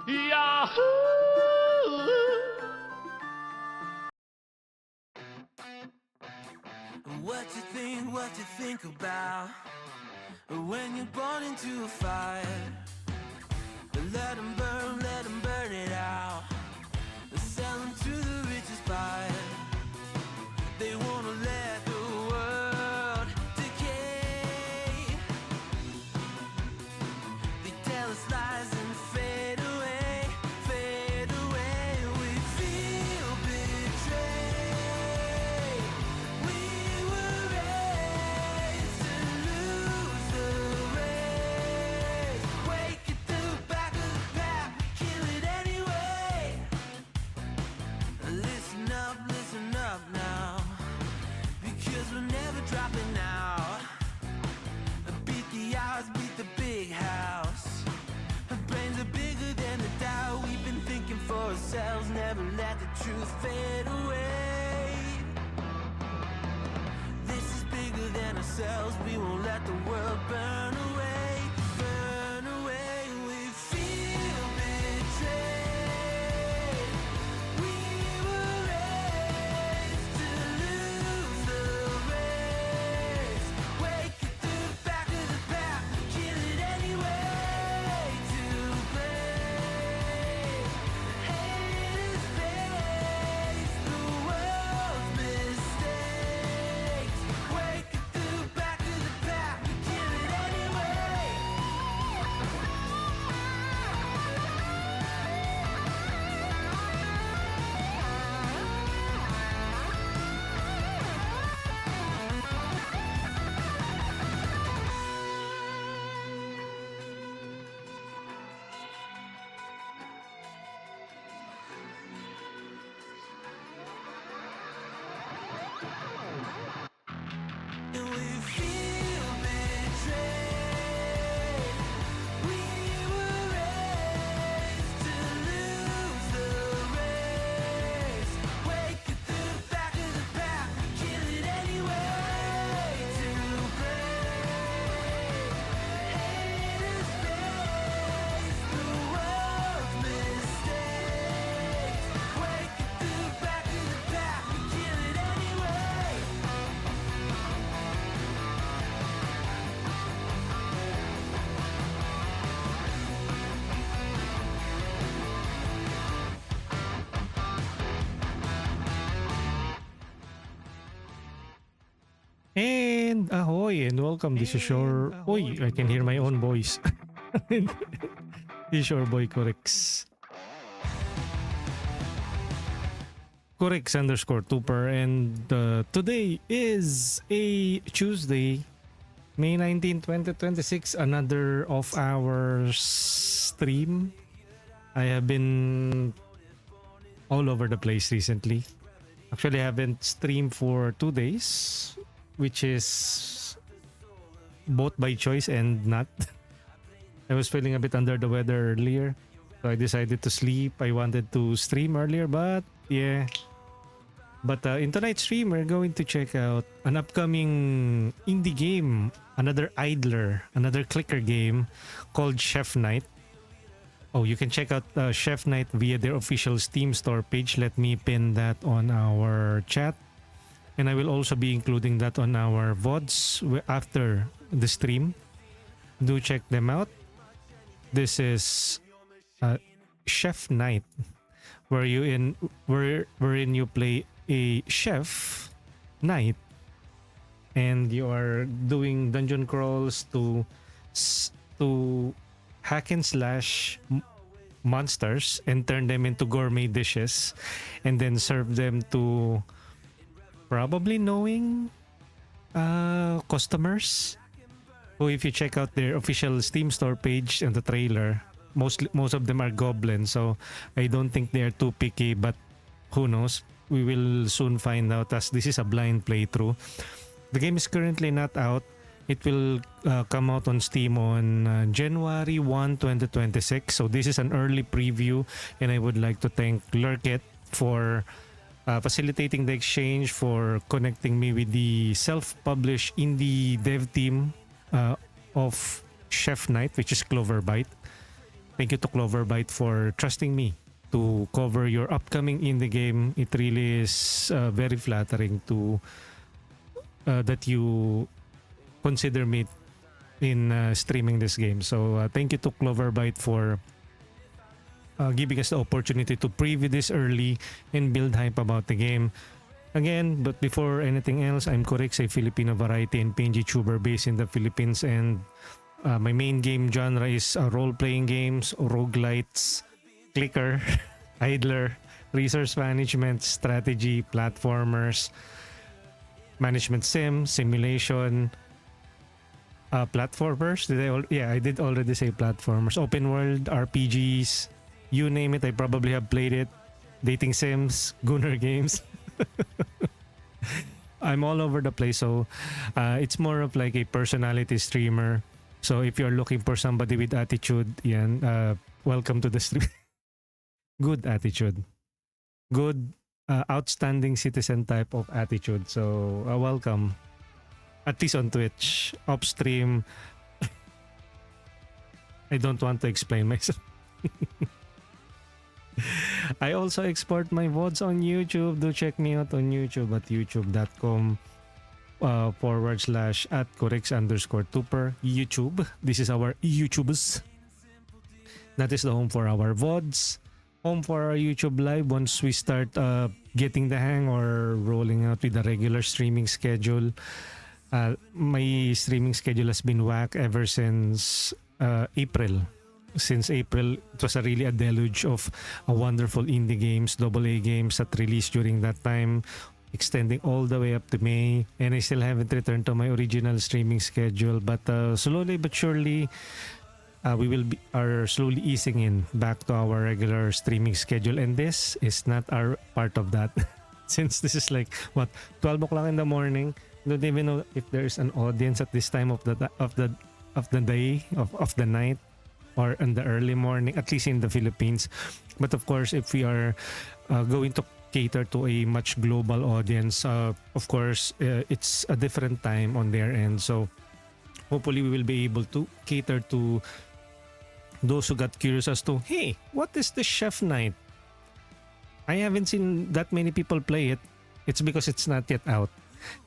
Yahoo! What you think about when you're born into a fire? Let 'em burn it out. Sell 'em to the richest buyer. They wanna let the world decay. They tell us lies and fade away, fade away. We feel betrayed. We were raised to lose the race. Wake at the back of the pack, kill it anyway. Listen up now, because we're never dropping out. Beat the odds, beat the big house. Our brains are bigger than the doubt. We've been thinking for ourselves, never let the truth fade away. This is bigger than ourselves, we won't let the world burn away, burn away. We feel betrayed. We were raised to lose the race. Wake at the back of the pack, kill it anyway. To blame, haters face the world's mistakes. Wake at the back of the pack, kill it anyway. And we feel betrayed. We were raised to lose the race. Wake at the back of the pack, kill it anyway. To blame, haters face the world's mistakes. Wake at the back of the pack, kill it anyway. And ahoy and welcome. This is your I can hear my own voice. This is your boy Corix. Corix_Tooper, and today is a Tuesday, May 19, 2026. Another of our stream. I have been all over the place recently. Actually, I haven't streamed for 2 days, which is both by choice and not. I was feeling a bit under the weather earlier, so I decided to sleep. I wanted to stream earlier, but yeah. But in tonight's stream, we're going to check out an upcoming indie game, another idler, another clicker game called Chef Night. Oh, you can check out Chef Night via their official Steam store page. Let me pin that on our chat. And I will also be including that on our VODs after the stream. Do check them out. This is Chef Night, wherein you play a chef knight, and you are doing dungeon crawls to hack and slash monsters and turn them into gourmet dishes, and then serve them to probably knowing customers who, if you check out their official Steam store page and the trailer, most of them are goblins, so I don't think they are too picky, but who knows, we will soon find out, as this is a blind playthrough. The game is currently not out. It will come out on Steam on January 1, 2026. So this is an early preview, and I would like to thank Lurkit for facilitating the exchange, for connecting me with the self-published indie dev team of Chef Night, which is Cloverbite. Thank you to Cloverbyte for trusting me to cover your upcoming indie game. It really is very flattering to that you consider me in streaming this game. So thank you to Cloverbyte for giving us the opportunity to preview this early and build hype about the game. Again, but before anything else, I'm Corix, a Filipino variety and PNG tuber based in the Philippines, and my main game genre is role-playing games, roguelites, clicker, idler, resource management, strategy, platformers, management sim, simulation, platformers. I did already say platformers. Open world, RPGs, you name it, I probably have played it. Dating sims, gunner games. I'm all over the place, so it's more of like a personality streamer. So if you're looking for somebody with attitude, welcome to the stream. Good attitude. Good, outstanding citizen type of attitude. So welcome. At least on Twitch. Off stream, I don't want to explain myself. I also export my VODs on YouTube. Do check me out on YouTube at youtube.com /@corix_tuper. YouTube. This is our YouTubers. That is the home for our VODs. Home for our YouTube live once we start getting the hang or rolling out with the regular streaming schedule. My streaming schedule has been whack ever since April. Since April, it was really a deluge of wonderful indie games, AA games that released during that time, extending all the way up to May. And I still haven't returned to my original streaming schedule. But slowly but surely, we are slowly easing in back to our regular streaming schedule. And this is not our part of that. Since this is like, 12 o'clock in the morning. Don't even know if there is an audience at this time of the day, of the night, or in the early morning, at least in the Philippines. But of course, if we are going to cater to a much global audience, of course, it's a different time on their end. So hopefully we will be able to cater to those who got curious as to, hey, what is the Chef Night? I haven't seen that many people play it. It's because it's not yet out.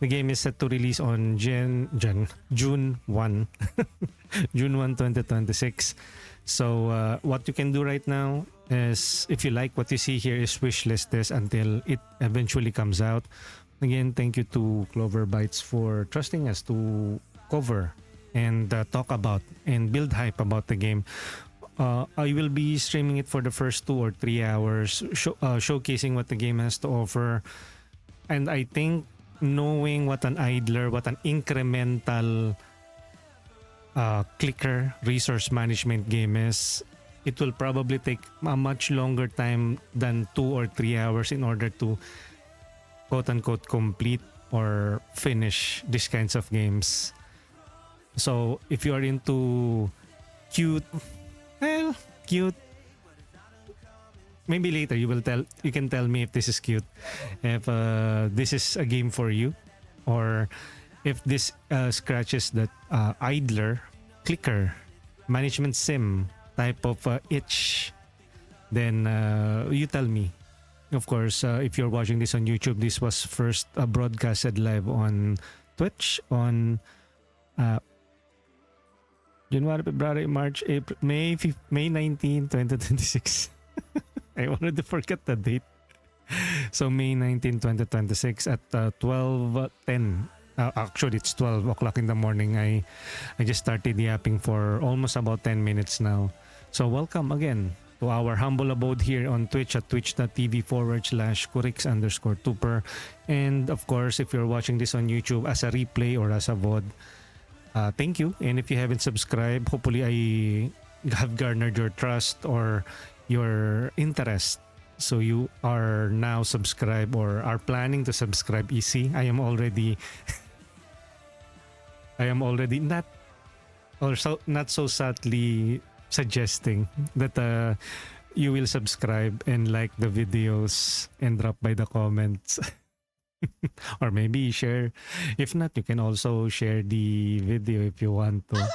The game is set to release on June 1, June 1, 2026. So what you can do right now is, if you like what you see here, is wishlist this until it eventually comes out. Again, thank you to Cloverbytes for trusting us to cover and talk about and build hype about the game. I will be streaming it for the first 2 or 3 hours, showcasing what the game has to offer. And I think knowing what an idler, what an incremental clicker resource management game is, it will probably take a much longer time than 2 or 3 hours in order to quote-unquote complete or finish these kinds of games. So if you are into cute, maybe later you can tell me if this is cute, if this is a game for you, or if this scratches that idler, clicker, management sim type of itch, then you tell me. Of course, if you're watching this on YouTube, this was first broadcasted live on Twitch on January, February, March, April, May 19, 2026. I already forgot the date. So May 19, 2026 at 12:10. Actually, it's 12 o'clock in the morning. I just started yapping for almost about 10 minutes now. So welcome again to our humble abode here on Twitch at twitch.tv/corix_tuper. And of course, if you're watching this on YouTube as a replay or as a VOD, thank you. And if you haven't subscribed, hopefully I have garnered your trust or your interest. So you are now subscribed or are planning to subscribe. Easy. I am already not so subtly suggesting that you will subscribe and like the videos and drop by the comments. Or maybe share. If not, you can also share the video if you want to.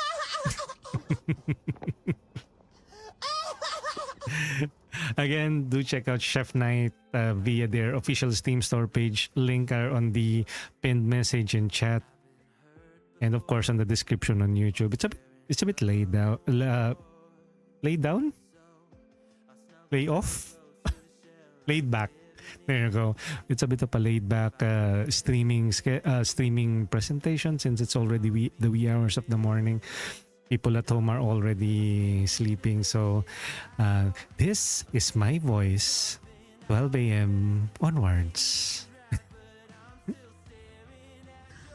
Again, do check out Chef Night via their official Steam store page. Link are on the pinned message in chat, and of course on the description on YouTube. It's a bit laid down, laid down, lay off, laid back. There you go. It's a bit of a laid back streaming presentation since it's already the wee hours of the morning. People at home are already sleeping. So this is my voice, 12 a.m. onwards.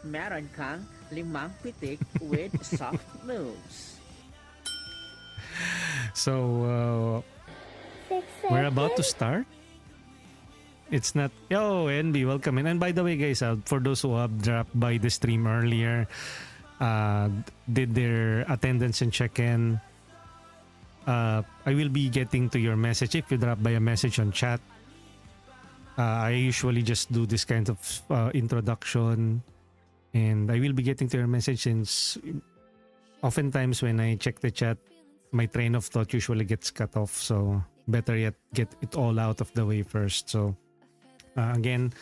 Meron kang 5 pitik with soft moves. So we're about to start. It's not... Yo, NB, welcome in. And by the way, guys, for those who have dropped by the stream earlier, did their attendance and check-in, I will be getting to your message if you drop by a message on chat. I usually just do this kind of introduction, and I will be getting to your message since oftentimes when I check the chat, my train of thought usually gets cut off. So better yet, get it all out of the way first. So again,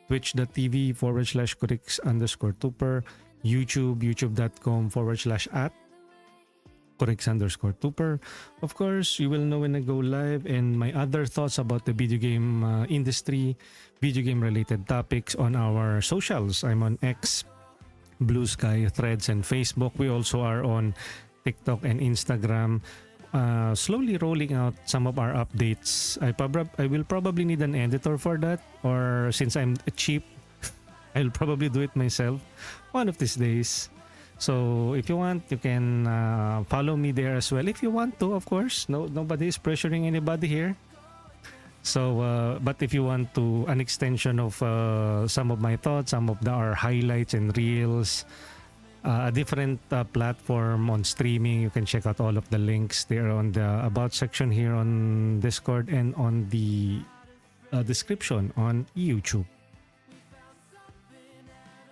twitch.tv/Corix_Tuper, youtube.com/@Corix_Tuper. Of course, you will know when I go live, and my other thoughts about the video game industry, video game related topics on our socials. I'm on X, Blue Sky, Threads, and Facebook. We also are on TikTok and Instagram. Slowly rolling out some of our updates. I will probably need an editor for that, or since I'm cheap, I'll probably do it myself one of these days. So if you want, you can follow me there as well. If you want to, of course. Nobody is pressuring anybody here. So, but if you want to an extension of some of my thoughts, some of our highlights and reels, a different platform on streaming, you can check out all of the links there on the about section here on Discord and on the description on YouTube.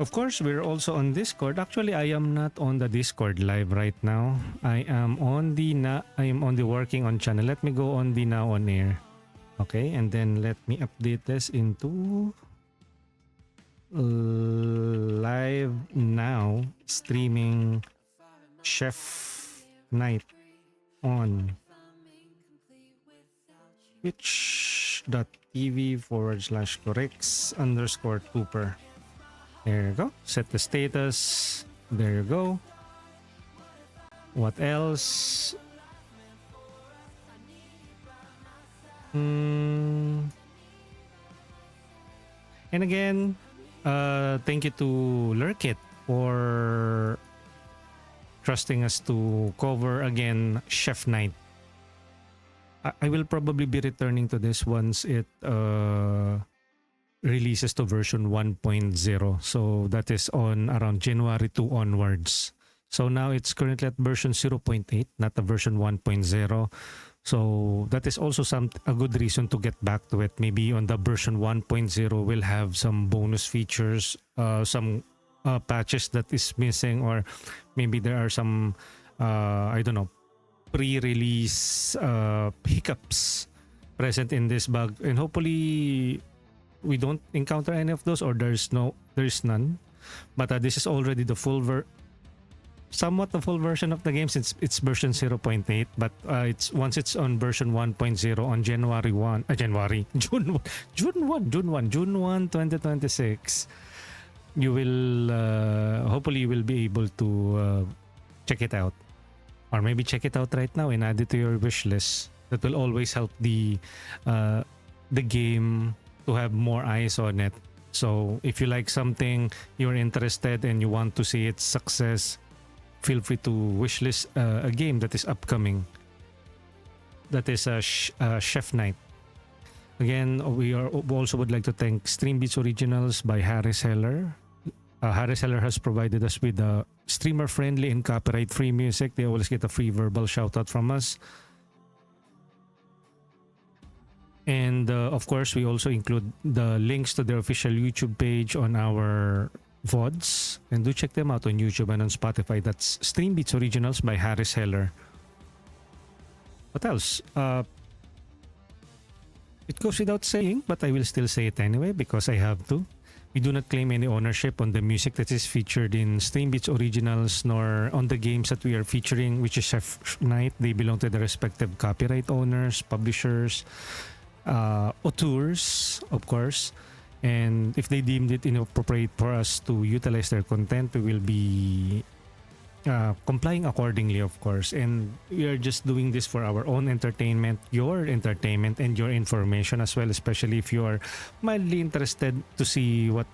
Of course, we're also on Discord. Actually, I am not on the Discord live right now. I am on the working on channel. Let me go on the now on air. Okay, and then let me update this into live now streaming Chef Night on twitch.tv/Corix_Tuper. There you go. Set the status. There you go. What else? And again, thank you to Lurkit for trusting us to cover again Chef Night. I will probably be returning to this once it releases to version 1.0. So that is on around January 2 onwards. So now it's currently at version 0.8, not the version 1.0. So that is also a good reason to get back to it. Maybe on the version 1.0 we'll have some bonus features, some patches that is missing, or maybe there are some I don't know, pre-release hiccups present in this bug, and hopefully we don't encounter any of those, or there's none. But this is already the somewhat the full version of the game since it's version 0.8, but once it's on version 1.0 on June 1, 2026, you will hopefully you will be able to check it out, or maybe check it out right now and add it to your wish list. That will always help the game to have more eyes on it. So if you like something, you're interested, and you want to see its success, feel free to wishlist a game that is upcoming. That is Chef Night. Again, we also would like to thank Stream Beats Originals by Harris Heller. Harris Heller has provided us with streamer-friendly and copyright-free music. They always get a free verbal shout-out from us. And of course, we also include the links to their official YouTube page on our VODs, and do check them out on YouTube and on Spotify. That's Stream Beats Originals by Harris Heller. What else? it goes without saying, but I will still say it anyway because I have to. We do not claim any ownership on the music that is featured in Stream Beats Originals nor on the games that we are featuring, which is Chef Night. They belong to the respective copyright owners, publishers, auteurs, of course. And if they deemed it inappropriate for us to utilize their content, we will be complying accordingly, of course. And we are just doing this for our own entertainment, your entertainment, and your information as well, especially if you are mildly interested to see what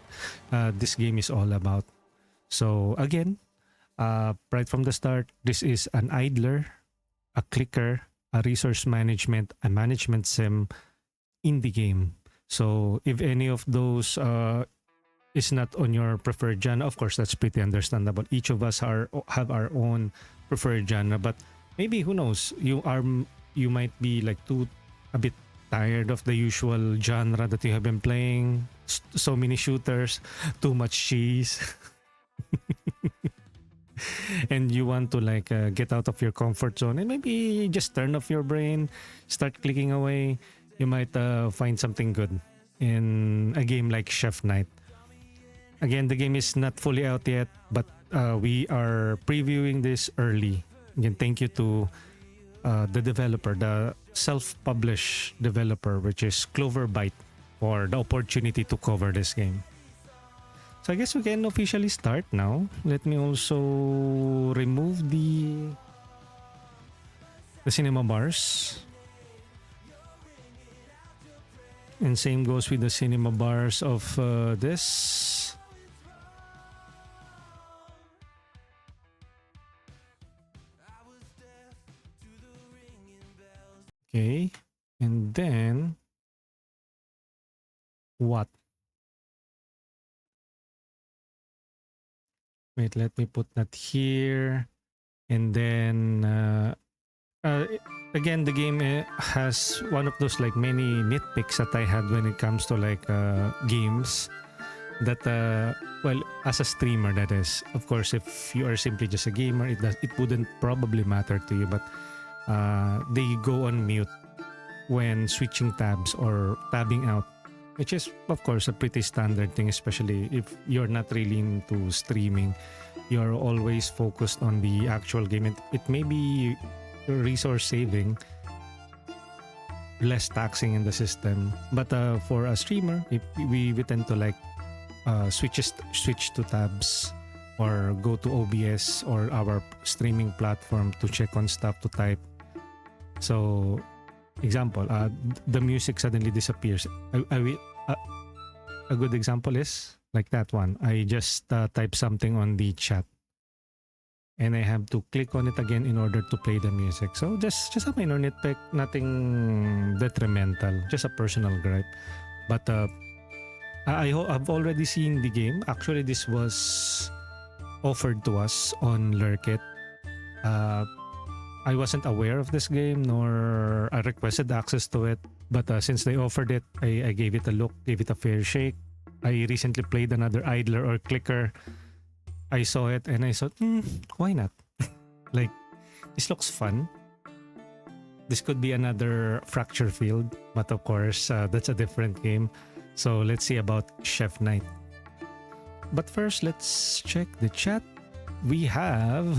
this game is all about. So again, right from the start, this is an idler, a clicker, a resource management, a management sim indie game. So if any of those is not on your preferred genre, of course that's pretty understandable. Each of us have our own preferred genre, but maybe who knows, you might be like a bit tired of the usual genre that you have been playing. So many shooters, too much cheese. And you want to like get out of your comfort zone and maybe just turn off your brain, start clicking away. You might find something good in a game like Chef Night. Again, the game is not fully out yet, but we are previewing this early. Again, thank you to the developer, the self-published developer, which is Cloverbyte, for the opportunity to cover this game. So I guess we can officially start now. Let me also remove the cinema bars. And same goes with the cinema bars of this. Okay, and then what? Wait, let me put that here. And then again, the game has one of those like many nitpicks that I had when it comes to like games that well, as a streamer, that is, of course, if you are simply just a gamer, it wouldn't probably matter to you, but they go on mute when switching tabs or tabbing out, which is of course a pretty standard thing, especially if you're not really into streaming. You're always focused on the actual game. It may be resource saving, less taxing in the system, but for a streamer, if we tend to like switch to tabs or go to OBS or our streaming platform to check on stuff, to type. So example, the music suddenly disappears. A good example is like that one. I just type something on the chat and I have to click on it again in order to play the music. So just a minor nitpick, nothing detrimental, just a personal gripe. But I've already seen the game. Actually, this was offered to us on Lurkit. I wasn't aware of this game, nor I requested access to it. But since they offered it, I gave it a look, gave it a fair shake. I recently played another idler or clicker. I saw it and I thought, why not? Like, this looks fun. This could be another Fracture Field, but of course, that's a different game. So let's see about Chef Night. But first, let's check the chat. We have...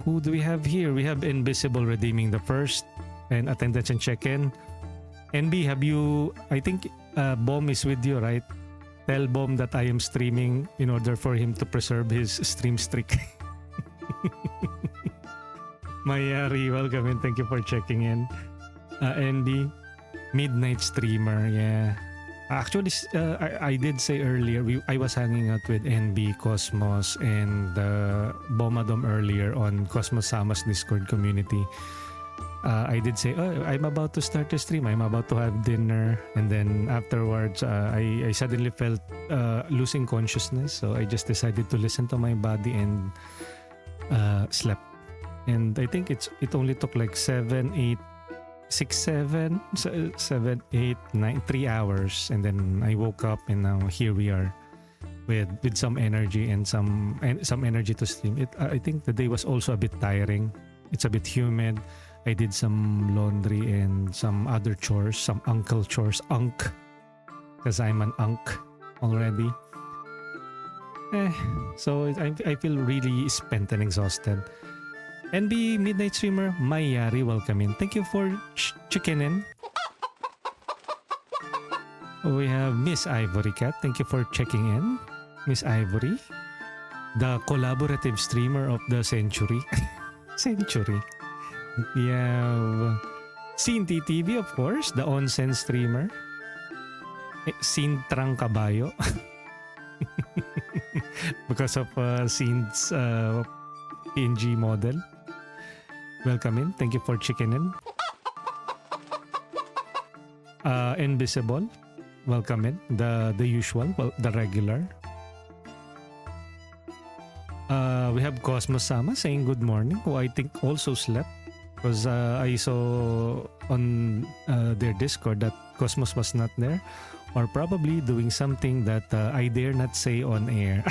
Who do we have here? We have Invisible redeeming the first and attendance and check-in. NB, have you... I think Bom is with you, right? Tell Bom that I am streaming in order for him to preserve his stream streak. Mayari, welcome and thank you for checking in. NB, Midnight Streamer, yeah. Actually, I did say earlier, I was hanging out with NB, Cosmos, and Bomadom earlier on Cosmos Sama's Discord community. I did say, I'm about to start the stream, I'm about to have dinner, and then afterwards, I suddenly felt losing consciousness, so I just decided to listen to my body and slept. And I think it only took like 7, 8, 7, 8, 9, 3 hours, and then I woke up and now here we are with some energy and some energy to stream. I think the day was also a bit tiring. It's a bit humid. I did some laundry and some other chores, some uncle chores, because I'm an unk already. So I feel really spent and exhausted. NB Midnight Streamer, Mayari, welcome in. Thank you for chicken in. We have Miss Ivory Cat. Thank you for checking in. Miss Ivory, the collaborative streamer of the century. Century. We have Cinti TV, of course, the onsen streamer. Sintrang Kabayo. Because of Sin's PNG model. Welcome in. Thank you for checking in. Invisible. Welcome in. The usual, well, the regular. We have Cosmos Sama saying good morning, who I think also slept because I saw on their Discord that Cosmos was not there, or probably doing something that I dare not say on air.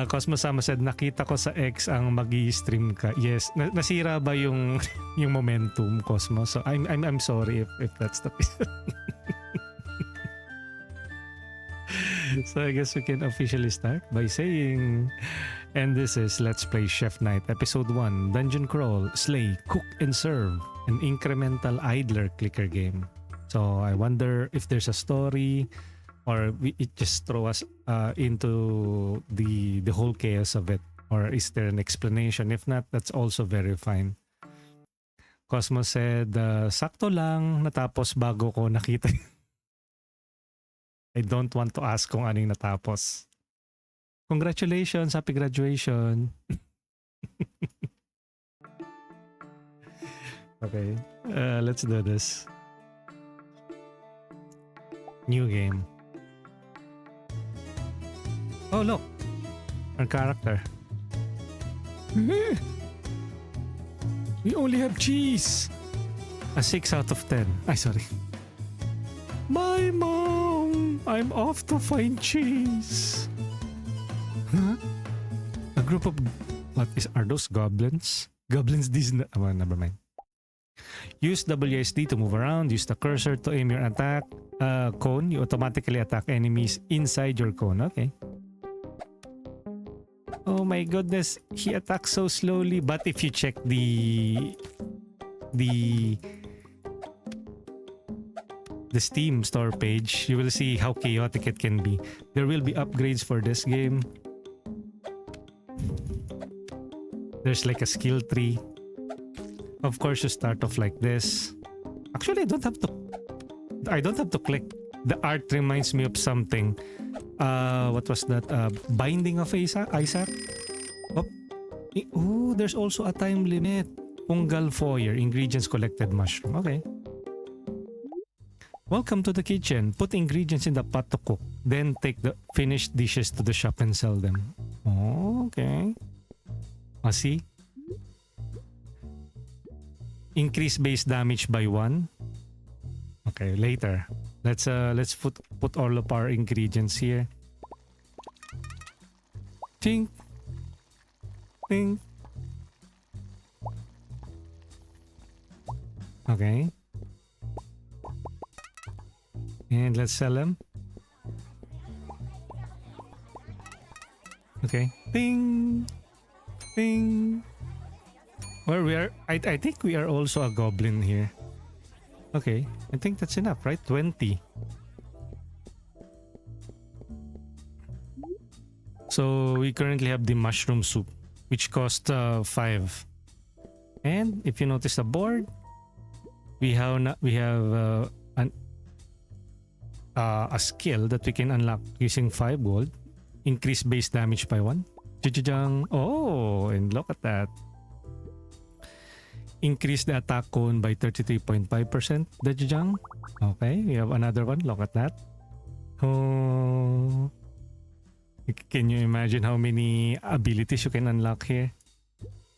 Cosmos Sama said, nakita ko sa X ang magi-stream ka. Yes, nasira ba yung yung momentum, Cosmos? So I'm sorry if that's the case. So I guess we can officially start by saying, and this is Let's Play Chef Night Episode 1, Dungeon Crawl, Slay, Cook and Serve, an incremental idler clicker game. So I wonder if there's a story, or it just throw us into the whole chaos of it, or is there an explanation? If not, that's also very fine. Cosmos said, sakto lang natapos bago ko nakita. I don't want to ask kung anong natapos. Congratulations, happy graduation. Okay, let's do this. New game. Oh look, our character. We only have cheese. A 6 out of 10. Ay, sorry. My mom! I'm off to find cheese. Huh? A group of... Are those goblins? Goblins Disney... Oh, never mind. Use WSD to move around. Use the cursor to aim your attack cone. You automatically attack enemies inside your cone. Okay. Oh my goodness. He attacks so slowly. But if you check the Steam store page, you will see how chaotic it can be. There will be upgrades for this game. There's like a skill tree. Of course, you start off like this. Actually, I don't have to click. The art reminds me of something. What was that? Binding of Isaac? Oh. Ooh, there's also a time limit. Fungal Foyer, ingredients collected mushroom. Okay. Welcome to the kitchen. Put ingredients in the pot to cook. Then take the finished dishes to the shop and sell them. Oh, okay. See? Increase base damage by 1. Okay, later. Let's put all of our ingredients here. Ting. Ting. Okay. And let's sell them. Okay. Ding. Ding. Where we are, I think we are also a goblin here. Okay. I think that's enough, right? 20. So we currently have the mushroom soup, which cost 5. And if you notice the board, we have a skill that we can unlock using 5 gold. Increase base damage by 1. Jajajang. Oh, and look at that. Increase the attack cone by 33.5%. Jajajang. Okay, we have another one. Look at that. Oh. Can you imagine how many abilities you can unlock here?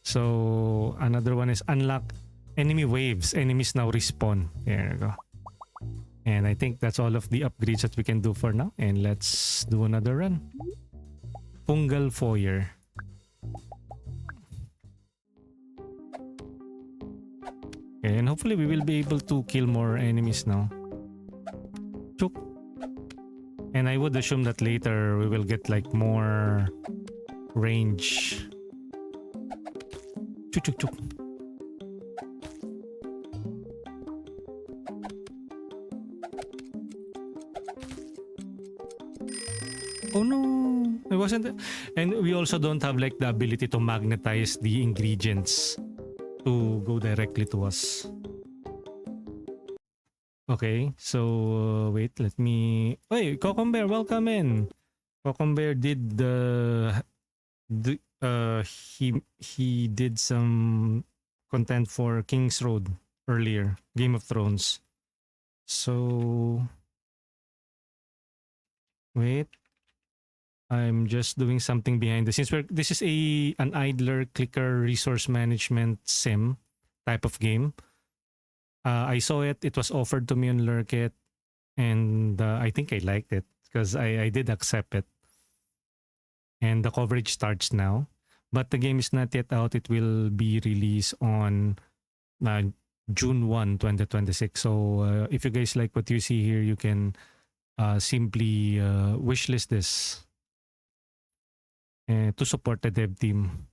So, another one is unlock enemy waves. Enemies now respawn. There you go. And I think that's all of the upgrades that we can do for now. And let's do another run. Fungal Foyer. Okay, and hopefully we will be able to kill more enemies now. Chuk. And I would assume that later we will get like more range. Chuk chuk chuk. Oh no, it wasn't. And we also don't have like the ability to magnetize the ingredients to go directly to us. Okay, so wait, let me. Hey, Cucumber, welcome in. Cucumber did he did some content for King's Road earlier, Game of Thrones. So wait. I'm just doing something behind the scenes. This is an idler clicker resource management sim type of game. I saw it. It was offered to me on Lurkit, and I think I liked it because I did accept it. And the coverage starts now, but the game is not yet out. It will be released on June 1, 2026. So if you guys like what you see here, you can simply wishlist this to support the dev team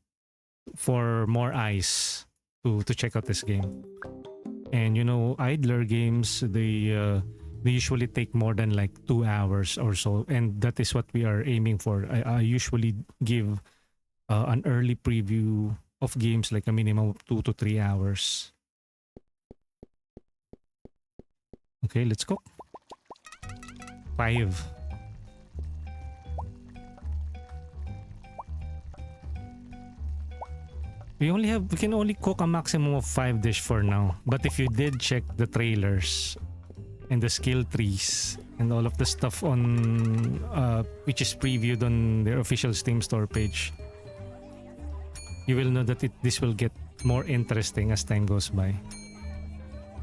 for more eyes to check out this game. And you know, idler games, they usually take more than like 2 hours or so, and that is what we are aiming for. I usually give an early preview of games like a minimum of 2 to 3 hours. Okay, let's cook. 5. We can only cook a maximum of 5 dish for now. But if you did check the trailers and the skill trees and all of the stuff on which is previewed on their official Steam store page, you will know that this will get more interesting as time goes by.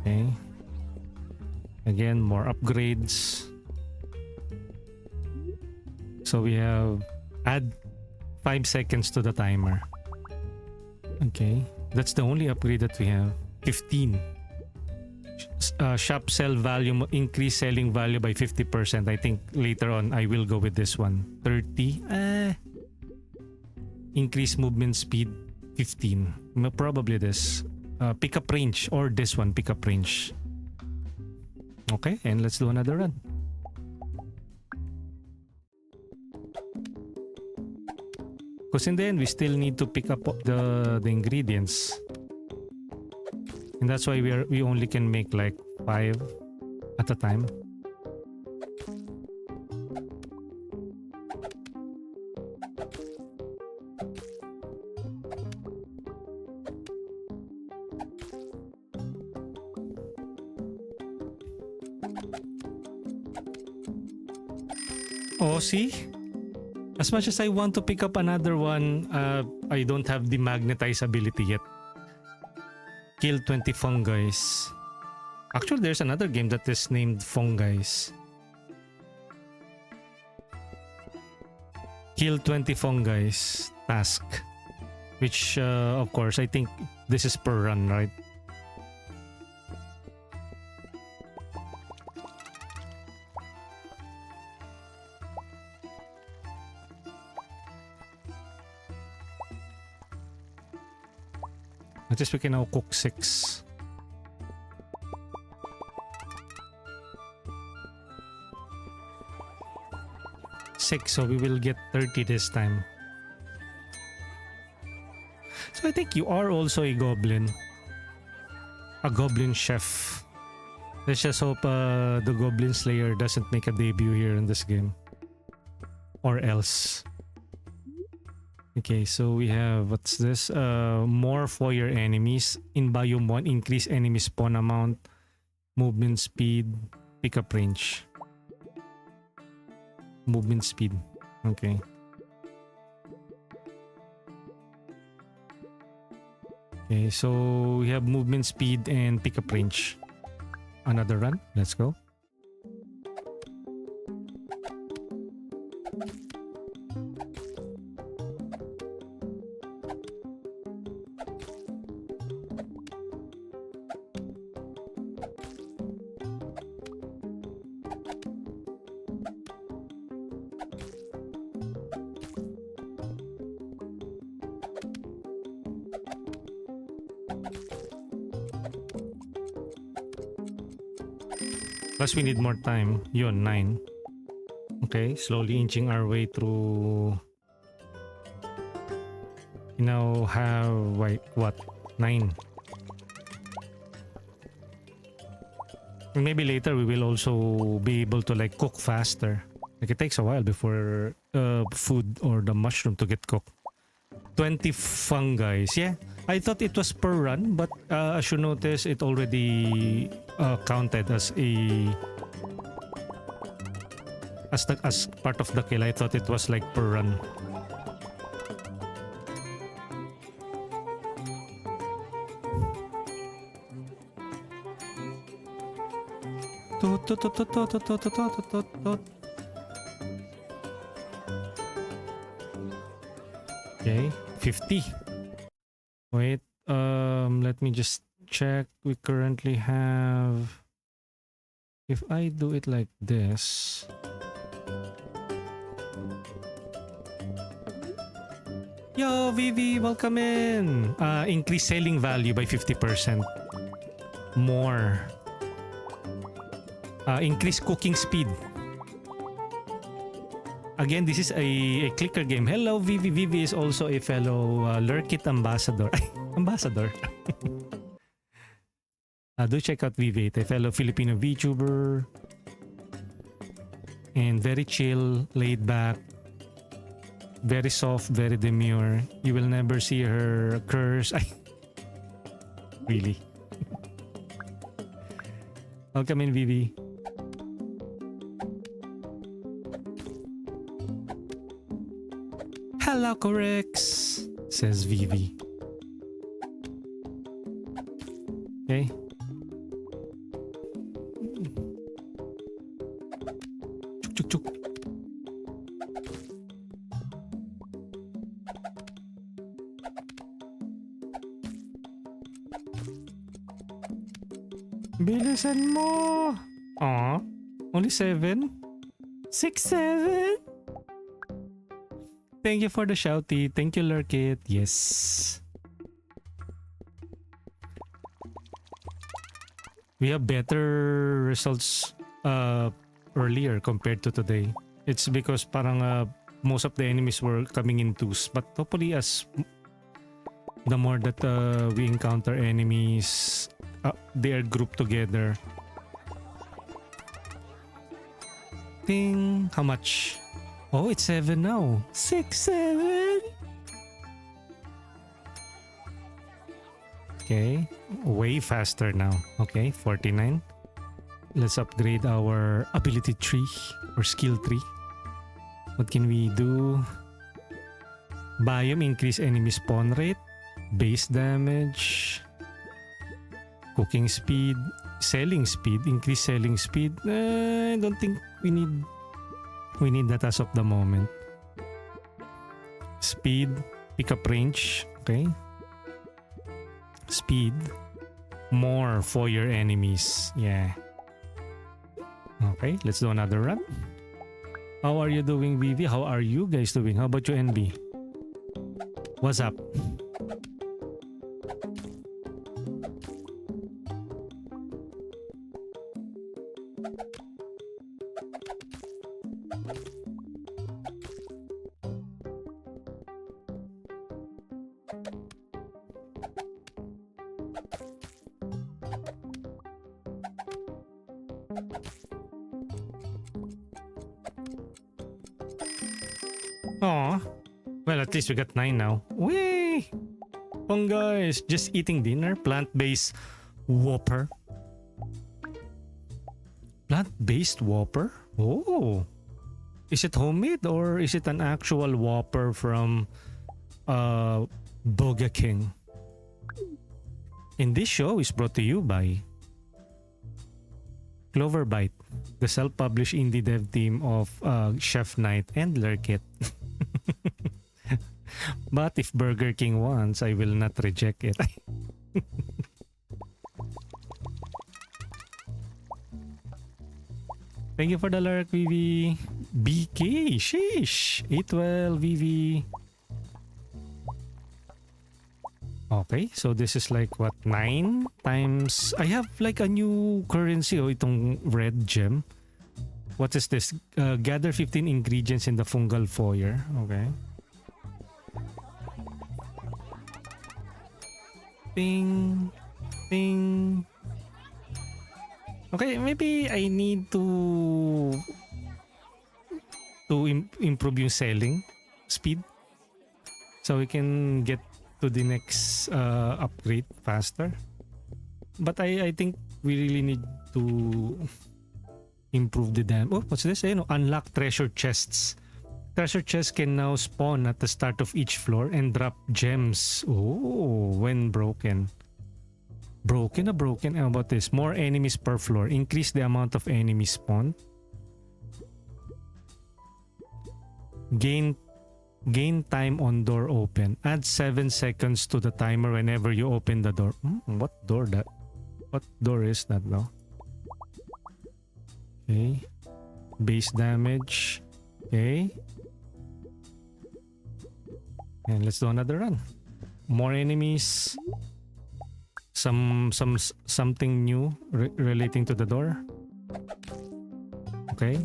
Okay. Again, more upgrades. So we have add 5 seconds to the timer. Okay, that's the only upgrade that we have. 15. Shop sell value, increase selling value by 50%. I think later on I will go with this one. 30. Increase movement speed 15. Probably this. Pickup range or this one, pickup range. Okay, and let's do another run. Because in the end, we still need to pick up the ingredients. And that's why we only can make like 5 at a time. Oh, see? As much as I want to pick up another one, I don't have the magnetize ability yet. Kill 20 fungis. Actually, there's another game that is named Fungis. Kill 20 fungis task. Which, of course, I think this is per run, right? At least we can now cook 6. So we will get 30 this time. So I think you are also a goblin. A goblin chef. Let's just hope the Goblin Slayer doesn't make a debut here in this game. Or else. Okay, so we have, what's this? More foyer enemies. In biome 1, increase enemy spawn amount, movement speed, pickup range. Movement speed. Okay. Okay, so we have movement speed and pickup range. Another run. Let's go. Plus we need more time. Yun, 9. Okay, slowly inching our way through. You now have, wait, what? 9. Maybe later we will also be able to like cook faster. Like it takes a while before food or the mushroom to get cooked. 20 fungi. Yeah, I thought it was per run, but as you notice, it already counted as a as part of the kill. I thought it was like per run. Okay, 50. Wait, let me just check. We currently have, if I do it like this, yo Vivi, welcome in. Increase selling value by 50%. More. Increase cooking speed. Again, this is a clicker game. Hello, Vivi. Vivi is also a fellow Lurkit ambassador. Ambassador. Do check out Vivi, a fellow Filipino VTuber. And very chill, laid back. Very soft, very demure. You will never see her curse. Really. Welcome in, Vivi. Hello, Corex, says Vivi. Okay. Chuk, chuk, chuk. Bilisan mo! Aw, only 7? 6, 7? Thank you for the shouty. Thank you, Lurkit. Yes. We have better results earlier compared to today. It's because parang most of the enemies were coming in twos. But hopefully as the more that we encounter enemies, they are grouped together. Ting! How much? Oh, it's 7 now. 6, 7. Okay. Way faster now. Okay, 49. Let's upgrade our ability tree or skill tree. What can we do? Biome, increase enemy spawn rate. Base damage. Cooking speed. Selling speed. Increase selling speed. I don't think we need that as of the moment. Speed, pickup range, okay. Speed, more foyer enemies, yeah. Okay, let's do another run. How are you doing, Vivi? How are you guys doing? How about you, NB? What's up? Aw. Well, at least we got 9 now. Whee! Guys, just eating dinner. Plant-based Whopper. Plant-based Whopper? Oh. Is it homemade or is it an actual Whopper from Burger King? And this show is brought to you by Cloverbite, the self-published indie dev team of Chef Knight and Lurkit. But if Burger King wants, I will not reject it. Thank you for the lurk, Vivi. BK, sheesh. 812, Vivi. Okay, so this is like what, 9 times... I have like a new currency, itong red gem. What is this? Gather 15 ingredients in the Fungal Foyer. Okay. Ting. Ting. Okay, maybe I need to improve yung selling speed so we can get to the next upgrade faster. But I think we really need to improve the dam. Oh, what's this? Unlock treasure chests. Treasure chests can now spawn at the start of each floor and drop gems. Oh, when broken. Broken. How about this? More enemies per floor. Increase the amount of enemies spawned. Gain time on door open. Add 7 seconds to the timer whenever you open the door. What door is that now? Okay. Base damage. Okay. And let's do another run. More enemies. Something new relating to the door. Okay.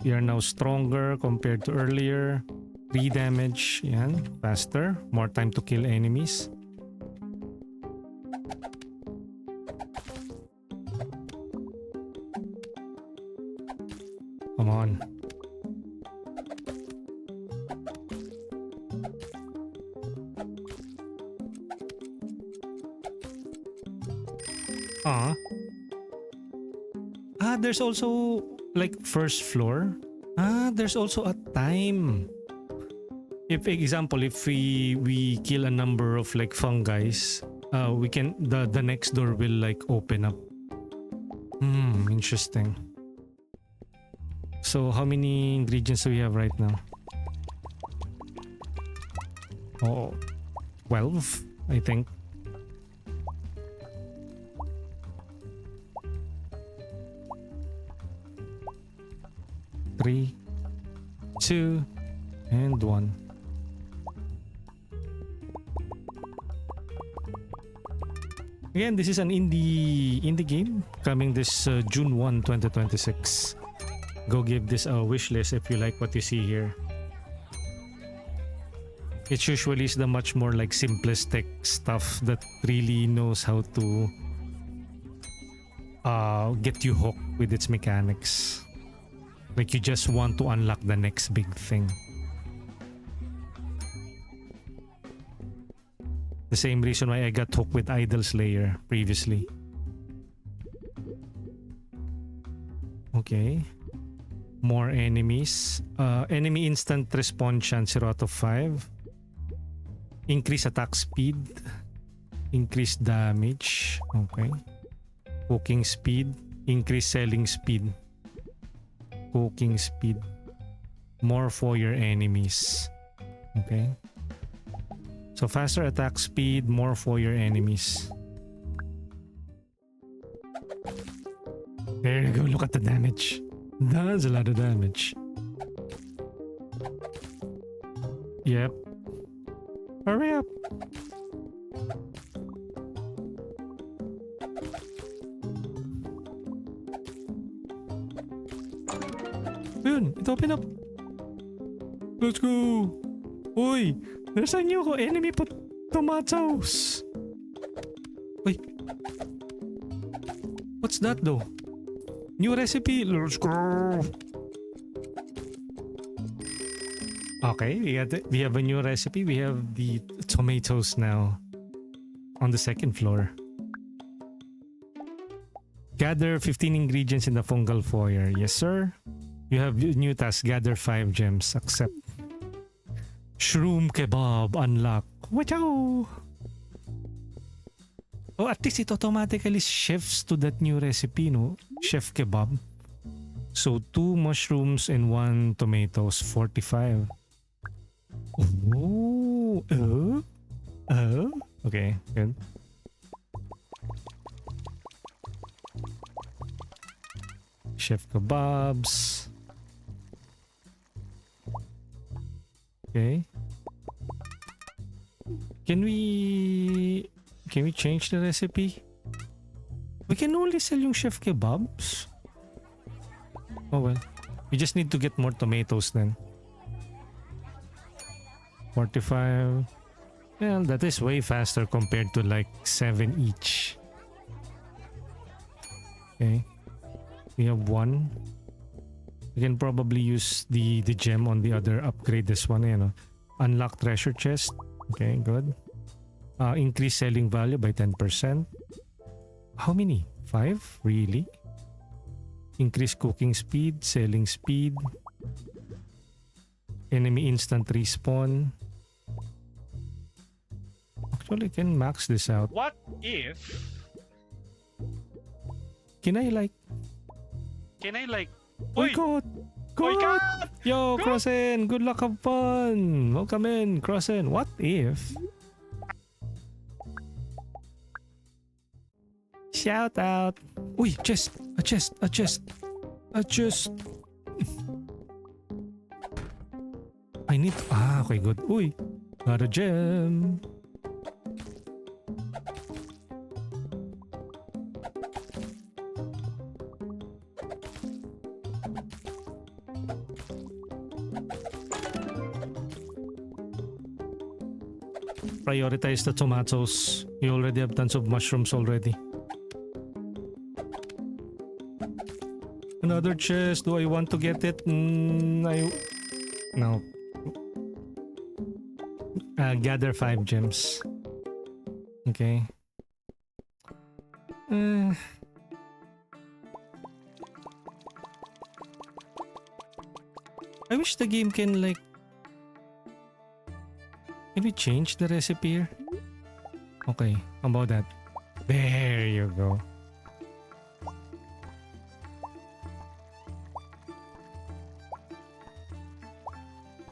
We are now stronger compared to earlier. 3 damage. Yan. Faster. More time to kill enemies. Come on. There's also like first floor. There's also a time. If example, if we kill a number of like fungi, we can the next door will like open up. Interesting. So how many ingredients do we have right now? 12, I think. Three, 2, and 1. Again, this is an indie game coming this June 1, 2026. Go give this a wish list if you like what you see here. It usually is the much more like simplistic stuff that really knows how to get you hooked with its mechanics. Like you just want to unlock the next big thing. The same reason why I got hooked with Idol Slayer previously. Okay. More enemies. Enemy instant respawn chance 0 out of 5. Increase attack speed. Increase damage. Okay. Cooking speed. Increase selling speed. Cooking speed. More foyer enemies. Okay. So faster attack speed, more foyer enemies. There you go, look at the damage. That's a lot of damage. Yep. Hurry up. Yun, it open up. Let's go. Uy, there's a new enemy tomatoes. Wait. What's that though? New recipe. Let's go. Okay, we have a new recipe. We have the tomatoes now on the second floor. Gather 15 ingredients in the Fungal Foyer. Yes, sir. You have new task. Gather 5 gems. Accept. Shroom kebab unlock. Wachow! Oh, at least it automatically shifts to that new recipe, no? Chef kebab. So 2 mushrooms and 1 tomatoes. 45. Oh. Okay, good. Chef kebabs. Okay. Can we change the recipe? We can only sell yung chef kebabs. Oh well. We just need to get more tomatoes then. 45. Well, that is way faster compared to like 7 each. Okay. We have 1. We can probably use the gem on the other upgrade this one, you know. Unlock treasure chest. Okay, good. Increase selling value by 10%. How many? 5? Really? Increase cooking speed, selling speed. Enemy instant respawn. Actually, I can max this out. What if? Can I like... Oh Uy! God! Uy, God! God! Yo, God! Crossen! Good luck, have fun! Welcome in, Crossen. What if... Shout out! Uy, chest! A chest! A chest! A chest! I need... okay, good. Uy! Got a gem! Prioritize the tomatoes. You already have tons of mushrooms already. Another chest. Do I want to get it? No. Gather 5 gems. Okay. I wish the game can like... Can we change the recipe here? Okay, how about that? There you go.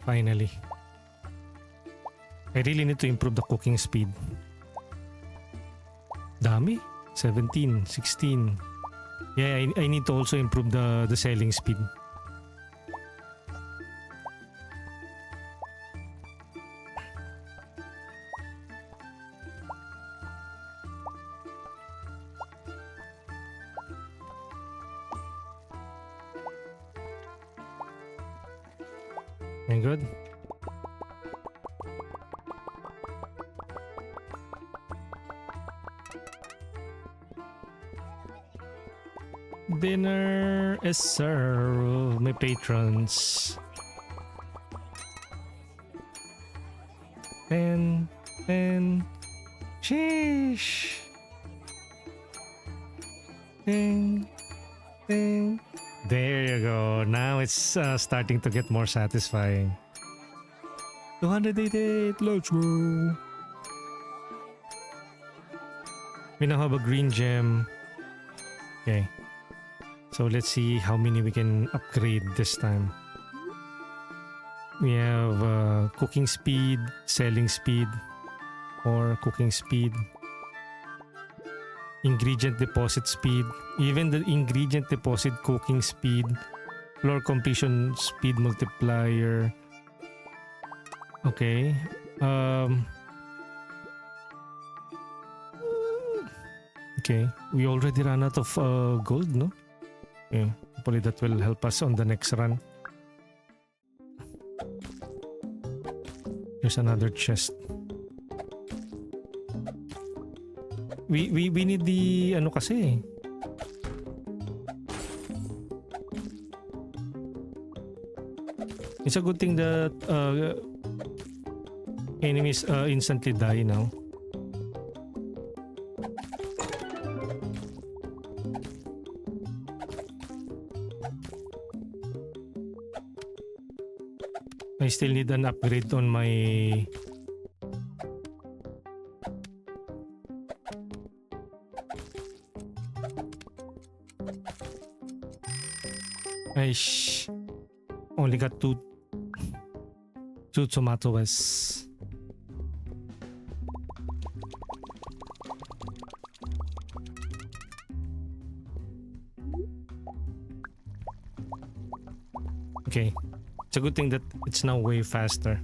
Finally. I really need to improve the cooking speed. Dami? 17, 16. Yeah, I need to also improve the selling speed. Good. Dinner is served, my patrons. 10. Sheesh. Ding. There you go. Now it's starting to get more satisfying. 288. Let's go. We now have a green gem. Okay. So let's see how many we can upgrade this time. We have cooking speed, selling speed, or cooking speed. Ingredient deposit speed, even the ingredient deposit cooking speed, floor completion speed multiplier. Okay. Okay, we already ran out of gold, no? Okay, hopefully that will help us on the next run. Here's another chest. We need the ano kasi. It's a good thing that enemies instantly die now. I still need an upgrade on my only got two tomatoes. Okay, it's a good thing that it's now way faster.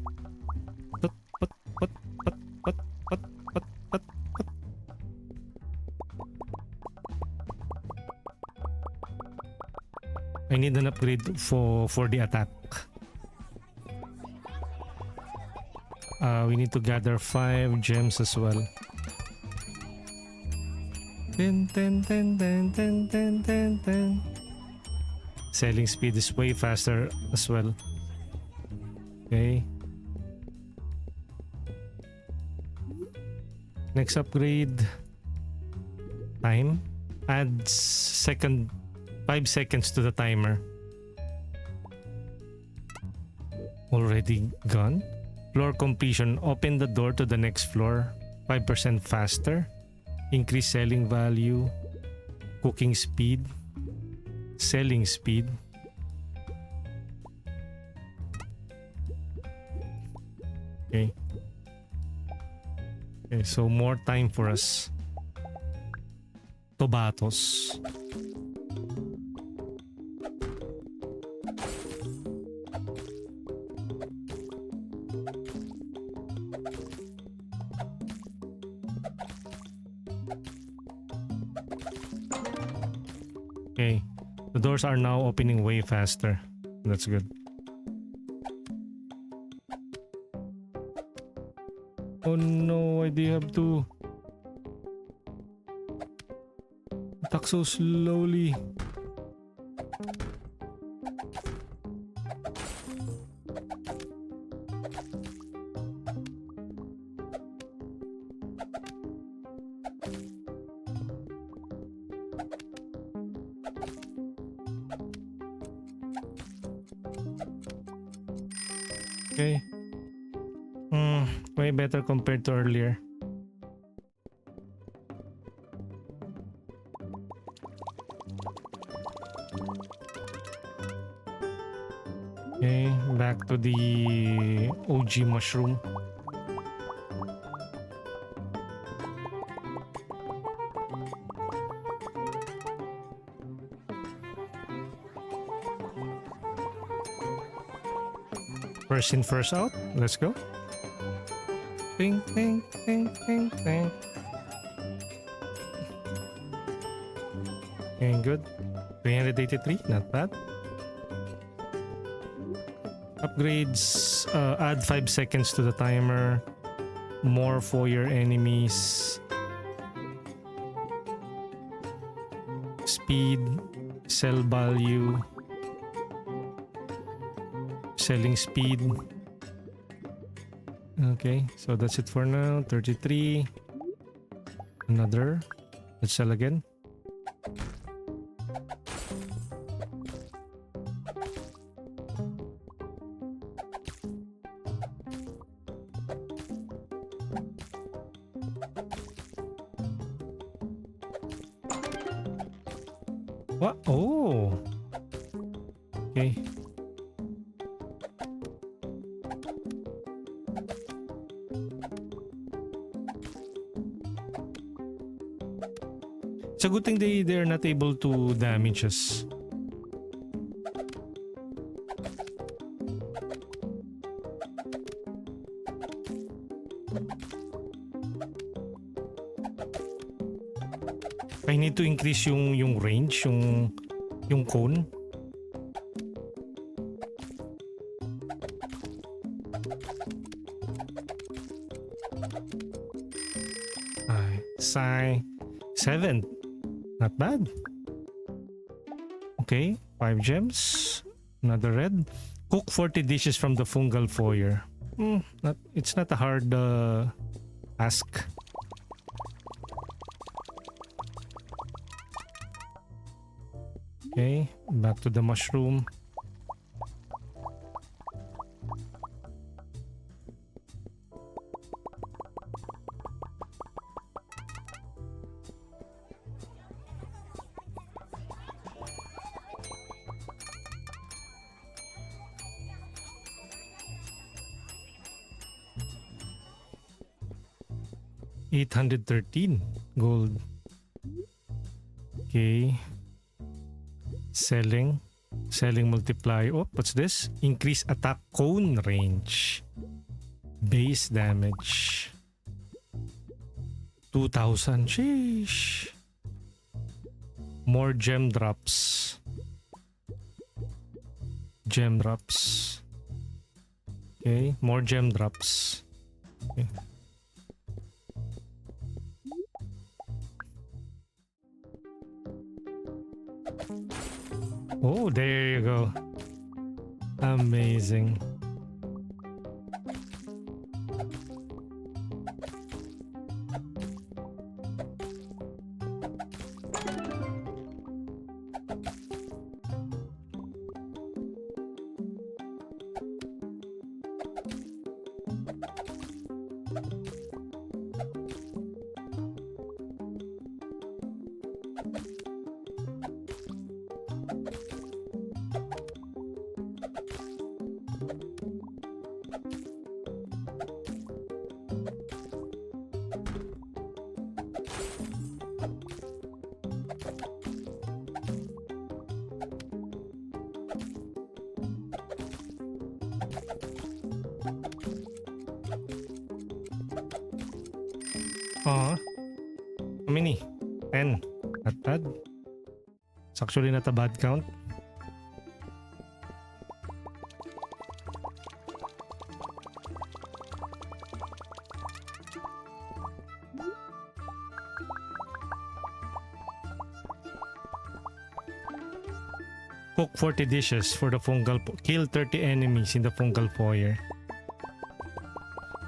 What? I need an upgrade for the attack. We need to gather 5 gems as well. Ten, ten, ten, ten, ten, ten, ten, ten. Selling speed is way faster as well. Okay. Next upgrade. Time. Adds 5 seconds to the timer. Already gone. Floor completion. Open the door to the next floor. 5% faster. Increase selling value. Cooking speed. Selling speed. Okay. Okay, so more time for us. Tobatos. Okay, the doors are now opening way faster. That's good. Oh no, why do you have to attack so slowly? Okay. Way better compared to earlier. Okay, back to the OG mushroom. First in, first out. Let's go. Ding, ding, ding, ding, ding. Okay, good. 383, not bad. Upgrades, add 5 seconds to the timer. More foyer enemies. Speed, sell value. Selling speed. Okay, so that's it for now. 33. Another. Let's sell again. What? Oh. Okay. It's a good thing they're not able to damage us. I need to increase yung range, yung cone. Ay, sigh. 7. Not bad. Okay, 5 gems. Another red. Cook 40 dishes from the Fungal Foyer. It's not a hard ask. Okay, back to the mushroom. $813 gold. Okay. Selling multiply. Oh, what's this? Increase attack cone range. Base damage. 2,000. Sheesh. More gem drops. Gem drops. Okay, more gem drops. Okay. Oh, there you go. Amazing. How many? 10. Not bad. It's actually not a bad count. Cook 40 dishes for the fungal kill 30 enemies in the fungal foyer.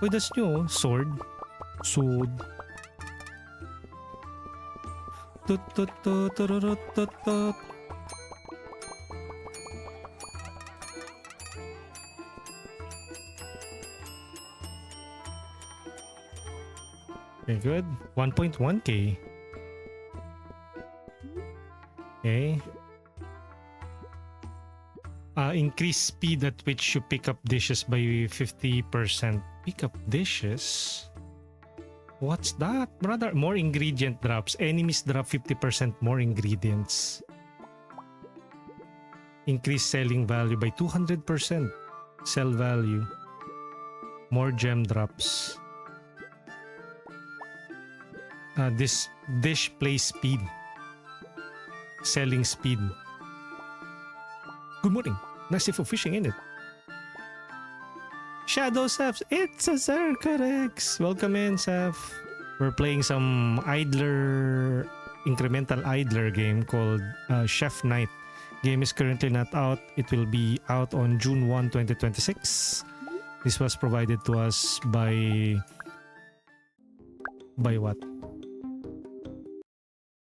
Wait, that's new. Sword. Sword. Tut, tut, tut, tururut, tut, tut. Okay, good. 1.1k. Okay. Increase speed at which you pick up dishes by 50%. Pick up dishes? What's that, brother? More ingredient drops. Enemies drop 50% more ingredients. Increase selling value by 200%. Sell value. More gem drops. This dish play speed. Selling speed. Good morning. Nice for fishing, in it. Shadow Seth, it's a Zercarex. Welcome in, Seth. We're playing some idler, incremental idler game called Chef Night. Game is currently not out. It will be out on June 1, 2026. This was provided to us by what?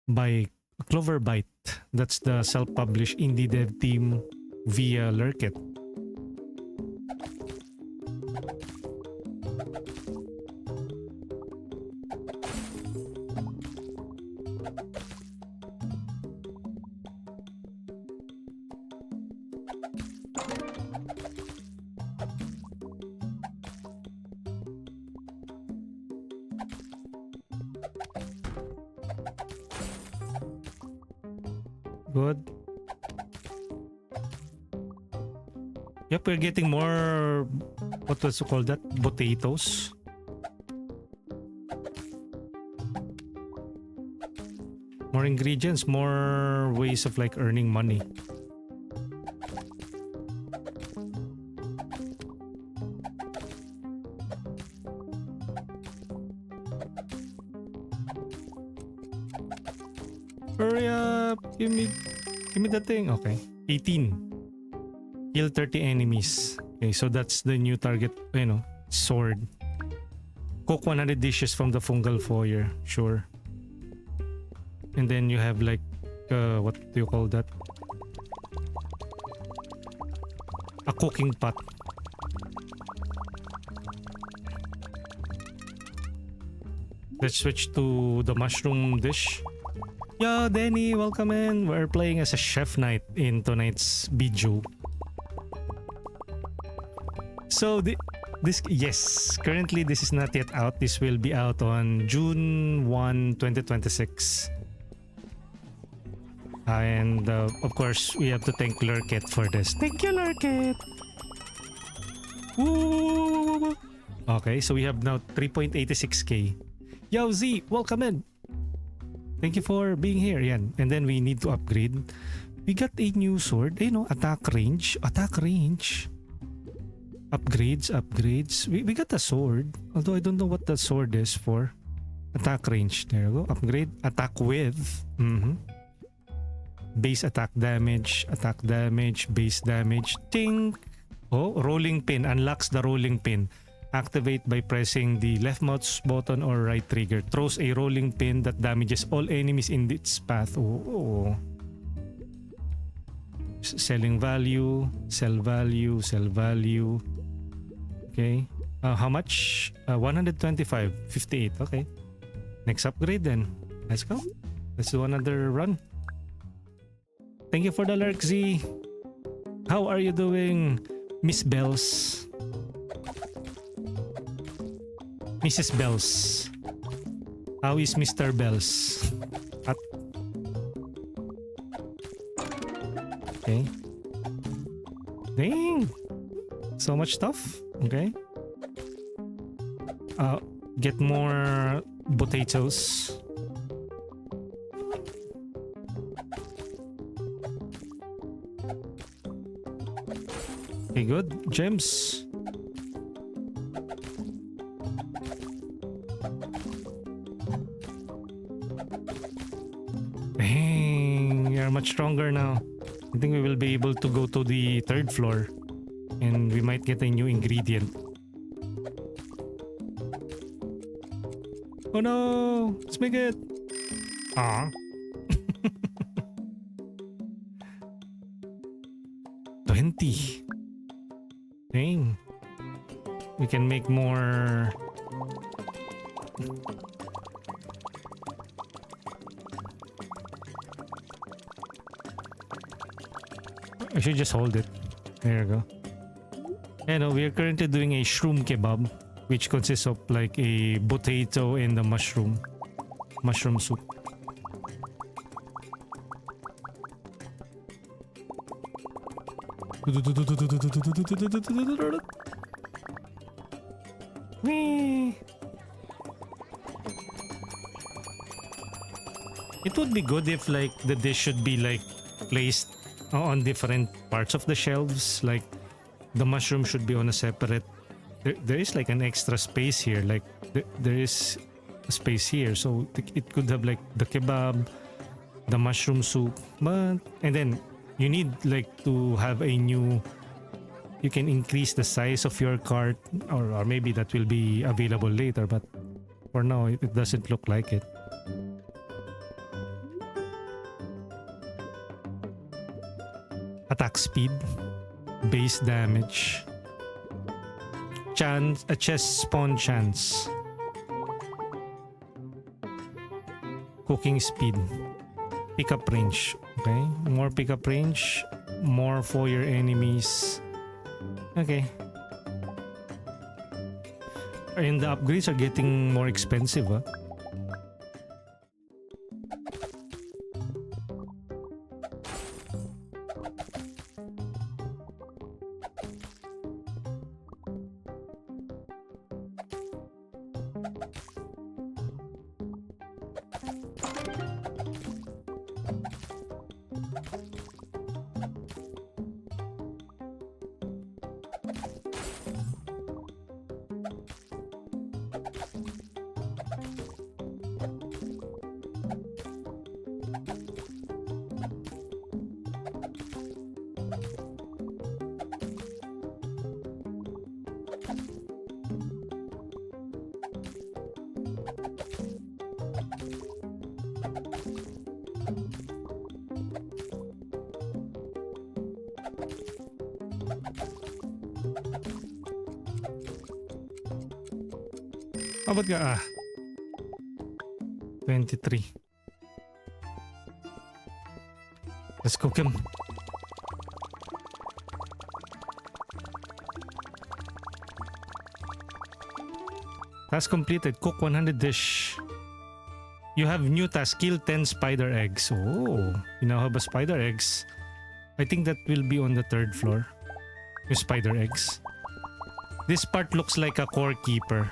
By Cloverbyte. That's the self-published indie dev team via Lurkit. Good. Yep, we're getting more, what was it called that? Potatoes. More ingredients, more ways of like earning money. Hurry up! Give me the thing. Okay. 18. Kill 30 enemies. Okay, so that's the new target, sword. Cook 100 dishes from the Fungal Foyer. Sure. And then you have like, what do you call that? A cooking pot. Let's switch to the mushroom dish. Yo, Denny, welcome in. We're playing as a chef night in tonight's video. So yes, currently this is not yet out. This will be out on June 1, 2026. And of course, we have to thank Lurkit for this. Thank you, Lurkit. Woo! Okay, so we have now 3.86k. Yo, Z, welcome in. Thank you for being here. Yan. And then we need to upgrade. We got a new sword. You know, attack range. Attack range. Upgrades. We got a sword. Although I don't know what the sword is for. Attack range. There you go. Upgrade. Attack width. Base attack damage. Base damage. Ting. Oh, rolling pin. Unlocks the rolling pin. Activate by pressing the left mouse button or right trigger. Throws a rolling pin that damages all enemies in its path. Oh. Selling value. Sell value. Okay. How much? 125. 58. Okay. Next upgrade then. Let's go. Let's do another run. Thank you for the lurk, Z. How are you doing, Miss Bells? Mrs. Bells. How is Mr. Bells? Okay. Dang. So much stuff. Okay. Get more potatoes. Okay, good. Gems. Dang, we are much stronger now. I think we will be able to go to the 3rd floor and we might get a new ingredient. Oh no! Let's make it! Ah. 20. Dang. We can make more. I should just hold it. There you go. You know, we are currently doing a shroom kebab, which consists of like a potato and a mushroom soup. It would be good if like the dish should be like placed on different parts of the shelves. Like the mushroom should be on a separate. There is like an extra space here. Like there is a space here, so it could have like the kebab, the mushroom soup, and then you need like to have a new. You can increase the size of your cart, or maybe that will be available later. But for now, it doesn't look like it. Attack speed, base damage, chance, a chest spawn chance, cooking speed, pickup range. Okay, more pickup range, more foyer enemies. Okay, and the upgrades are getting more expensive, huh? Oh, ba't ka? 23. Let's cook him. Task completed. Cook 100 dish. You have new task. Kill 10 spider eggs. Oh, you now have a spider eggs. I think that will be on the 3rd floor. Yung spider eggs. This part looks like a core keeper.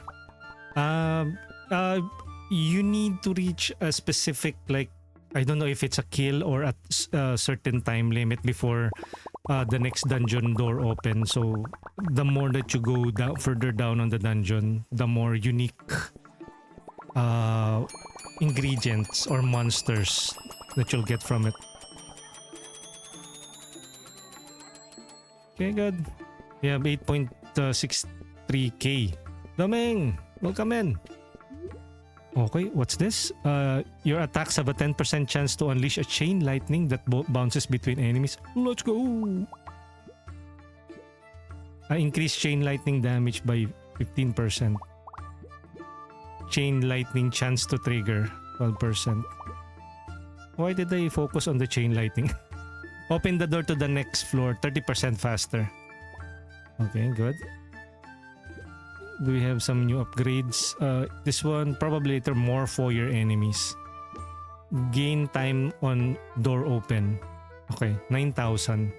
You need to reach a specific like I don't know if it's a kill or a certain time limit before the next dungeon door opens. So the more that you go down, further down on the dungeon, the more unique ingredients or monsters that you'll get from it. Okay, good. We have 8.63k. Daming! Welcome in! Okay, what's this? Your attacks have a 10% chance to unleash a chain lightning that bounces between enemies. Let's go! Increase chain lightning damage by 15%. Chain lightning chance to trigger 12%. Why did I focus on the chain lightning? Open the door to the next floor 30% faster. Okay, good. Do we have some new upgrades? This one, probably later, more foyer enemies. Gain time on door open. Okay, 9,000.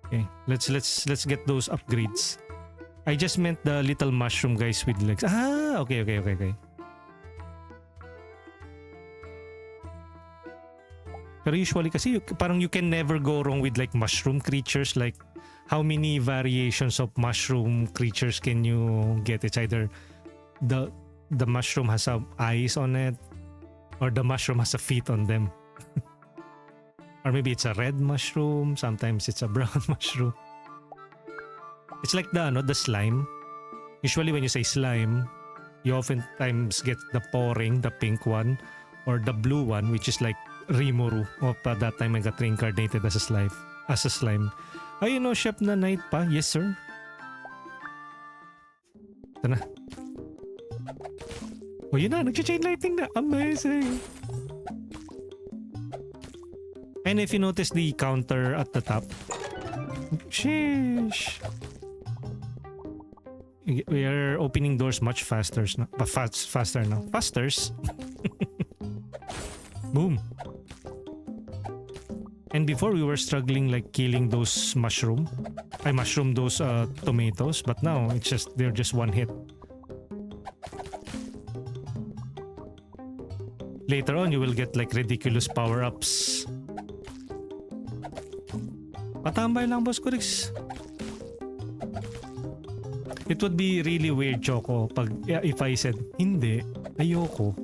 Okay, let's get those upgrades. I just meant the little mushroom guys with legs. Ah, okay. Pero usually kasi parang you can never go wrong with like mushroom creatures. Like how many variations of mushroom creatures can you get? It's either the mushroom has some eyes on it, or the mushroom has a feet on them. Or maybe it's a red mushroom, sometimes it's a brown mushroom. It's like the slime. Usually when you say slime, you oftentimes get the pouring, the pink one, or the blue one, which is like Rimuru. Of that time I got reincarnated as a slime. Ay, Chef na night pa? Yes, sir. Ito na. Oh, yun na. Nag-chain lightning na. Amazing. And if you notice the counter at the top. Sheesh. We are opening doors much faster now. Faster now. Fasters. Boom. And before we were struggling like killing those those tomatoes, but now they're just one hit. Later on you will get like ridiculous power-ups. Patambay lang, Boss Kurix. It would be really weird, Choco, if I said, hindi, ayoko.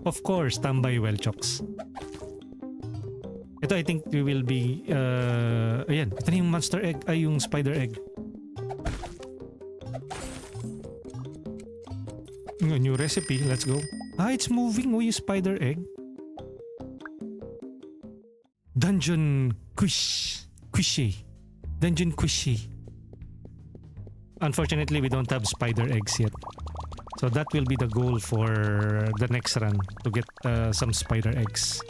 Of course, tambay well, Chocks. Ito, I think we will be, ayan, ito na yung monster egg, yung spider egg. A new recipe, let's go. It's moving, yung spider egg. Dungeon Squishy. Unfortunately, we don't have spider eggs yet. So that will be the goal for the next run, to get some spider eggs.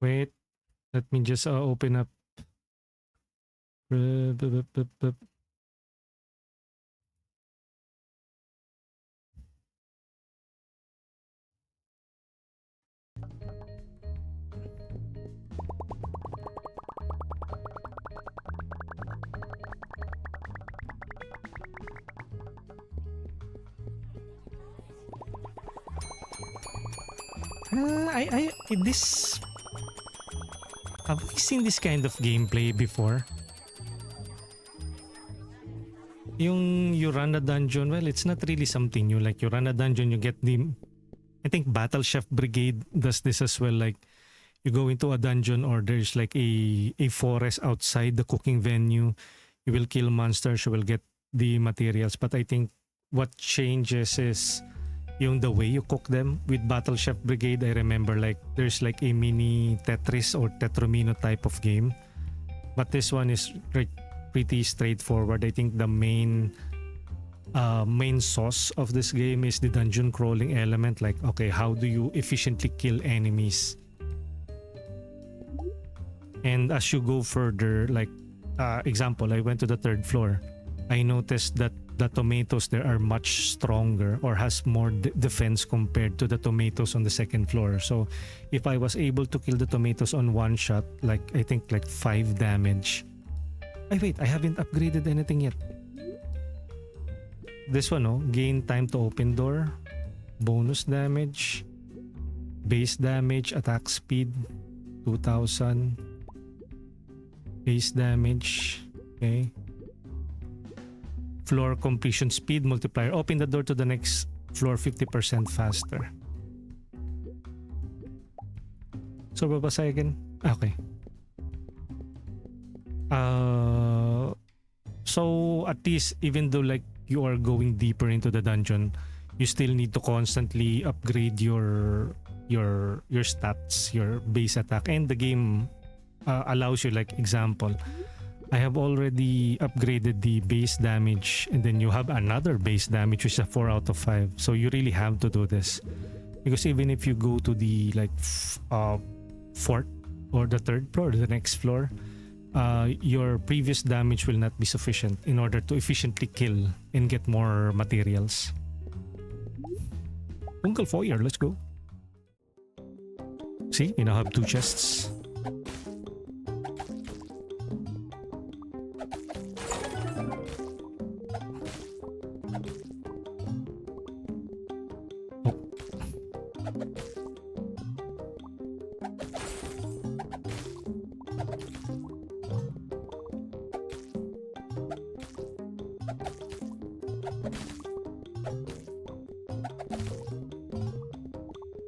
Wait, let me just open up. This, have we seen this kind of gameplay before? Yung you run a dungeon, well, it's not really something new. Like you run a dungeon, you get I think Battle Chef Brigade does this as well. Like you go into a dungeon or there's like a forest outside the cooking venue. You will kill monsters, you will get the materials. But I think what changes is the way you cook them. With Battle Chef Brigade, I remember like there's like a mini Tetris or Tetromino type of game. But this one is like pretty straightforward. I think the main sauce of this game is the dungeon crawling element. Like, okay, how do you efficiently kill enemies? And as you go further, like example, I went to the 3rd floor. I noticed that the tomatoes there are much stronger or has more defense compared to the tomatoes on the second floor. So if I was able to kill the tomatoes on one shot, like I think like 5 damage. Wait, I haven't upgraded anything yet. This one, oh, gain time to open door, bonus damage, base damage, attack speed 2000, base damage, okay. Floor completion speed multiplier. Open the door to the next floor 50% faster. So babasa again. Okay. So at least even though like you are going deeper into the dungeon, you still need to constantly upgrade your stats, your base attack, and the game allows you, like example, I have already upgraded the base damage, and then you have another base damage which is a 4 out of 5. So you really have to do this, because even if you go to the like fourth or the third floor, the next floor, your previous damage will not be sufficient in order to efficiently kill and get more materials. Fungal Foyer, let's go. See, you now have 2 chests.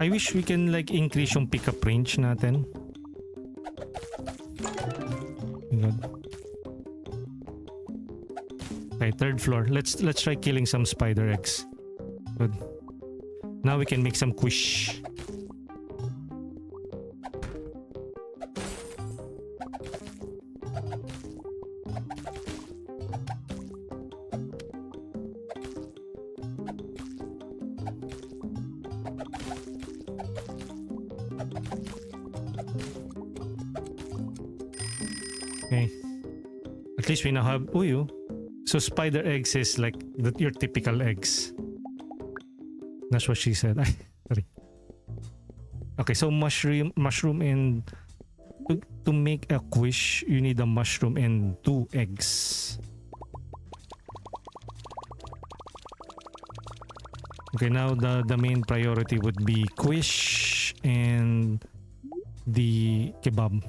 I wish we can like increase yung pickup range natin. Good. Okay, third floor. Let's try killing some spider eggs. Good. Now we can make some quiche. Okay. At least we now have uyu. So spider eggs is like your typical eggs. That's what she said. Sorry. Okay, so mushroom and to make a quiche, you need a mushroom and 2 eggs. Okay, now the main priority would be quiche and the kebab.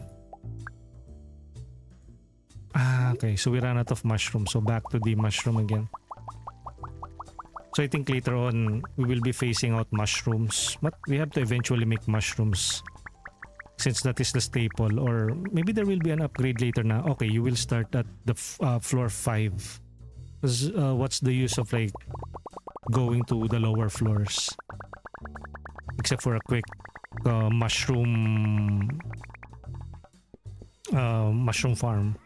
Okay, so we ran out of mushrooms, so back to the mushroom again. So I think later on we will be phasing out mushrooms, but we have to eventually make mushrooms since that is the staple, or maybe there will be an upgrade later now. Okay, you will start at the floor 5, because what's the use of like going to the lower floors except for a quick mushroom farm.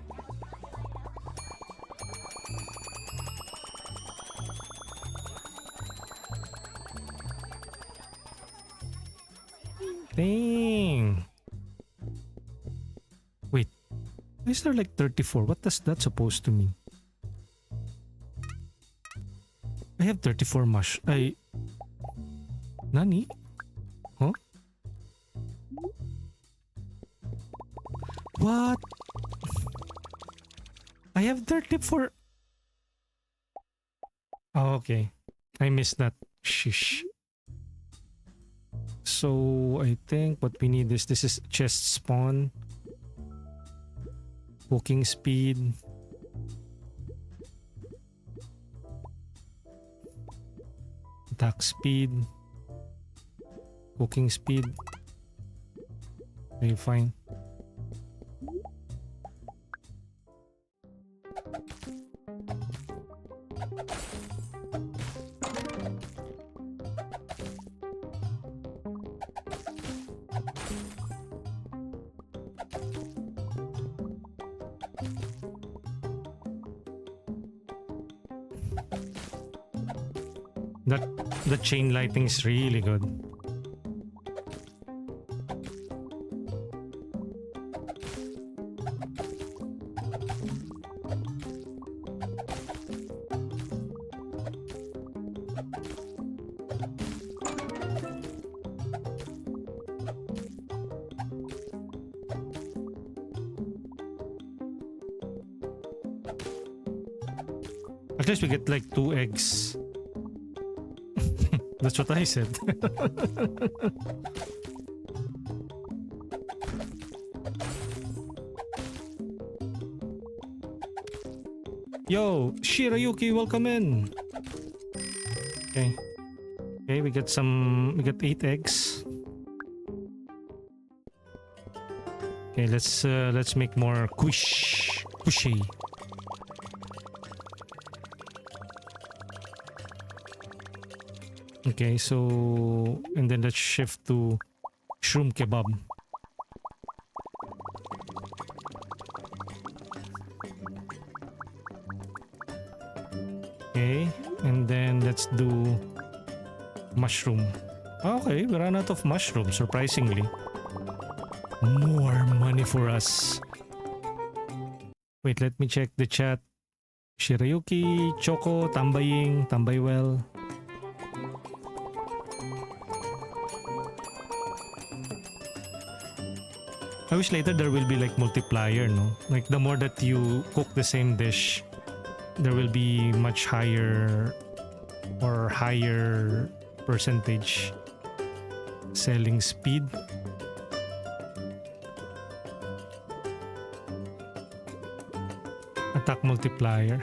Dang. Wait, why is there like 34? What does that supposed to mean? I have 34 Nani? Huh? What? I have 34. Oh, okay. I missed that. Shish. So I think what we need is this is chest spawn, cooking speed, attack speed, cooking speed. Okay, fine. The chain lighting is really good. At least we get like 2 eggs. That's what I said. Yo, Shirayuki, welcome in. Okay. Okay, we get 8 eggs. Okay, let's make more kushy. Okay, so and then let's shift to shroom kebab. Okay, and then let's do mushroom. Okay, we ran out of mushroom, surprisingly. More money for us. Wait, let me check the chat. Shirayuki, Choco, Tambaying, Tambay well. I wish later there will be like multiplier, no? Like the more that you cook the same dish, there will be much higher percentage selling speed. Attack multiplier.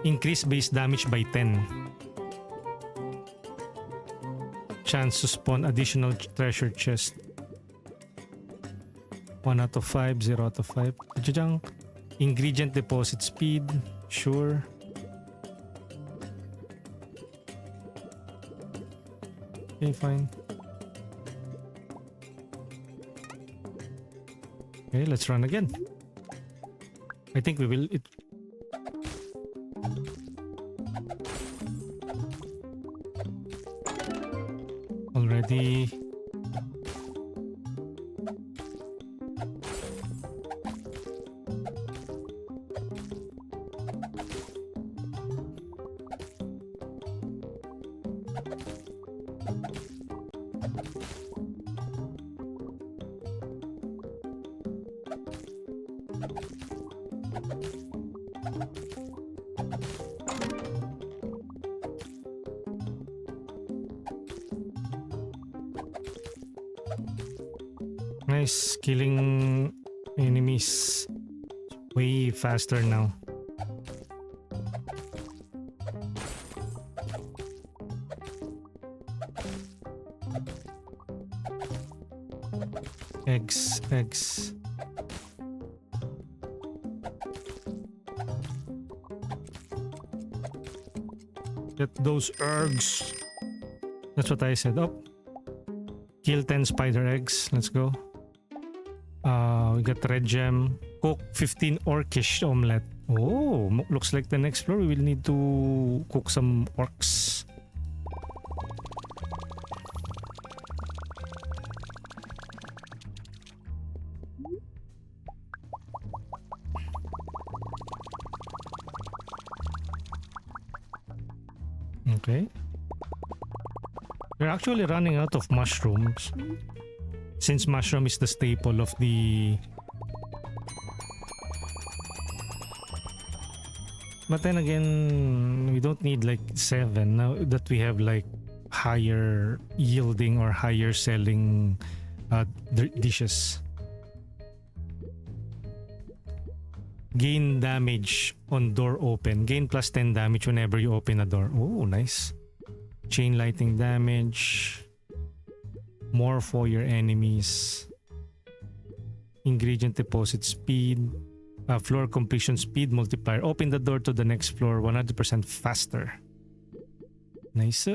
Increase base damage by 10. Chance to spawn additional treasure chest. 1 out of 5, 0 out of 5. Ingredient deposit speed. Sure. Okay, fine. Okay, let's run again. I think we will. Already. Nice, killing enemies way faster now. Eggs. Get those eggs. That's what I said. Oh. Kill 10 spider eggs. Let's go. We got red gem. Cook 15 orcish omelette. Oh, looks like the next floor we will need to cook some orcs. Okay. We're actually running out of mushrooms. Since mushroom is the staple of the... But then again, we don't need like 7 now that we have like higher yielding or higher selling dishes. Gain damage on door open. Gain plus 10 damage whenever you open a door. Oh, nice. Chain lighting damage. More for your enemies. Ingredient deposit speed. Floor completion speed multiplier. Open the door to the next floor 100% faster. Nice.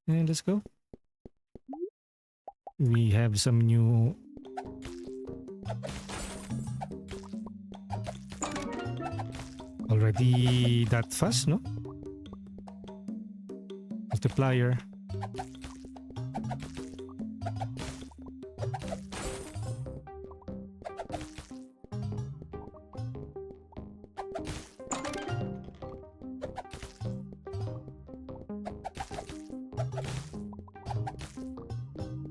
And let's go. We have some new... Already that fast, no? Multiplier.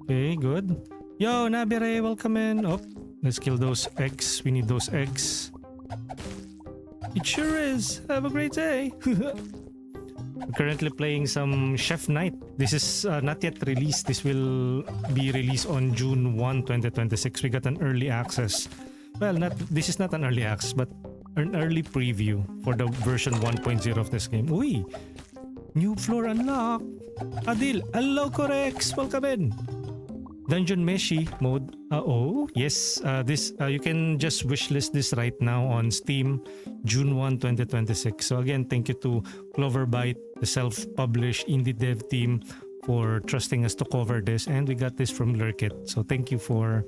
Okay, good. Yo, Nabire, welcome in. Oh, Let's kill those eggs. We need those eggs. It sure is. Have a great day. I'm currently playing some Chef Night. This is not yet released. This will be released on June 1, 2026. We got an early access. Well, this is not an early access, but an early preview for the version 1.0 of this game. Uy! New floor unlocked! Adil, hello Corex! Welcome in! Dungeon Meshi mode. Oh, yes. This you can just wishlist this right now on Steam, June 1, 2026. So again, thank you to Cloverbyte, the self-published indie dev team, for trusting us to cover this. And we got this from Lurkit. So thank you for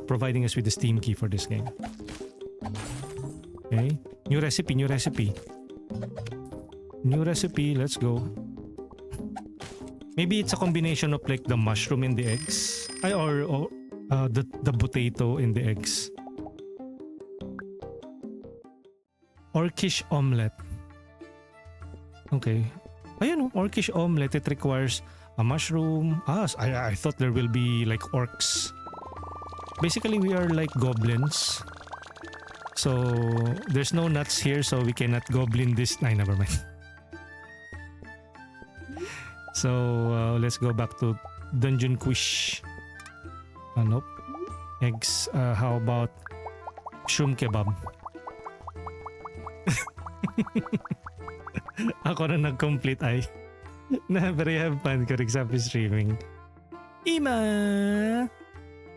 providing us with the Steam key for this game. Okay. New recipe, new recipe. New recipe, let's go. Maybe it's a combination of like the mushroom in the eggs. Or the potato in the eggs. Orkish omelette. Okay. Ayun, orkish omelette. It requires a mushroom. I thought there will be like orcs. Basically, we are like goblins. So, there's no nuts here, so we cannot goblin this. Ay, never mind. So, let's go back to Dungeon Quish. Nope. Eggs. How about shroom kebab? Ako na nag-complete ay. Never have fun ko happy streaming. Ima!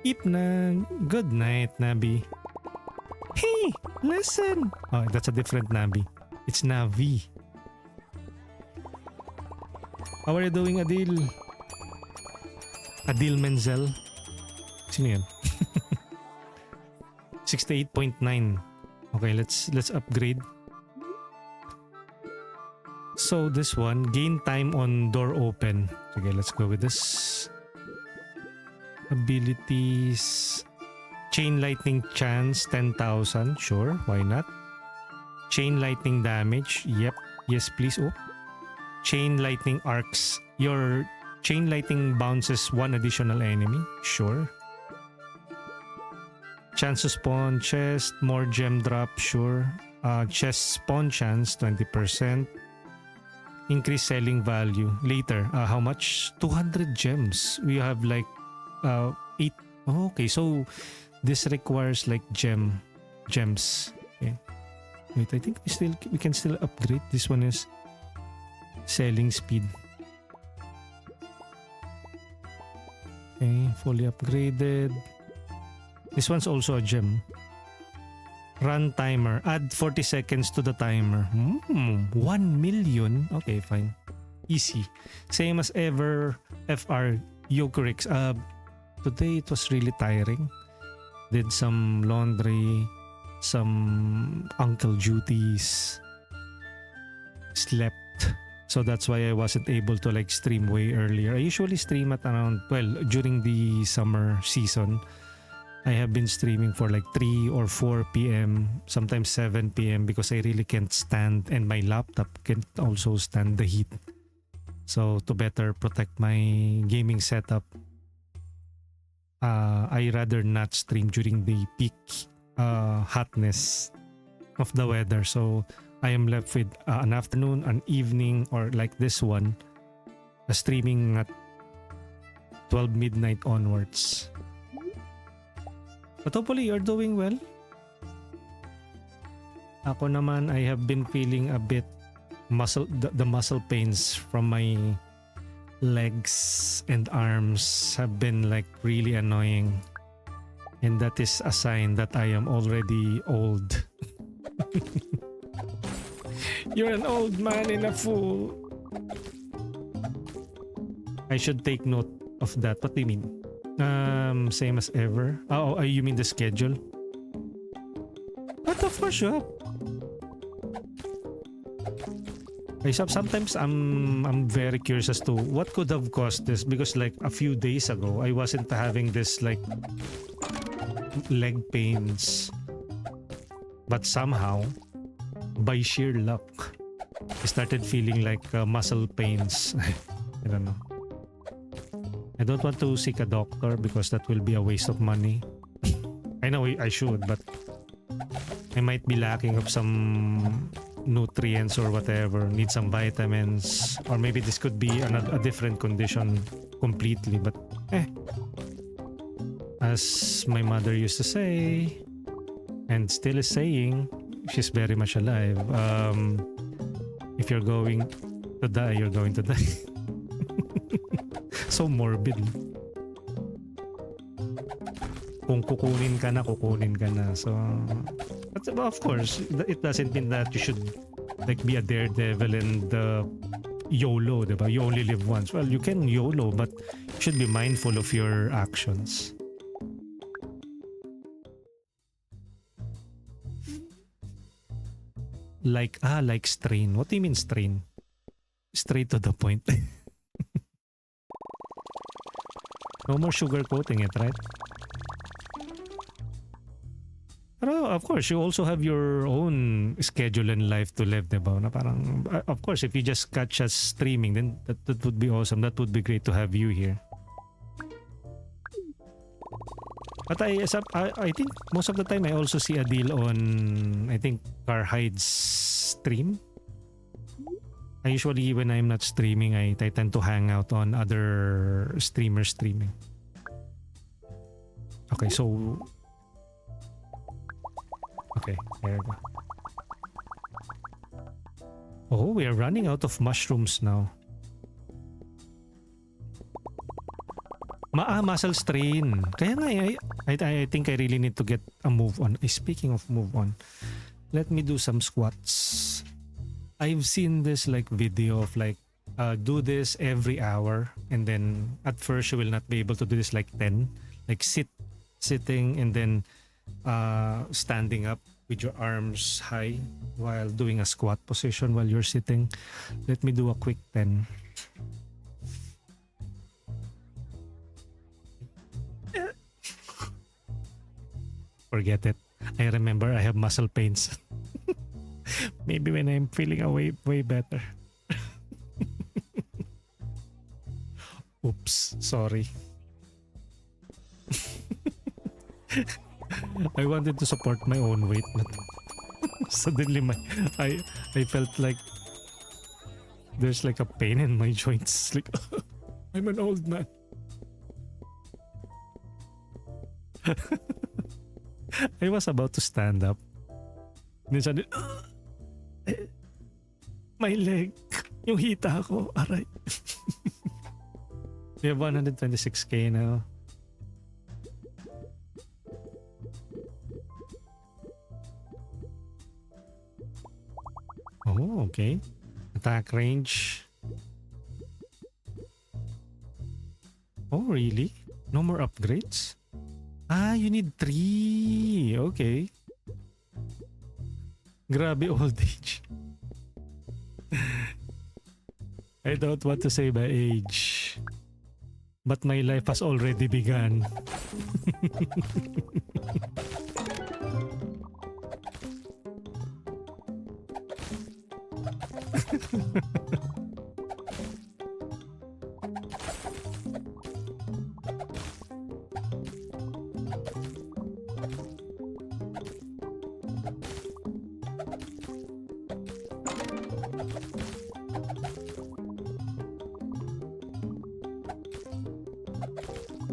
Ipna! Good night, Nabi. Hey! Listen! Oh, that's a different Nabi. It's Navi. How are you doing, Adil? Adil Menzel? Sino yun? 68.9. Okay, let's upgrade. So this one, gain time on door open. Okay, let's go with this. Abilities. Chain lightning chance 10,000. Sure, why not? Chain lightning damage. Yep. Yes, please. Oh. Chain lightning arcs. Your chain lightning bounces one additional enemy. Sure. Chance to spawn chest. More gem drop. Sure. Chest spawn chance 20%. Increase selling value. Later. How much? 200 gems. We have like 8. Oh, okay, so this requires like gems. Okay. Wait, I think we can still upgrade. This one is selling speed. Okay, fully upgraded. This one's also a gem. Run timer. Add 40 seconds to the timer. 1 million. Okay, fine. Easy. Same as ever. FR Yokurix. Today it was really tiring. Did some laundry, some uncle duties, slept. So that's why I wasn't able to like stream way earlier. I usually stream at around, during the summer season. I have been streaming for like 3 or 4 p.m. sometimes 7 p.m. because I really can't stand, and my laptop can't also stand the heat. So to better protect my gaming setup, I rather not stream during the peak hotness of the weather. So I am left with an afternoon, an evening, or like this one, streaming at 12 midnight onwards. But hopefully you're doing well. Ako naman, I have been feeling a bit the muscle pains from my legs and arms have been like really annoying, and that is a sign that I am already old. You're an old man and a fool. I should take note of that. What do you mean? Same as ever. Oh, you mean the schedule? What the fuck? Sometimes I'm very curious as to what could have caused this, because like a few days ago I wasn't having this like leg pains, but somehow by sheer luck I started feeling like muscle pains. I don't know. I don't want to seek a doctor because that will be a waste of money. I know I should, but I might be lacking of some nutrients or whatever. Need some vitamins, or maybe this could be a different condition completely. But as my mother used to say, and still is saying, she's very much alive. If you're going to die, you're going to die. So morbid. Kung kukunin ka na, kukunin ka na. So, but of course, it doesn't mean that you should like be a daredevil and YOLO, diba? You only live once. Well, you can YOLO, but you should be mindful of your actions. Like strain. What do you mean strain? Straight to the point. No more sugar coating it, right? Pero of course, you also have your own schedule in life to live, diba? Na parang, of course, if you just catch us streaming, then that would be awesome. That would be great to have you here. But I think most of the time I also see a deal on, I think, Carhide's stream. I usually, when I'm not streaming, I tend to hang out on other streamers streaming. Okay, so... Okay, there we go. Oh, we are running out of mushrooms now. Muscle strain. Kaya nga, I think I really need to get a move on. Speaking of move on, let me do some squats. I've seen this like video of like do this every hour, and then at first you will not be able to do this like 10, like sitting and then standing up with your arms high while doing a squat position while you're sitting. Let me do a quick 10. Forget it. I remember I have muscle pains. Maybe when I'm feeling way better. Oops, sorry. I wanted to support my own weight, but suddenly I felt like there's like a pain in my joints. Like I'm an old man. I was about to stand up. Then suddenly, my leg, yung hita ko, aray. We have 126k now. Oh, okay. Attack range. Oh, really? No more upgrades? Ah, you need 3. Okay. Grabe old age. I don't want to say my age, but my life has already begun.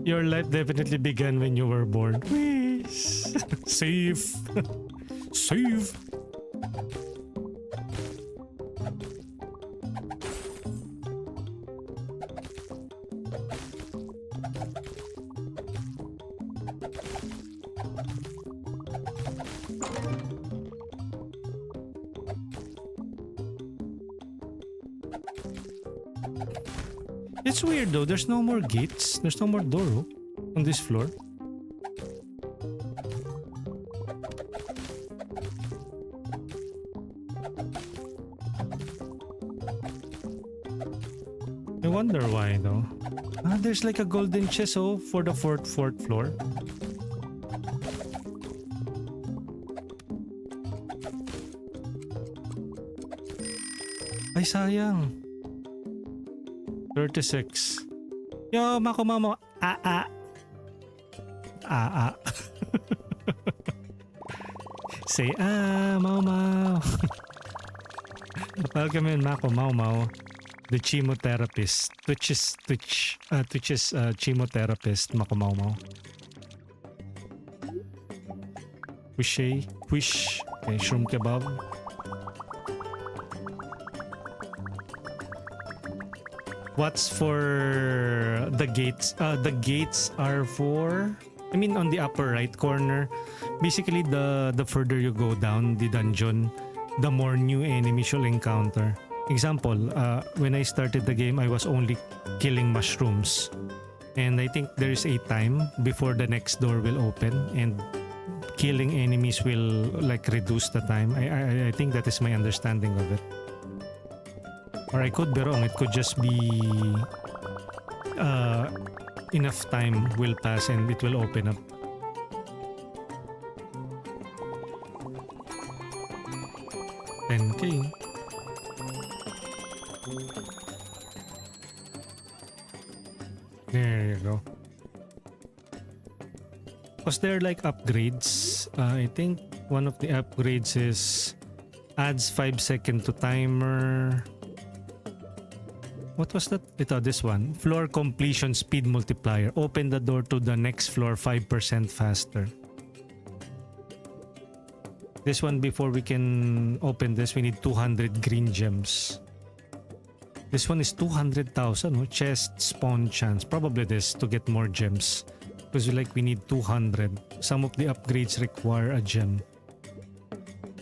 Your life definitely began when you were born. Please. Save. Save. It's weird though, there's no more gates, there's no more door on this floor. I wonder why though. Ah, there's like a golden chest for the fourth floor. Ay sayang. 36. Yo, mako mama. Say, Mau Mau. Welcome in, Mako, Mau Mau. The chemotherapist. Twitch's chemotherapist, Mako Mau Mau. Wish. Okay, shroom kebab. What's for the gates? The gates are for, I mean, on the upper right corner. Basically, the further you go down the dungeon, the more new enemies you'll encounter. Example, when I started the game, I was only killing mushrooms. And I think there's a time before the next door will open and killing enemies will like reduce the time. I think that is my understanding of it. Or I could be wrong. It could just be enough time will pass and it will open up. $10K. There you go. Was there like upgrades? I think one of the upgrades is adds 5 seconds to timer. What was that? This one. Floor completion speed multiplier. Open the door to the next floor 5% faster. This one, before we can open this, we need 200 green gems. This one is 200,000. No? Chest spawn chance. Probably this to get more gems. Because we need 200. Some of the upgrades require a gem.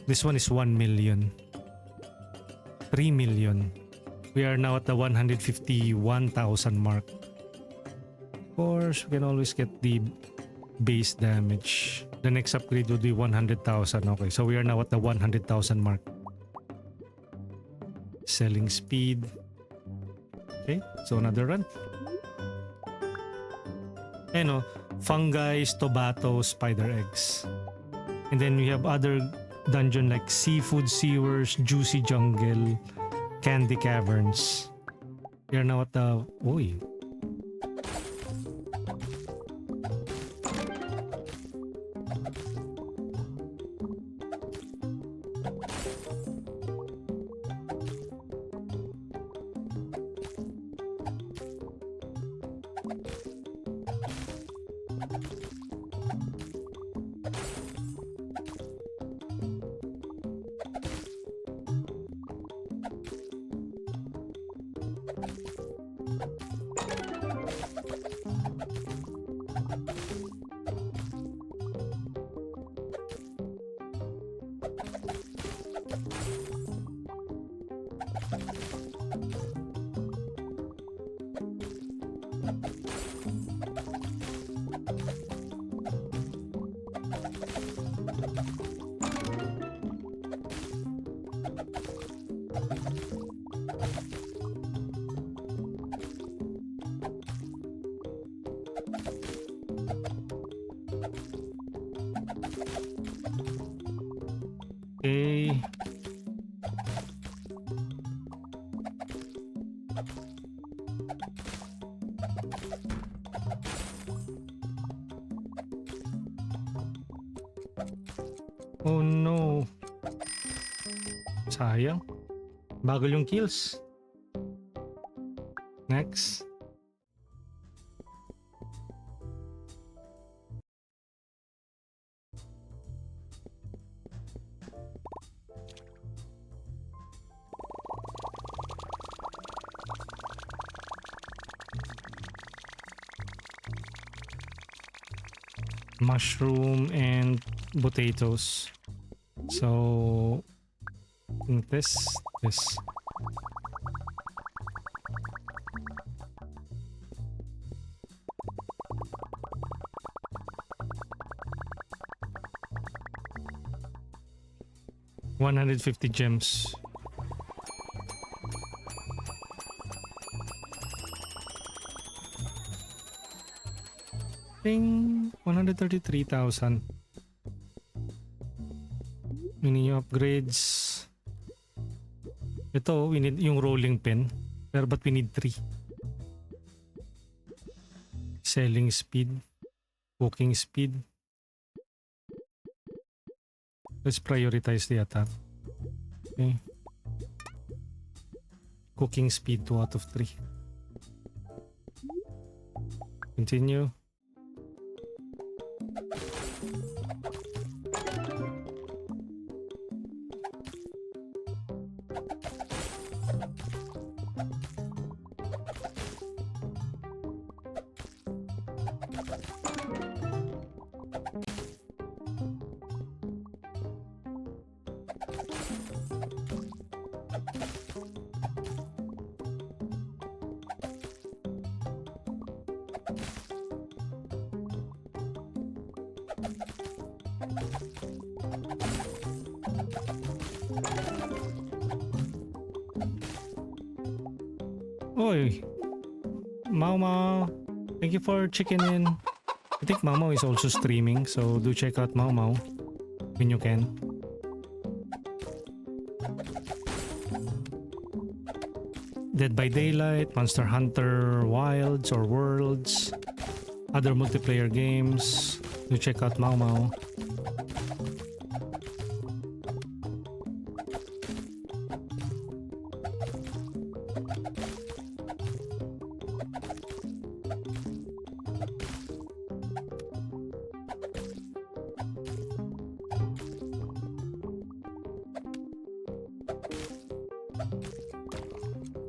This one is 1 million. 3 million. We are now at the 151,000 mark. Of course, we can always get the base damage. The next upgrade would be 100,000. Okay, so we are now at the 100,000 mark. Selling speed. Okay, so another run. Fungi, tobato, spider eggs. And then we have other dungeon like seafood sewers, juicy jungle, candy caverns. We are now at the... Oy. Okay. Oh no. Sayang. Bagal yung kills. Next. Mushroom and potatoes. So this. 150 gems. Ding! 133,000. Mini upgrades. Ito, we need yung rolling pin. But we need 3. Selling speed. Cooking speed. Let's prioritize the attack. Okay. Cooking speed 2 out of 3. Continue. Oi, Mau Mau, thank you for checking in. I think Mau Mau is also streaming, so do check out Mau Mau when you can. Dead by Daylight, Monster Hunter Wilds or Worlds, other multiplayer games. Do check out Mau Mau.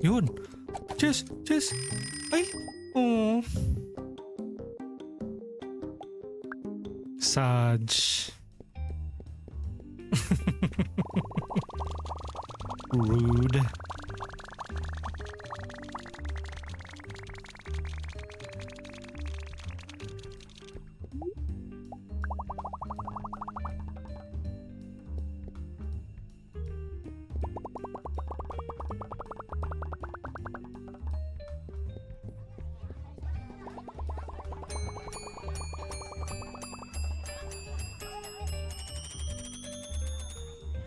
Yun. Jess. Ay. Oh. Saj. Rude.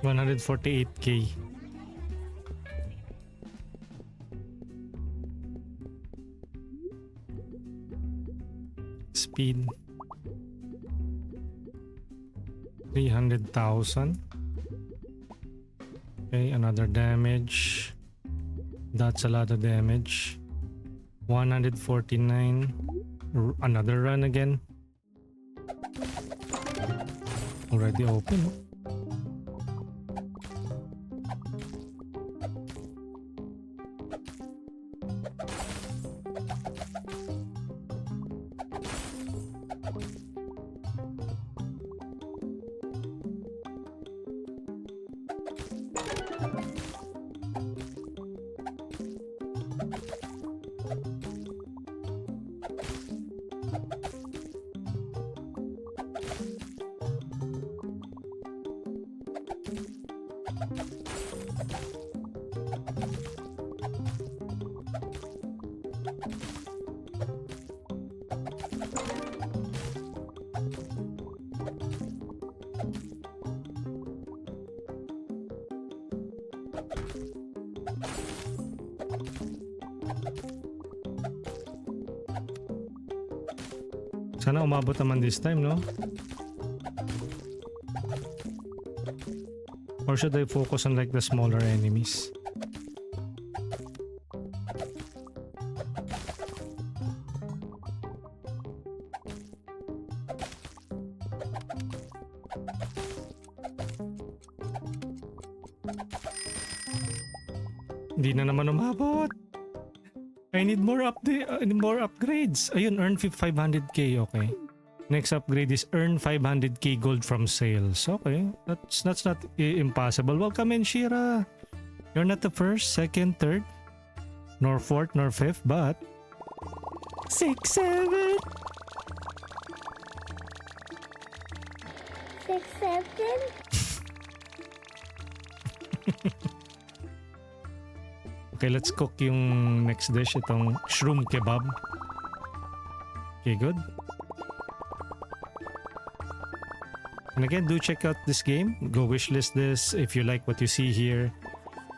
$148K. Speed 300,000. Okay, another damage. That's a lot of damage. 149. Another run again. Already open. Sana umabot naman this time, no? Or should I focus on like the smaller enemies? Hindi na naman umabot. I need more more upgrades. Ayun, earn 500k. Okay. Next upgrade is earn 500k gold from sales. Okay. That's not impossible. Welcome in, Shira. You're not the first, second, third, nor fourth, nor fifth, but 6, 7. 6, 7. Okay, let's cook yung next dish. Itong shroom kebab. Okay, good. And again, do check out this game. Go wishlist this if you like what you see here.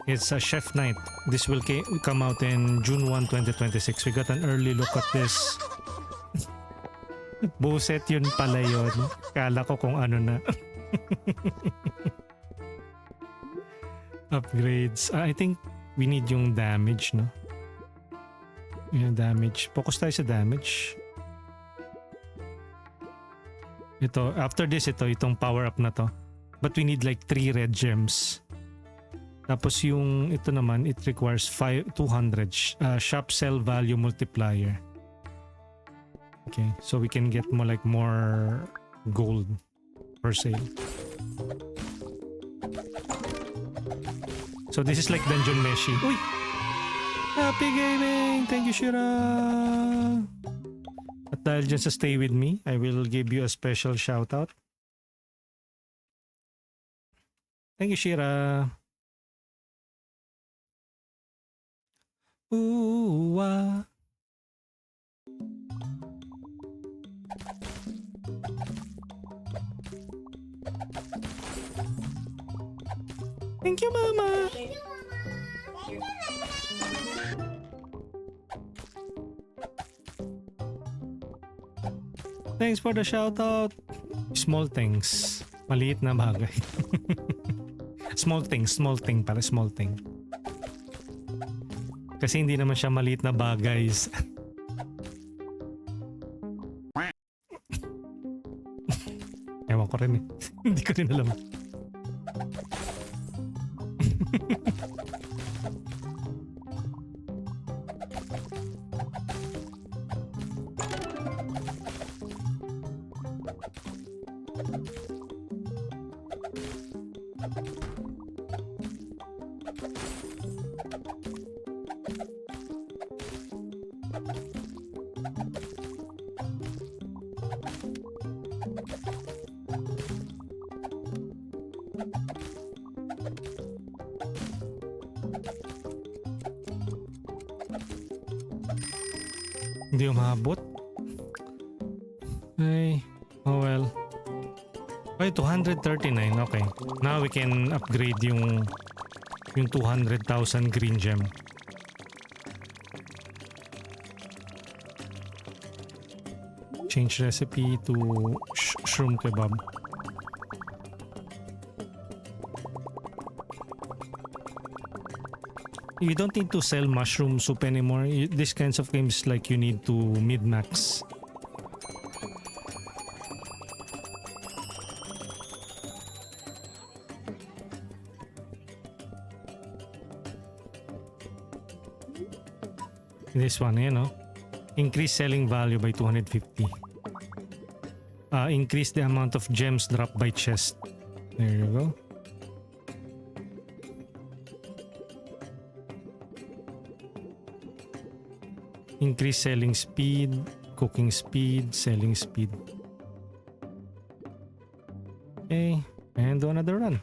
It's a chef night. This will come out in June 1, 2026. We got an early look at this. Buset, yun pala yun. Kala ko kung ano na. Upgrades. I think we need yung damage, no? Yung damage. Focus tayo sa damage. Ito, after this, itong power up na to. But we need like 3 red gems. Tapos yung ito naman, it requires 200 shop sell value multiplier. Okay, so we can get more gold per sale. So this is like Dungeon Meshi. Uy! Happy gaming! Thank you, Shira! At dahil dyan sa stay with me, I will give you a special shoutout. Thank you, Shira! Ooh, ah. Thank you, Mama! Thanks for the shoutout. Small things. Maliit na bagay. Small thing pala, small thing. Kasi hindi naman siya maliit na bagay. Ewan ko rin eh. Hindi ko rin alam. Hindi umabot. Ay, oh well. Ay, 239. Okay. Now we can upgrade yung 200,000 green gem. Change recipe to shroom kebab. You don't need to sell mushroom soup anymore. These kinds of games, like, you need to mid-max. This one, you know, increase selling value by 250. Increase the amount of gems dropped by chest. There you go. Increase selling speed, cooking speed, selling speed. Okay, and do another run.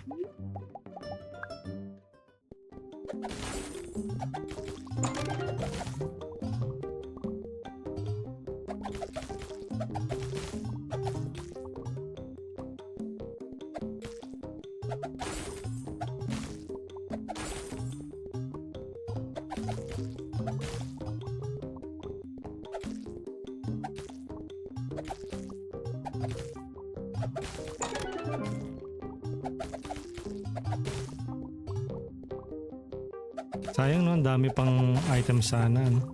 Sayang, no, ang dami pang item sana, no?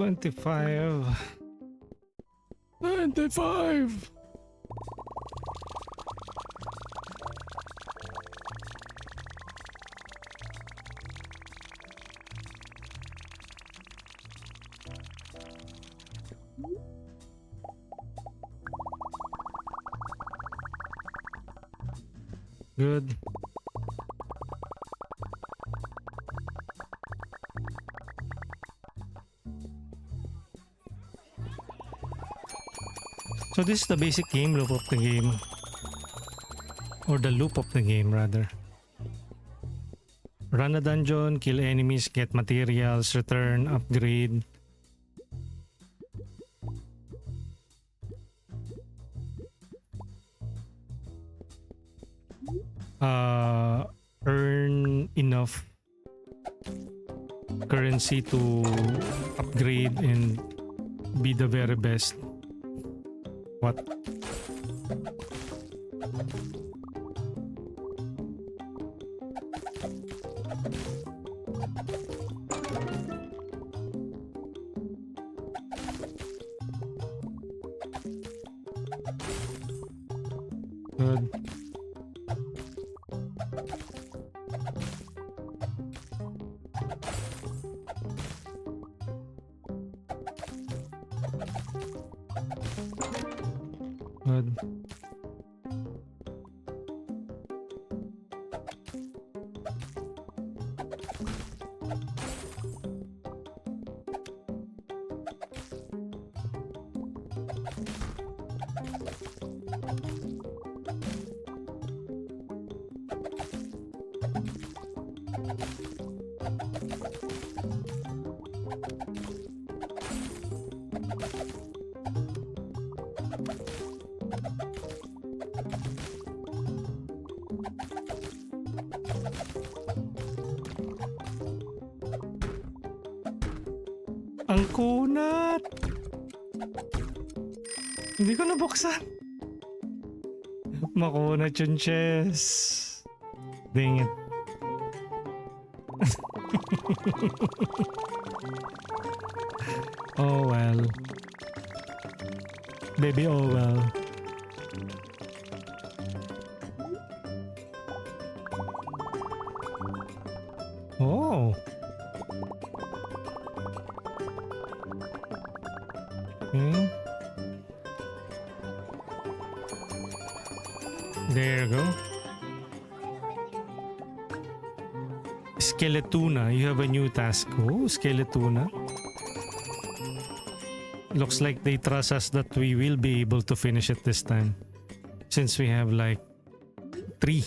$25. Good. So this is the basic game loop of the game. Or the loop of the game rather. Run a dungeon, kill enemies, get materials, return, upgrade. Earn enough currency to upgrade and be the very best. What? Good. Good. Ang kunat! Hindi ko nabuksan. Makunat yung chest. Dang it. Oh well. Baby, oh well. Oh. Okay. There you go. Skeletuna, you have a new task. Oh, Skeletuna. Looks like they trust us that we will be able to finish it this time. Since we have like 3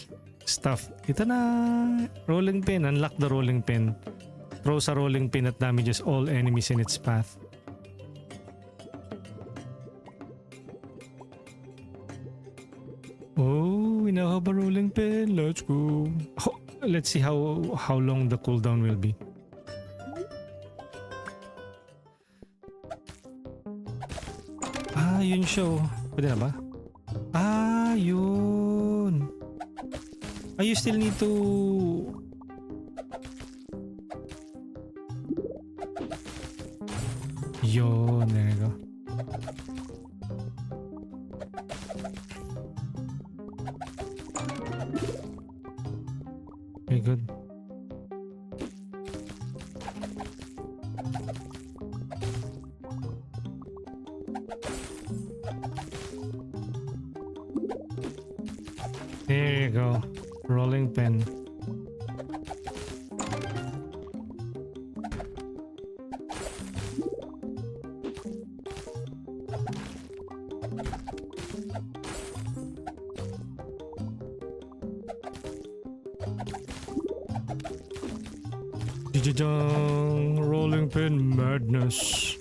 stuff. Ito na. Rolling pin. Unlock the rolling pin. Throws a rolling pin that damages all enemies in its path. Oh, we now have a rolling pin. Let's go. Oh, let's see how long the cooldown will be. Ah, yun siya. Pwede na ba? Ah, yun. Ah, you still need to... Yun, there you go. Okay, good. There you go. Rolling pin. Jijajang, rolling pin madness.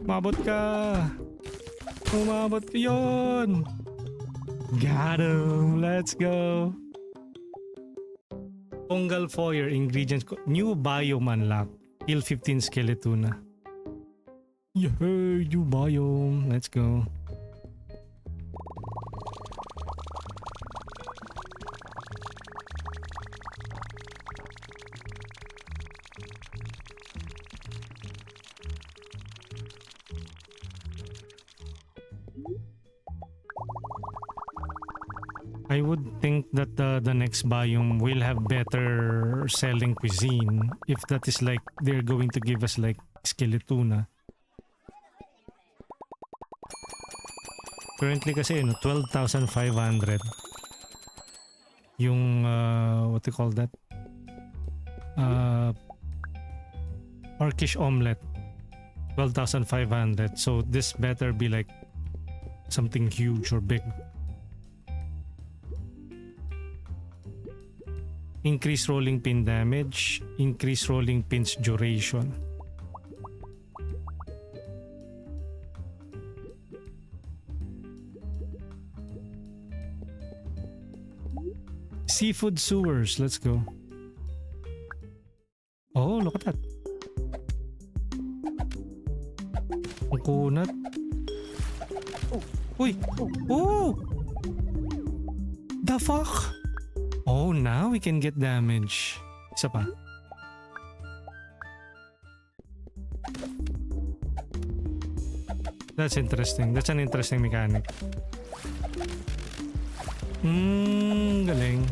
Umabot ka. Umabot ka yun. Got him. Let's go. Fungal Foyer ingredients. New biome unlock. Kill 15 Skeletuna. Yay, new biome. Let's go. I would think that the next biome will have better selling cuisine if that is like they're going to give us like skeletuna. Currently kasi 12,500 yung what do you call that? Orcish omelette 12,500, so this better be like something huge or big. Increase rolling pin damage, increase rolling pin's duration. Seafood sewers, let's go. Oh, look at that. Ang kunat. Uy! Oh! The fuck? Oh, now we can get damage. Isa pa. That's interesting. That's an interesting mechanic. Galing.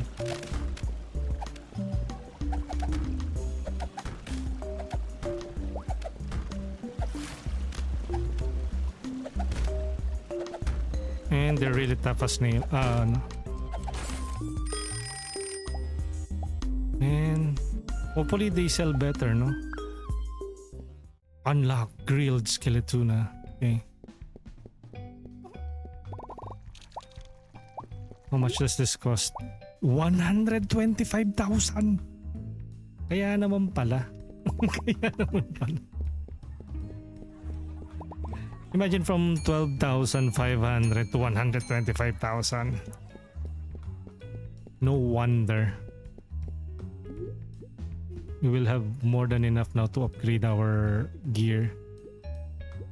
And they're really tough as nail. No. And hopefully they sell better, no? Unlock grilled skeletuna. Okay. How much does this cost? 125,000. Kaya naman pala. Kaya naman pala. Imagine from 12,500 to 125,000. No wonder. We will have more than enough now to upgrade our gear.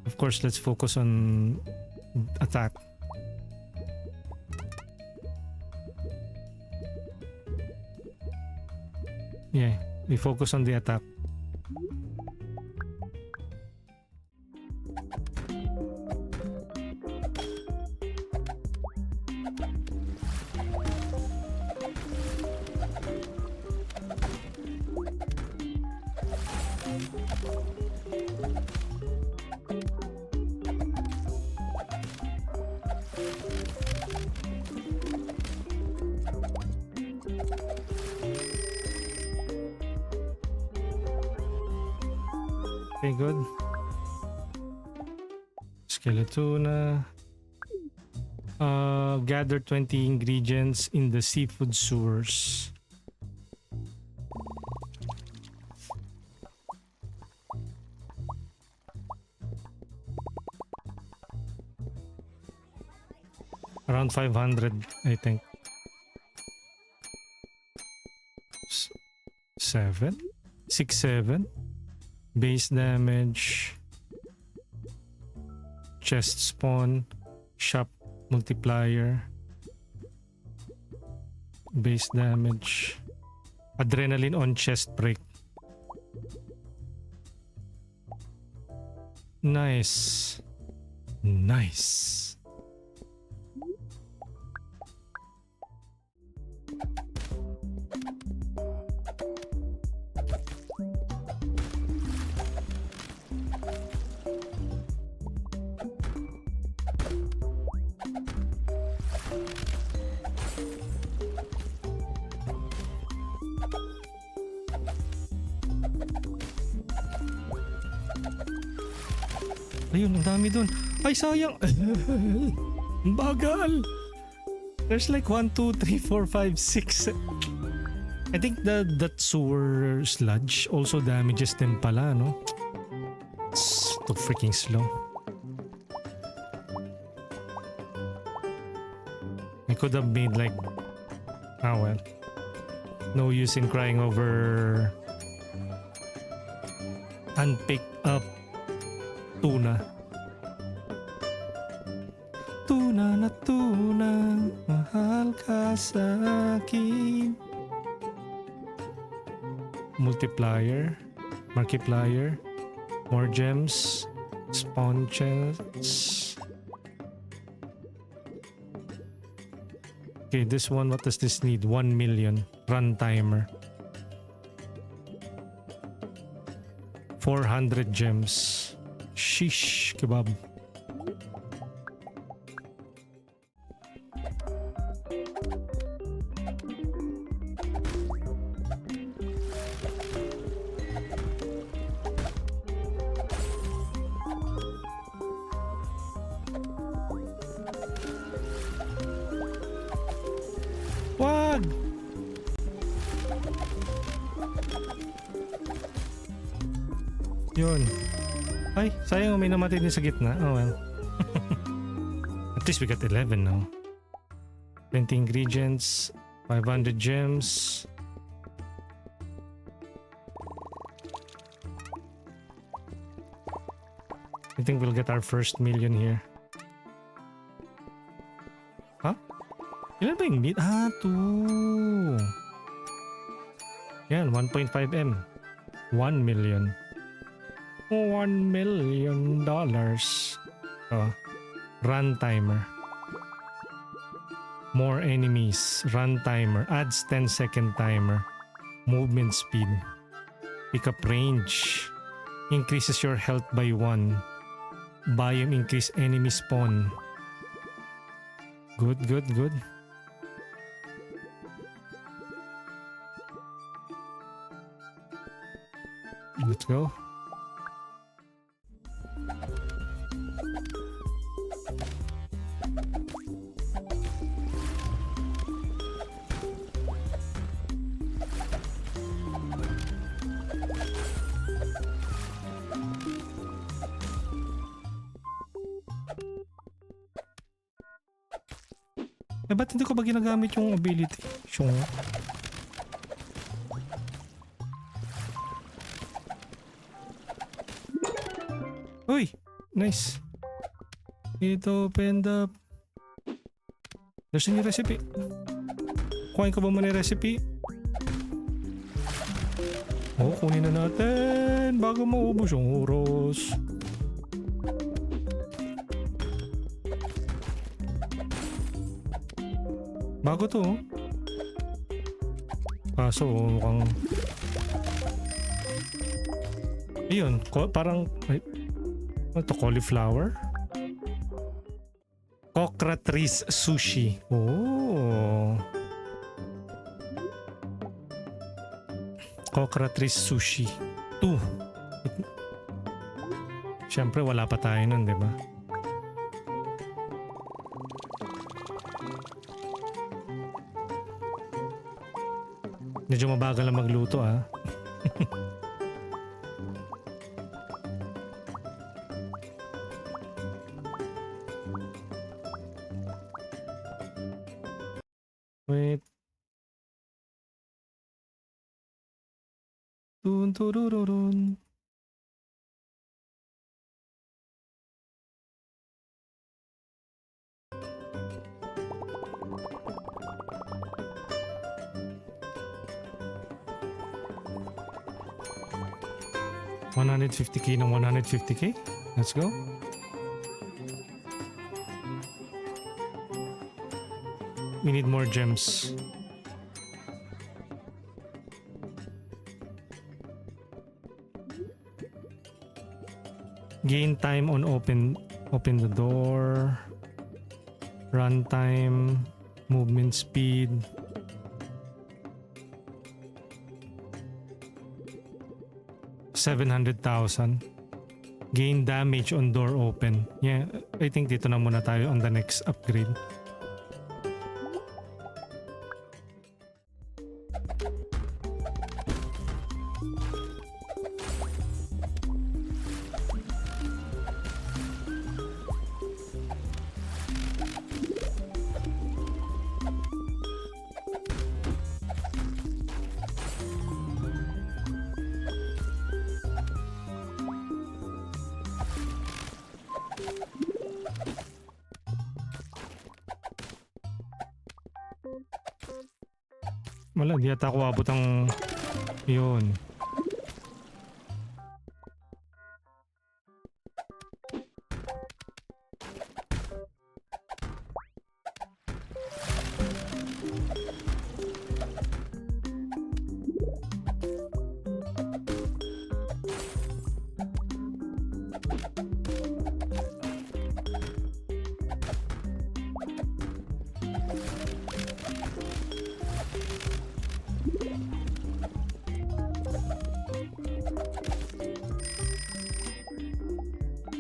Of course, let's focus on attack. Yeah, we focus on the attack. Okay, good. Skeletuna. Gather 20 ingredients in the seafood sewers. Around 500, I think. 7? 6, 7? Base damage, chest spawn, shop multiplier, base damage, adrenaline on chest break. Nice. Nice. Ayun, ang dami dun. Ay, sayang. Ang bagal. There's like 1, 2, 3, 4, 5, 6. I think that sewer sludge also damages them pala, no? It's too freaking slow. I could have made like... Ah, well. No use in crying over... unpicked up tuna. Tuna na tuna, mahal ka sa akin. Multiplier, markiplier, more gems, spawn chests. Okay, this one, what does this need? 1 million. Run timer. 400 gems. Sheesh, kebab. Wag! Yun. Ay, sayang may namatay din sa gitna. Oh well. At least we got 11 now. 20 ingredients, 500 gems. I think we'll get our first million here. Huh? Ilan ba yung meat? 2. Yan, 1.5M. 1 million. $1 million. Oh, run timer. More enemies. Run timer. Adds 10-second timer. Movement speed. Pick up range. Increases your health by 1. Biome increase enemy spawn. Good, good, good. Let's go. Eh, ba't hindi ko ba ginagamit yung ability? Yung... Uy! Nice! It opened up. There's a new recipe. Kuhain ko ba muna yung recipe? Oh, kunin na natin bago maubos yung oras. Bago to, oh. Kaso mukhang... Ayun, parang... Ano to, cauliflower? Cockatrice sushi. Oh. Cockatrice sushi. 2. Siyempre wala pa tayo nun, di ba? Medyo mabagal ang magluto, ah. Wait. Dun turururun. $150K ng 150K. Let's go. We need more gems. Gain time on open the door. Run time, movement speed. $700,000. Gain damage on door open. Yeah, I think dito na muna tayo on the next upgrade. Wala, di ata ako abot ang yun.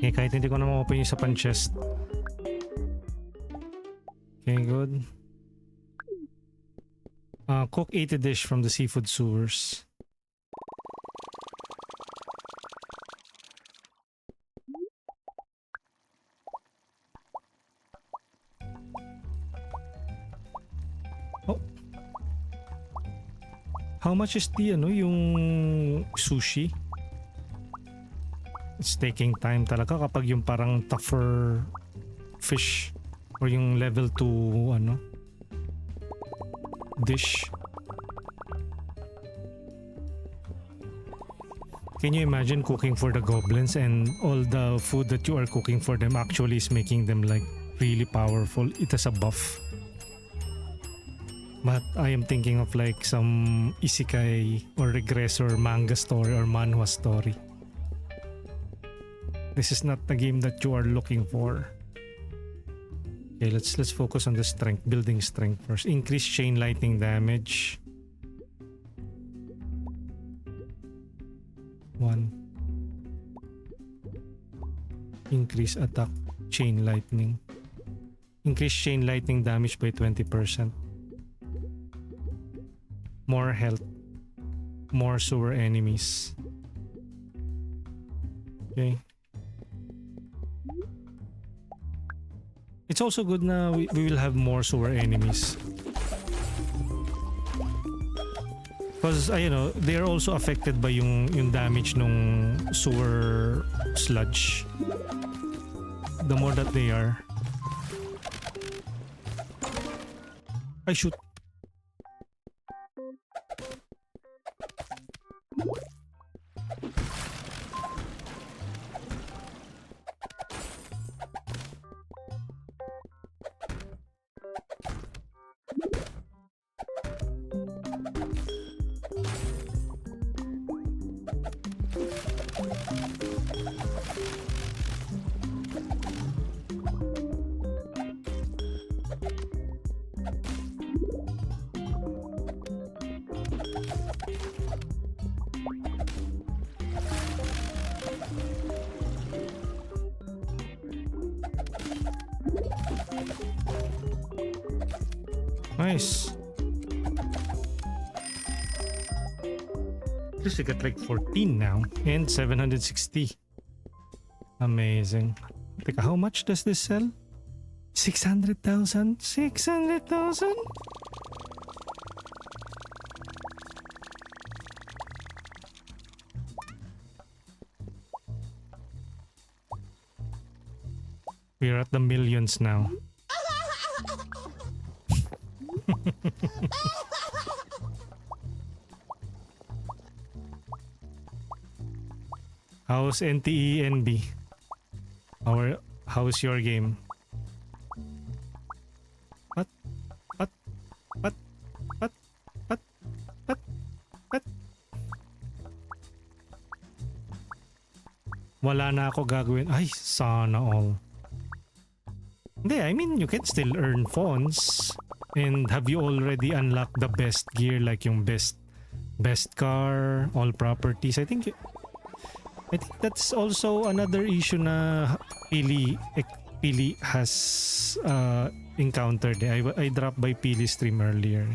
Okay, kahit hindi ko na ma-open yung sa pan chest. Okay, good. Cook 80 dish from the seafood sewers. Oh. How much is the yung sushi? It's taking time talaga kapag yung parang tougher fish or yung level 2 dish. Can you imagine cooking for the goblins and all the food that you are cooking for them actually is making them like really powerful? It has a buff. But I am thinking of like some isekai or regressor manga story or manhwa story. This is not the game that you are looking for. Okay, let's focus on the strength, building strength first. Increase chain lightning damage. 1. Increase attack chain lightning. Increase chain lightning damage by 20%. More health. More sewer enemies. Okay. It's also good na we will have more sewer enemies. Because they are also affected by yung damage nung sewer sludge. The more that they are. I shoot. Nice. At least I got like 14 now and 760. Amazing. Teka, how much does this sell? 600,000? 600,000? We're at the millions now. How's NTENB? How's your game? What? Wala na ako gagawin. Ay, sana all. Hindi, I mean, you can still earn funds. And have you already unlocked the best gear, like yung best car, all properties? I think that's also another issue na Pili has encountered. I dropped by Pili stream earlier.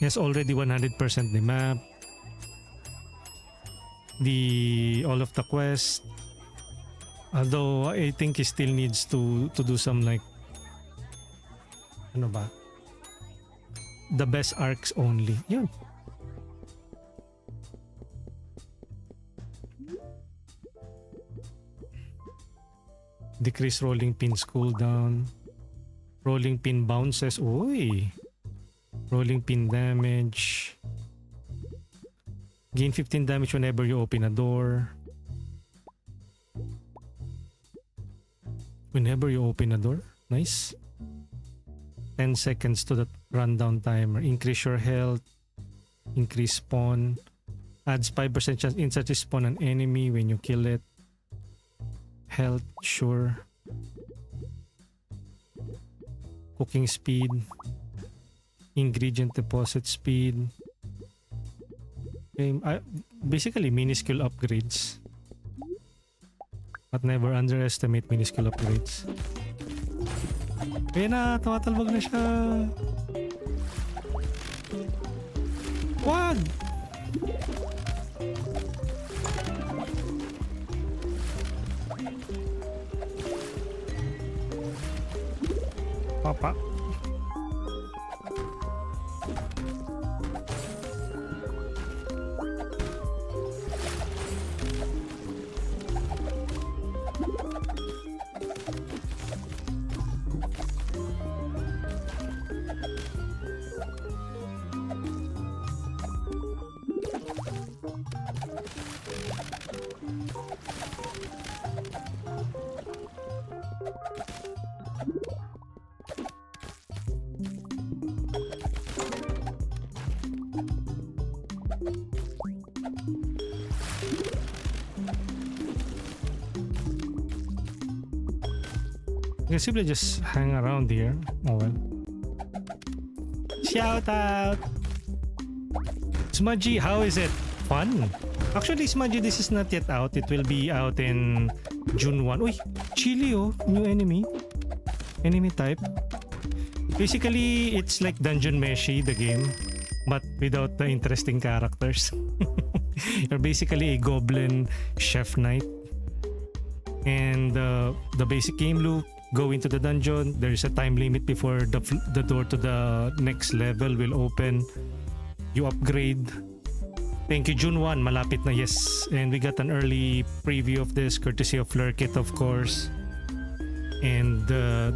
He has already 100% the map, all of the quest. Although I think he still needs to do some like the best arcs only. Yun. Decrease rolling pin's cooldown. Rolling pin bounces. Uy. Rolling pin damage. Gain 15 damage whenever you open a door. Whenever you open a door. Nice. 10 seconds to that rundown timer. Increase your health. Increase spawn. Adds 5% chance instantly spawn an enemy when you kill it. Health, sure. Cooking speed. Ingredient deposit speed. Okay, basically minuscule upgrades. But never underestimate minuscule upgrades. Kaya na, tumatalbog na siya. Wag! Papa. You can simply just hang around here. Oh well. Shout out! Smudgy, how is it? Fun? Actually, Smudgy, this is not yet out. It will be out in June 1. Uy! Chili oh! New enemy. Enemy type. Basically, it's like Dungeon Meshi, the game. But without the interesting characters. You're basically a goblin chef knight. And the basic game loop, go into the dungeon. There is a time limit before the door to the next level will open. You upgrade. Thank you, June 1. Malapit na, yes. And we got an early preview of this, courtesy of Flurkit, of course. And the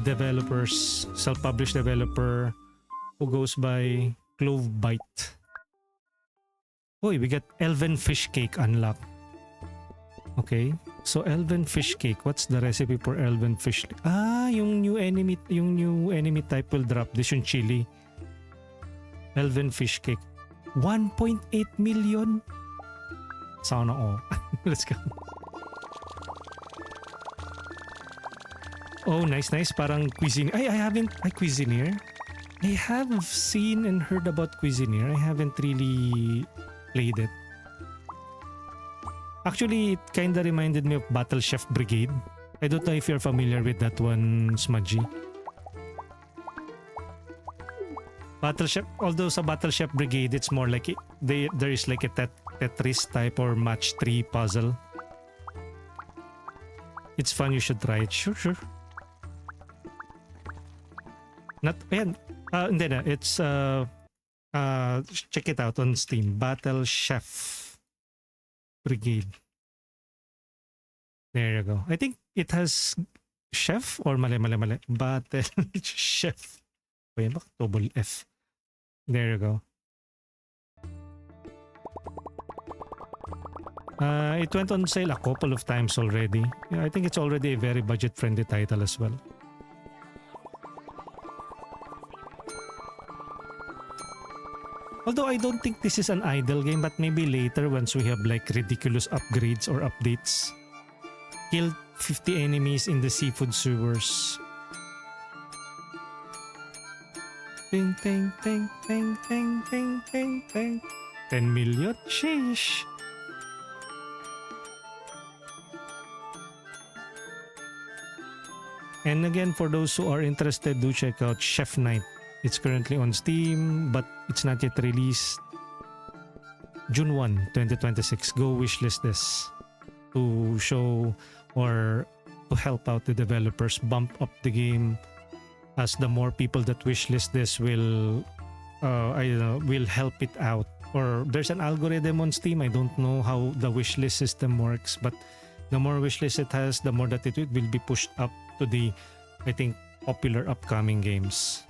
developers, self-published developer who goes by Clove Bite. Uy, we got Elven Fish Cake unlocked. Okay. So Elven Fish Cake, what's the recipe for Elven Fish? Ah, yung new enemy type will drop. This yung chili. Elven Fish Cake. 1.8 million. Sana all. Let's go. Oh, nice. Parang Cuisine. I Cuisinier. I have seen and heard about Cuisinier. I haven't really played it. Actually, it kinda reminded me of Battle Chef Brigade. I don't know if you're familiar with that one, Smudgy. Battle Chef, although sa Battle Chef Brigade, it's more like there is like a Tetris type or match 3 puzzle. It's fun, you should try it. Sure. Not, ayan. Hindi na, it's, check it out on Steam. Battle Chef Brigade. There you go. I think it has chef or mali. Battle Chef. O yan ba? Double F. There you go. It went on sale a couple of times already. Yeah, I think it's already a very budget-friendly title as well. Although I don't think this is an idle game, but maybe later once we have like ridiculous upgrades or updates. Killed 50 enemies in the seafood sewers. Ting. 10 million? Sheesh. And again, for those who are interested, do check out Chef Knight. It's currently on Steam, but it's not yet released. June 1, 2026. Go wishlist this to show or to help out the developers bump up the game, as the more people that wishlist this will will help it out. Or there's an algorithm on Steam. I don't know how the wishlist system works, but the more wishlist it has, the more that it will be pushed up to the, I think, popular upcoming games.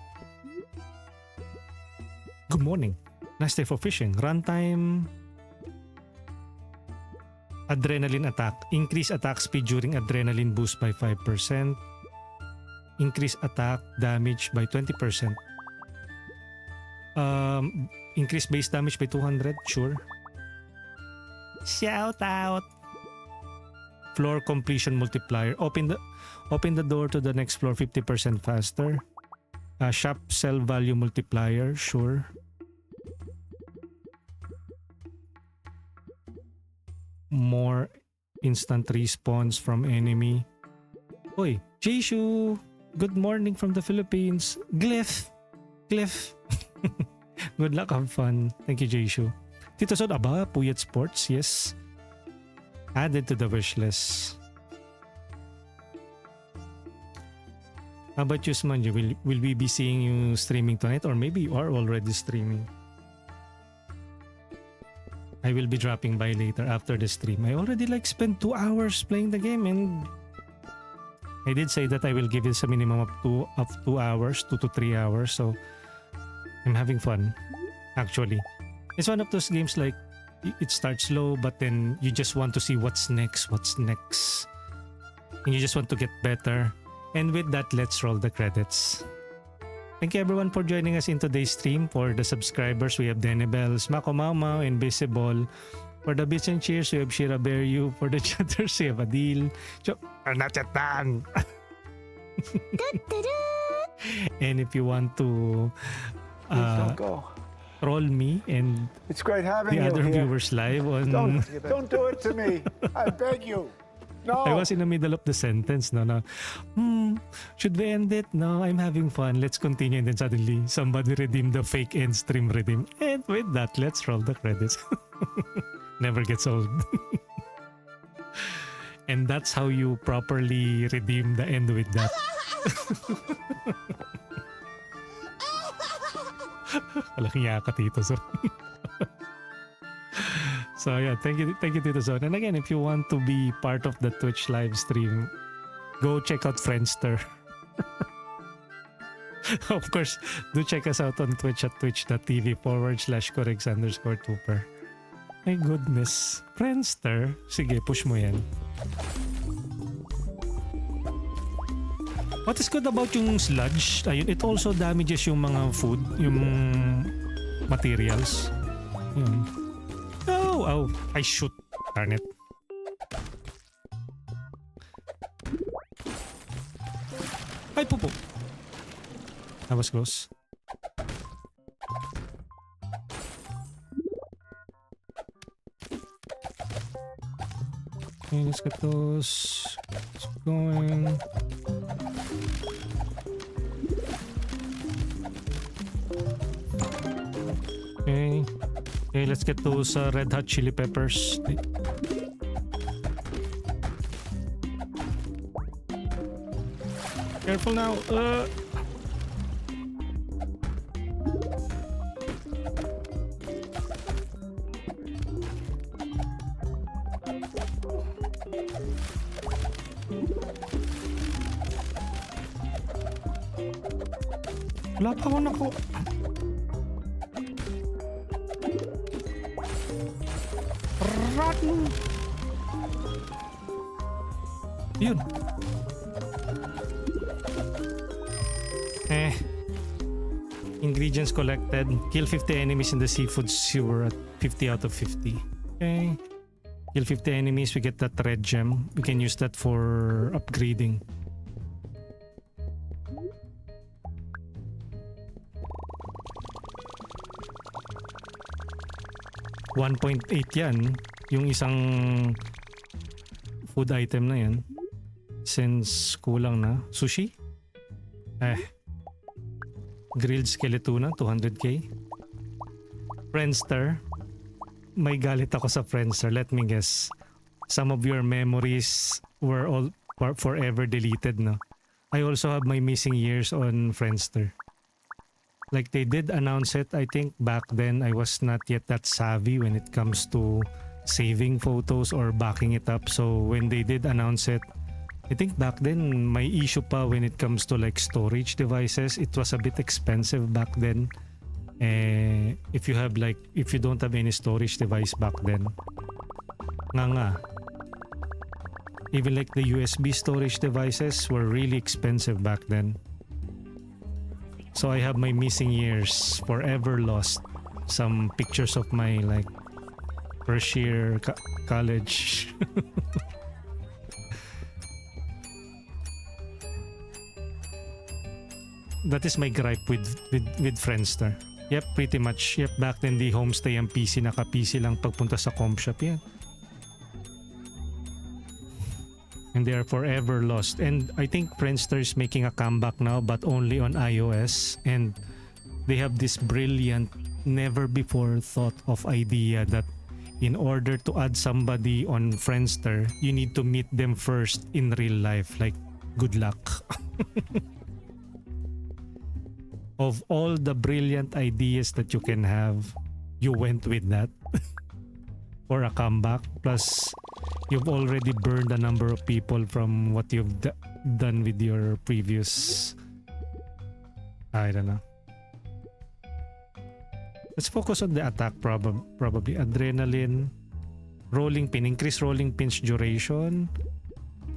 Good morning. Nice day for fishing. Runtime. Adrenaline attack. Increase attack speed during adrenaline boost by 5%. Increase attack damage by 20%. Increase base damage by 200. Sure. Shout out. Floor completion multiplier. Open the door to the next floor 50% faster. Shop sell value multiplier. Sure. More instant respawns from enemy. Oy, Jishu! Good morning from the Philippines. Glyph! Good luck, have fun. Thank you, Jishu. Tito Sod, aba, Puyat Sports, yes. Added to the wish list. How about you, Smanji? Will we be seeing you streaming tonight, or maybe you are already streaming? I will be dropping by later after the stream. I already spent 2 hours playing the game, and I did say that I will give it a minimum of 2 hours, 2 to 3 hours. So I'm having fun. Actually, it's one of those games like it starts slow, but then you just want to see what's next, and you just want to get better. And with that, let's roll the credits. Thank you everyone for joining us in today's stream. For the subscribers, we have Denebels, Mako Mau, Invisible. For the bits and cheers, we have Shira Beryu. For the chatters, we have Adil. Nachatan! And if you want to Don't go. troll me and It's great having the you other here. viewers live on... Don't do it to me. I beg you. No. I was in the middle of the sentence, no. Should we end it? No, I'm having fun. Let's continue. And then suddenly, somebody redeemed the fake end stream redeem. And with that, let's roll the credits. Never gets old. And that's how you properly redeem the end with that. Walang iya ka, Tito Son. So yeah, thank you Tito Son. And again, if you want to be part of the Twitch live stream, go check out Friendster. Of course, do check us out on Twitch at twitch.tv/Corex_Trooper. My goodness. Friendster? Sige, push mo yan. What is good about yung sludge? Ayun, it also damages yung mga food, yung materials. Yun. Oh, I shoot. Darn it. Ay, pupo. That was close. Okay, let's get those. It's going. Okay. Okay, let's get those red hot chili peppers. Careful now. Wala pa ako nako. Rotten. Yun. Ingredients collected. Kill 50 enemies in the seafood sewer at 50 out of 50. Okay. Kill 50 enemies, we get that red gem. We can use that for upgrading. $1.8 yan. Yung isang food item na yan. Since kulang na. Sushi? Grilled skeletuna, 200k. Friendster. May galit ako sa Friendster. Let me guess. Some of your memories were all forever deleted, no? I also have my missing years on Friendster. Like they did announce it, I think back then I was not yet that savvy when it comes to saving photos or backing it up. So when they did announce it, I think back then my issue pa when it comes to like storage devices, it was a bit expensive back then. If you don't have any storage device back then, even like the USB storage devices were really expensive back then. So I have my missing years forever lost. Some pictures of my like first year college. That is my gripe with Friendster. Yep, pretty much. Yep, back then the homestay ang PC, naka-PC lang pagpunta sa comp shop yan. and they are forever lost. And I think Friendster is making a comeback now, but only on iOS, and they have this brilliant, never before thought of idea that in order to add somebody on Friendster, you need to meet them first in real life. Like, good luck. Of all the brilliant ideas that you can have, you went with that for a comeback. Plus, you've already burned a number of people from what you've done with your previous... I don't know. Let's focus on the attack probably. Adrenaline, rolling pin, increase rolling pin's duration,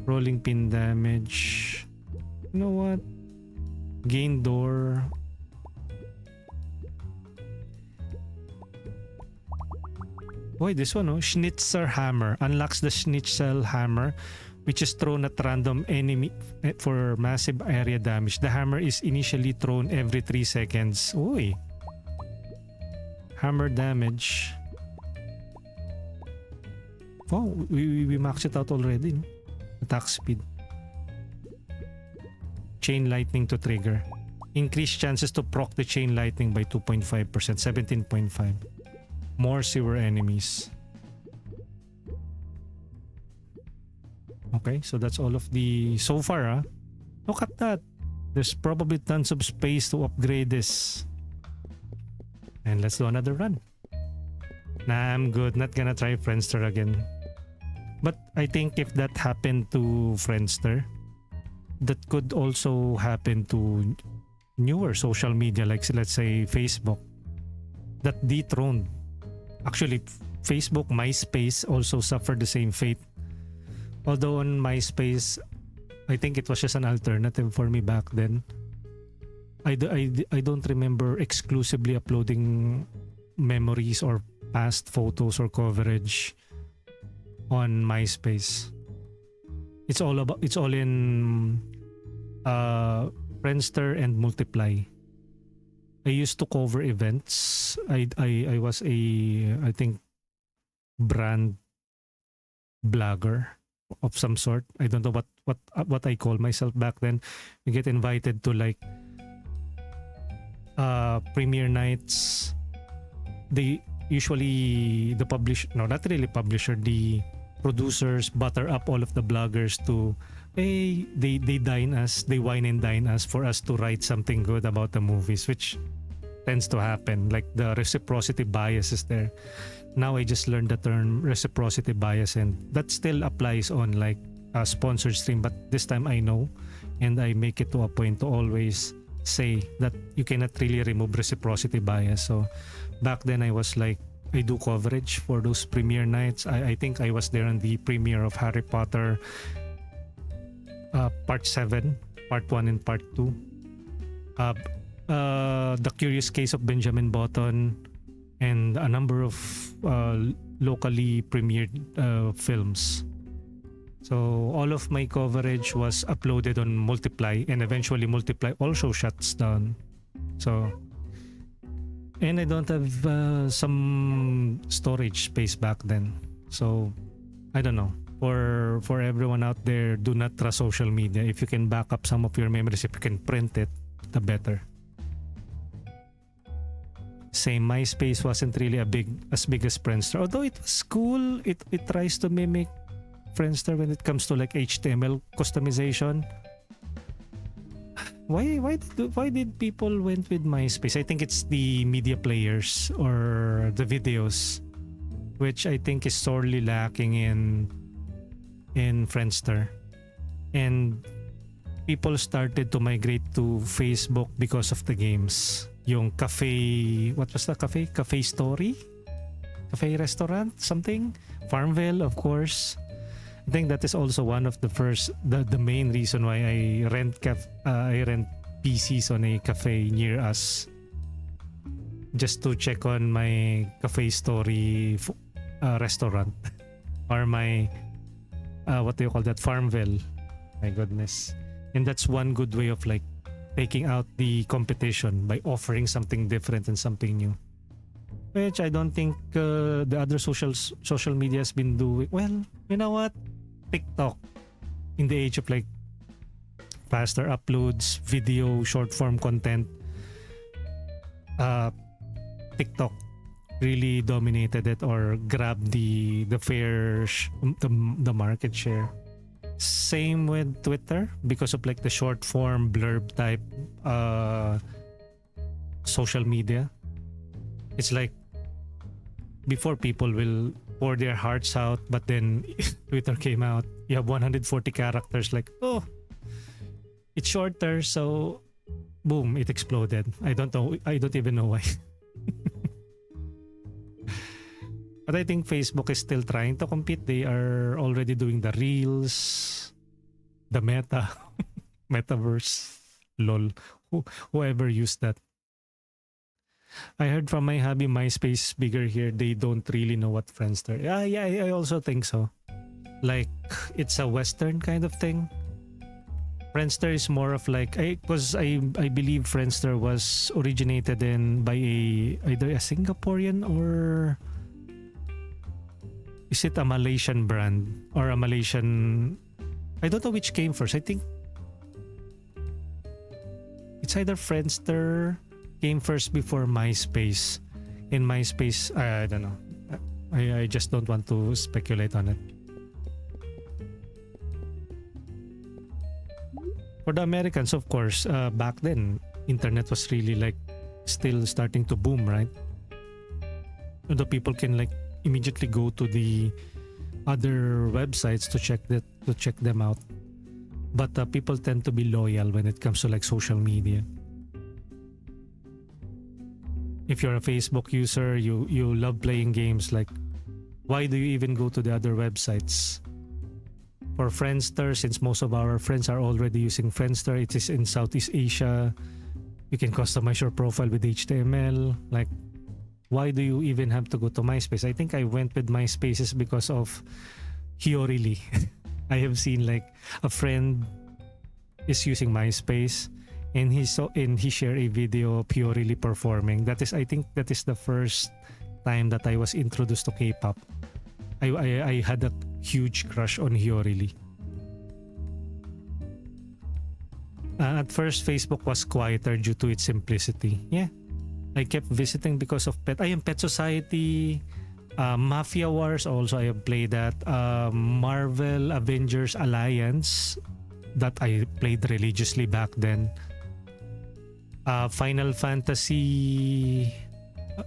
rolling pin damage. You know what? Gain door. Boy, this one, oh, Schnitzer Hammer. Unlocks the Schnitzel Hammer, which is thrown at random enemy for massive area damage. The hammer is initially thrown every 3 seconds. Uy. Hammer damage. Oh, we maxed it out already. No? Attack speed. Chain lightning to trigger. Increase chances to proc the chain lightning by 2.5%, 17.5. More sewer enemies. Okay, so that's all of the... So far, look at that. There's probably tons of space to upgrade this. And let's do another run. Nah, I'm good. Not gonna try Friendster again. But I think if that happened to Friendster, that could also happen to newer social media, like let's say Facebook, that dethroned. Actually, Facebook, MySpace also suffered the same fate. Although on MySpace, I think it was just an alternative for me back then. I don't remember exclusively uploading memories or past photos or coverage on MySpace. It's all in Friendster and Multiply. I used to cover events. I was I think brand blogger of some sort. I don't know what I call myself back then. You get invited to like premiere nights. They usually the producers butter up all of the bloggers to, hey, they dine us, they wine and dine us for us to write something good about the movies, which tends to happen. Like the reciprocity bias is there. Now I just learned the term reciprocity bias, and that still applies on like a sponsored stream, but this time I know, and I make it to a point to always say that you cannot really remove reciprocity bias. So back then I was like, I do coverage for those premiere nights. I think I was there on the premiere of Harry Potter Part 7, Part 1 and Part 2. The Curious Case of Benjamin Button, and a number of locally premiered films. So all of my coverage was uploaded on Multiply, and eventually Multiply also shuts down. So, and I don't have some storage space back then. So I don't know. For everyone out there, do not trust social media. If you can back up some of your memories, if you can print it, the better. Same, MySpace wasn't really as big as Friendster. Although it was cool, it tries to mimic Friendster when it comes to like HTML customization. Why did people went with MySpace? I think it's the media players or the videos, which I think is sorely lacking in Friendster. And people started to migrate to Facebook because of the games. Yung cafe, what was the cafe? Cafe Story? Cafe Restaurant? Something? Farmville, of course. I think that is also one of the main reason why I rent PCs on a cafe near us, just to check on my Cafe Story restaurant or my what do you call that, Farmville. My goodness. And that's one good way of like taking out the competition by offering something different and something new, which I don't think the other social media has been doing. Well, you know what, TikTok in the age of like faster uploads, video, short form content, TikTok really dominated it or grabbed the the market share. Same with Twitter because of like the short form blurb type social media. It's like before people will pour their hearts out, but then Twitter came out. You have 140 characters, like, oh, it's shorter, so boom, it exploded. I don't know. I don't even know why. But I think Facebook is still trying to compete. They are already doing the Reels, the Meta, Metaverse, lol. Whoever used that. I heard from my hubby MySpace is bigger here. They don't really know what Friendster. Yeah, I also think so. Like it's a Western kind of thing. Friendster is more of like because I believe Friendster was originated by either a Singaporean or is it a Malaysian brand or a Malaysian? I don't know which came first. I think it's either Friendster came first before MySpace. In MySpace, I don't know. I just don't want to speculate on it. For the Americans, of course, back then, internet was really like still starting to boom, right? The people can like immediately go to the other websites to check them out. But people tend to be loyal when it comes to like social media. If you're a Facebook user, you love playing games, like why do you even go to the other websites? For Friendster, since most of our friends are already using Friendster, it is in Southeast Asia. You can customize your profile with HTML. Like, why do you even have to go to MySpace? I think I went with MySpaces because of Hyorili. I have seen like a friend is using MySpace and he shared a video of Hyorili performing. I think that is the first time that I was introduced to K-pop. I had a huge crush on Hyorili. At first, Facebook was quieter due to its simplicity. Yeah, I kept visiting because of Pet Society, Mafia Wars. Also, I have played that. Marvel Avengers Alliance that I played religiously back then. Final Fantasy.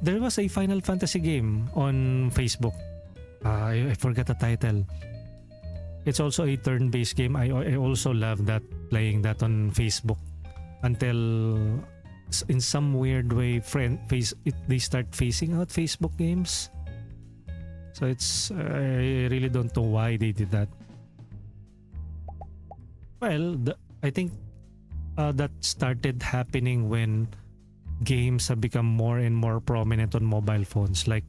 There was a Final Fantasy game on Facebook. I forgot the title. It's also a turn-based game. I also love that, playing that on Facebook until in some weird way they start phasing out Facebook games. So I really don't know why they did that. Well, I think that started happening when games have become more and more prominent on mobile phones. Like,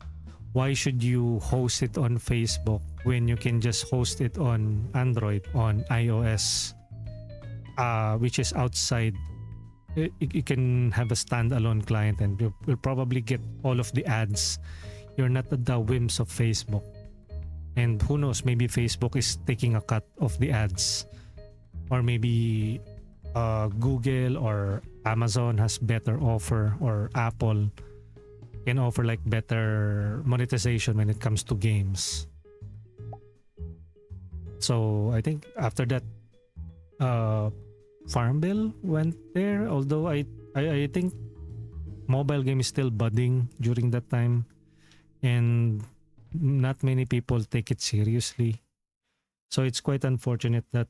why should you host it on Facebook when you can just host it on Android, on iOS, which is outside? You can have a standalone client and you'll probably get all of the ads. You're not at the whims of Facebook. And who knows, maybe Facebook is taking a cut of the ads. Or maybe Google or Amazon has better offer, or Apple can offer like better monetization when it comes to games. So I think after that, Farm Bill went there. Although I think mobile game is still budding during that time, and not many people take it seriously. So it's quite unfortunate that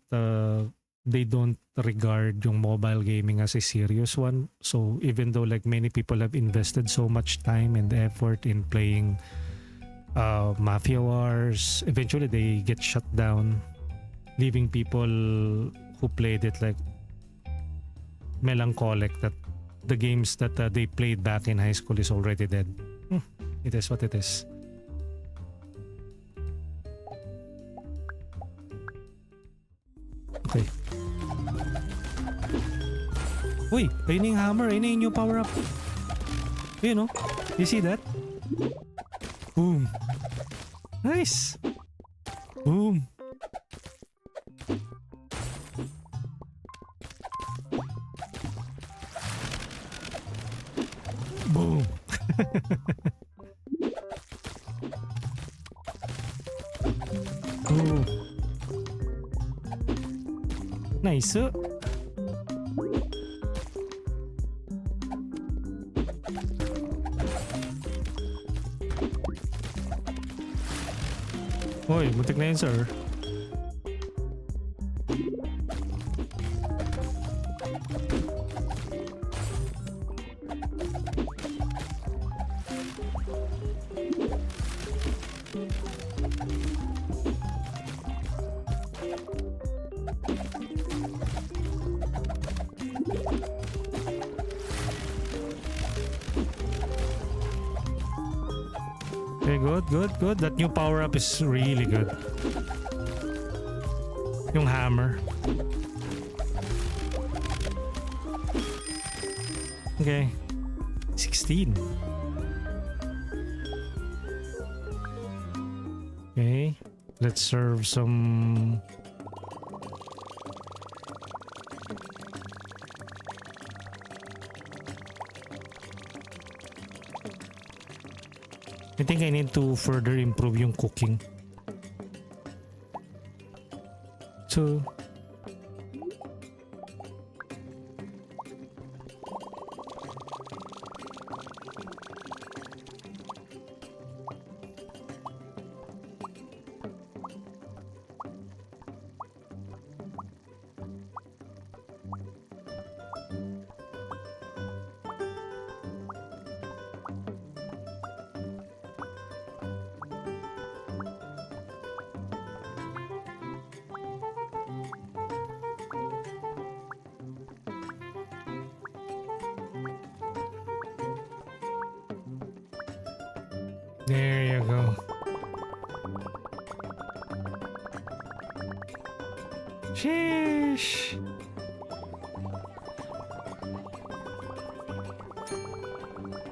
they don't regard yung mobile gaming as a serious one. So even though like many people have invested so much time and effort in playing Mafia Wars, eventually they get shut down, leaving people who played it like melancholic that the games that they played back in high school is already dead. It is what it is. Okay. Uy, ayun yung hammer. Ayun yung new power up. Ayun, no? You see that? Boom. Nice. Boom. Ooh. Nice. Hoy, muntik na yun, sir. Okay, good. That new power-up is really good. Yung hammer. Okay. 16. Okay. Let's serve some... I think I need to further improve yung cooking. So, there you go. Sheesh.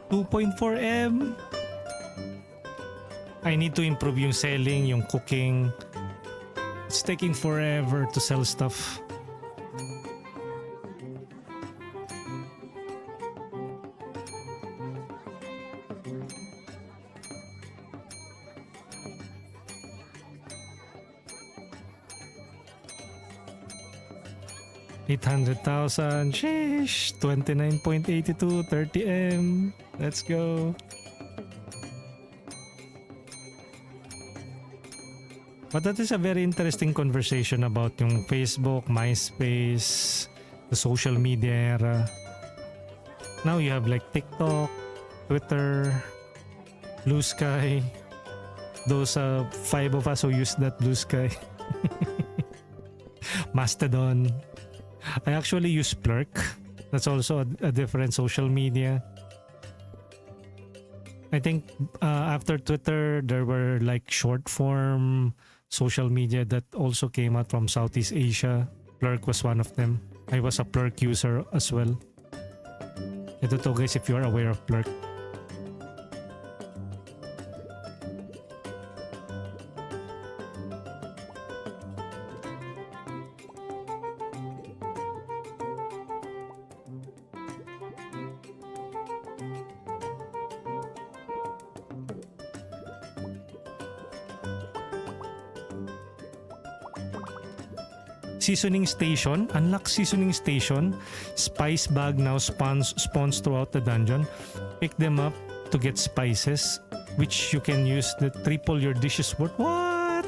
$2.4M. I need to improve yung selling, yung cooking. It's taking forever to sell stuff. $800,000. Sheesh. 29.82. 30M. Let's go. But that is a very interesting conversation about yung Facebook, MySpace, the social media era. Now you have like TikTok, Twitter, Blue Sky. Those five of us who use that Blue Sky. Mastodon. I actually use Plurk. That's also a different social media. I think after Twitter, there were like short form social media that also came out from Southeast Asia. Plurk was one of them. I was a Plurk user as well. Ito to guys if you are aware of Plurk. Seasoning station. Unlock seasoning station. Spice bag now spawns throughout the dungeon. Pick them up to get spices, which you can use to triple your dishes worth. What?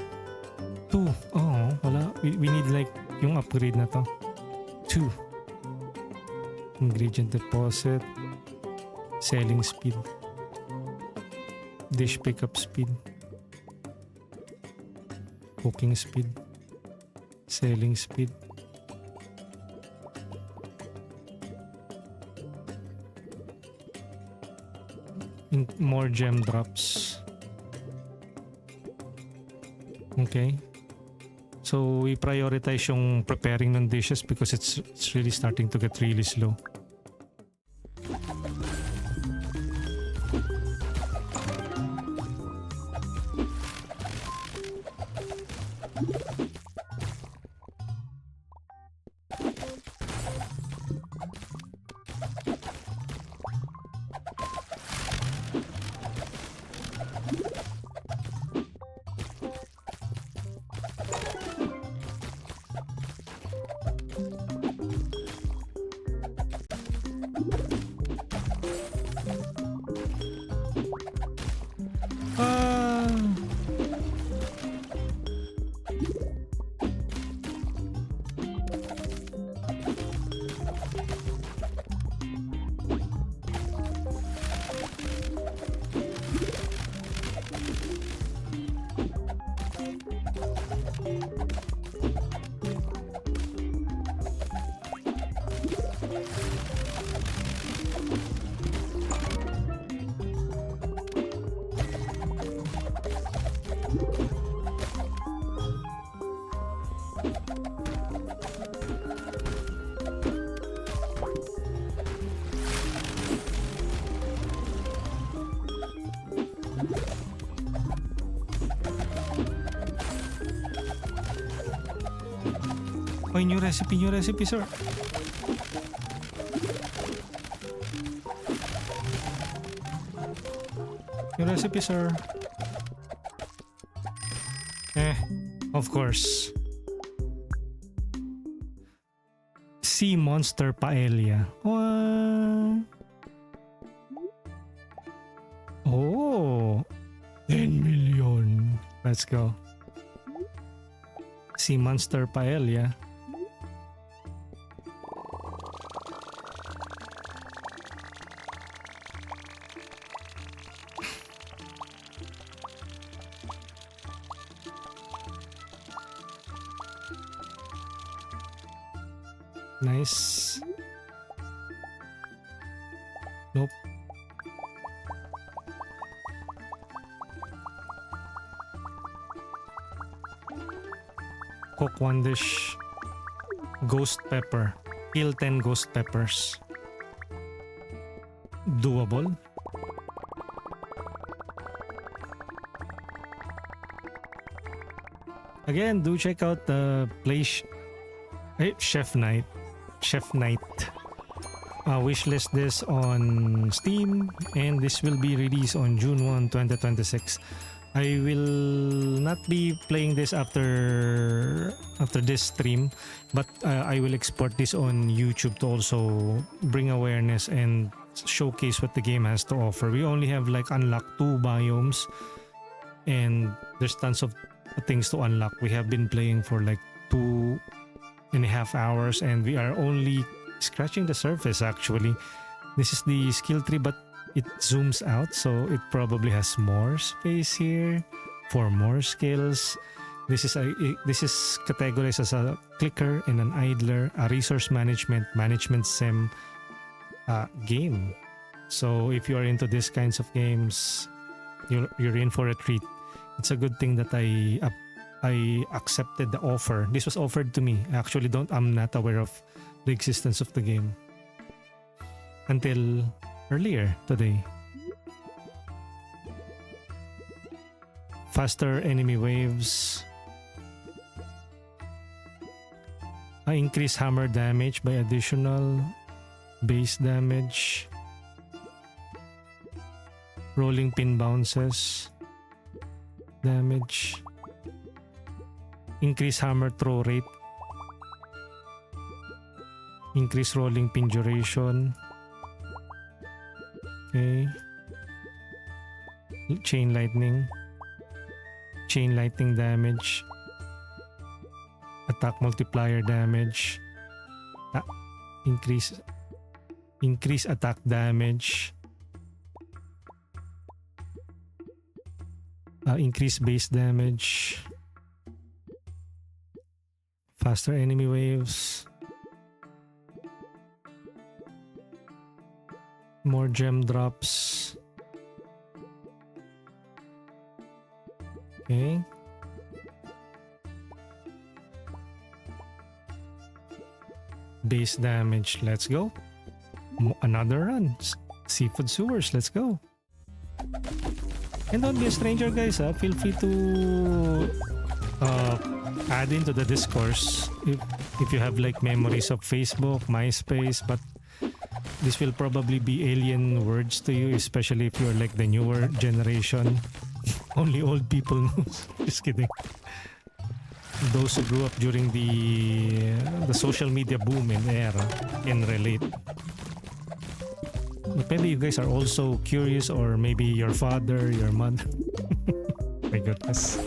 2. Oh, wala. We need like yung upgrade na to. 2. Ingredient deposit. Selling speed. Dish pickup speed. Cooking speed. Selling speed. More gem drops. Okay. So we prioritize yung preparing ng dishes because it's really starting to get really slow. Oh, new recipe, sir. New recipe, sir. Of course. Sea monster paella. What? Oh, 10 million. Let's go. Sea monster paella. Nice. Nope. Cook one dish. Ghost pepper. Kill 10 ghost peppers. Doable. Again, do check out the place. Chef Night. Wishlist this on Steam, and this will be released on June 1, 2026. I will not be playing this after this stream, but I will export this on YouTube to also bring awareness and showcase what the game has to offer. We only have like unlocked 2 biomes, and there's tons of things to unlock. We have been playing for like 2.5 hours, and we are only scratching the surface. Actually, this is the skill tree, but it zooms out, so it probably has more space here for more skills. This is categorized as a clicker and an idler, a resource management sim game. So if you are into these kinds of games, you're in for a treat. It's a good thing that I accepted the offer. This was offered to me. Actually, I'm not aware of the existence of the game until earlier today. Faster enemy waves. Increase hammer damage by additional base damage. Rolling pin bounces. Damage. Increase hammer throw rate. Increase rolling pin duration. Okay. Chain lightning damage. Attack multiplier damage. Increase attack damage. Increase base damage. Faster enemy waves. More gem drops. Okay. Base damage. Let's go. Another run. Seafood sewers. Let's go. And don't be a stranger, guys. Feel free to add into the discourse if you have like memories of Facebook, MySpace, but this will probably be alien words to you, especially if you're like the newer generation. Only old people know. Just kidding. Those who grew up during the social media boom in era can relate. But maybe you guys are also curious, or maybe your father, your mother. My goodness.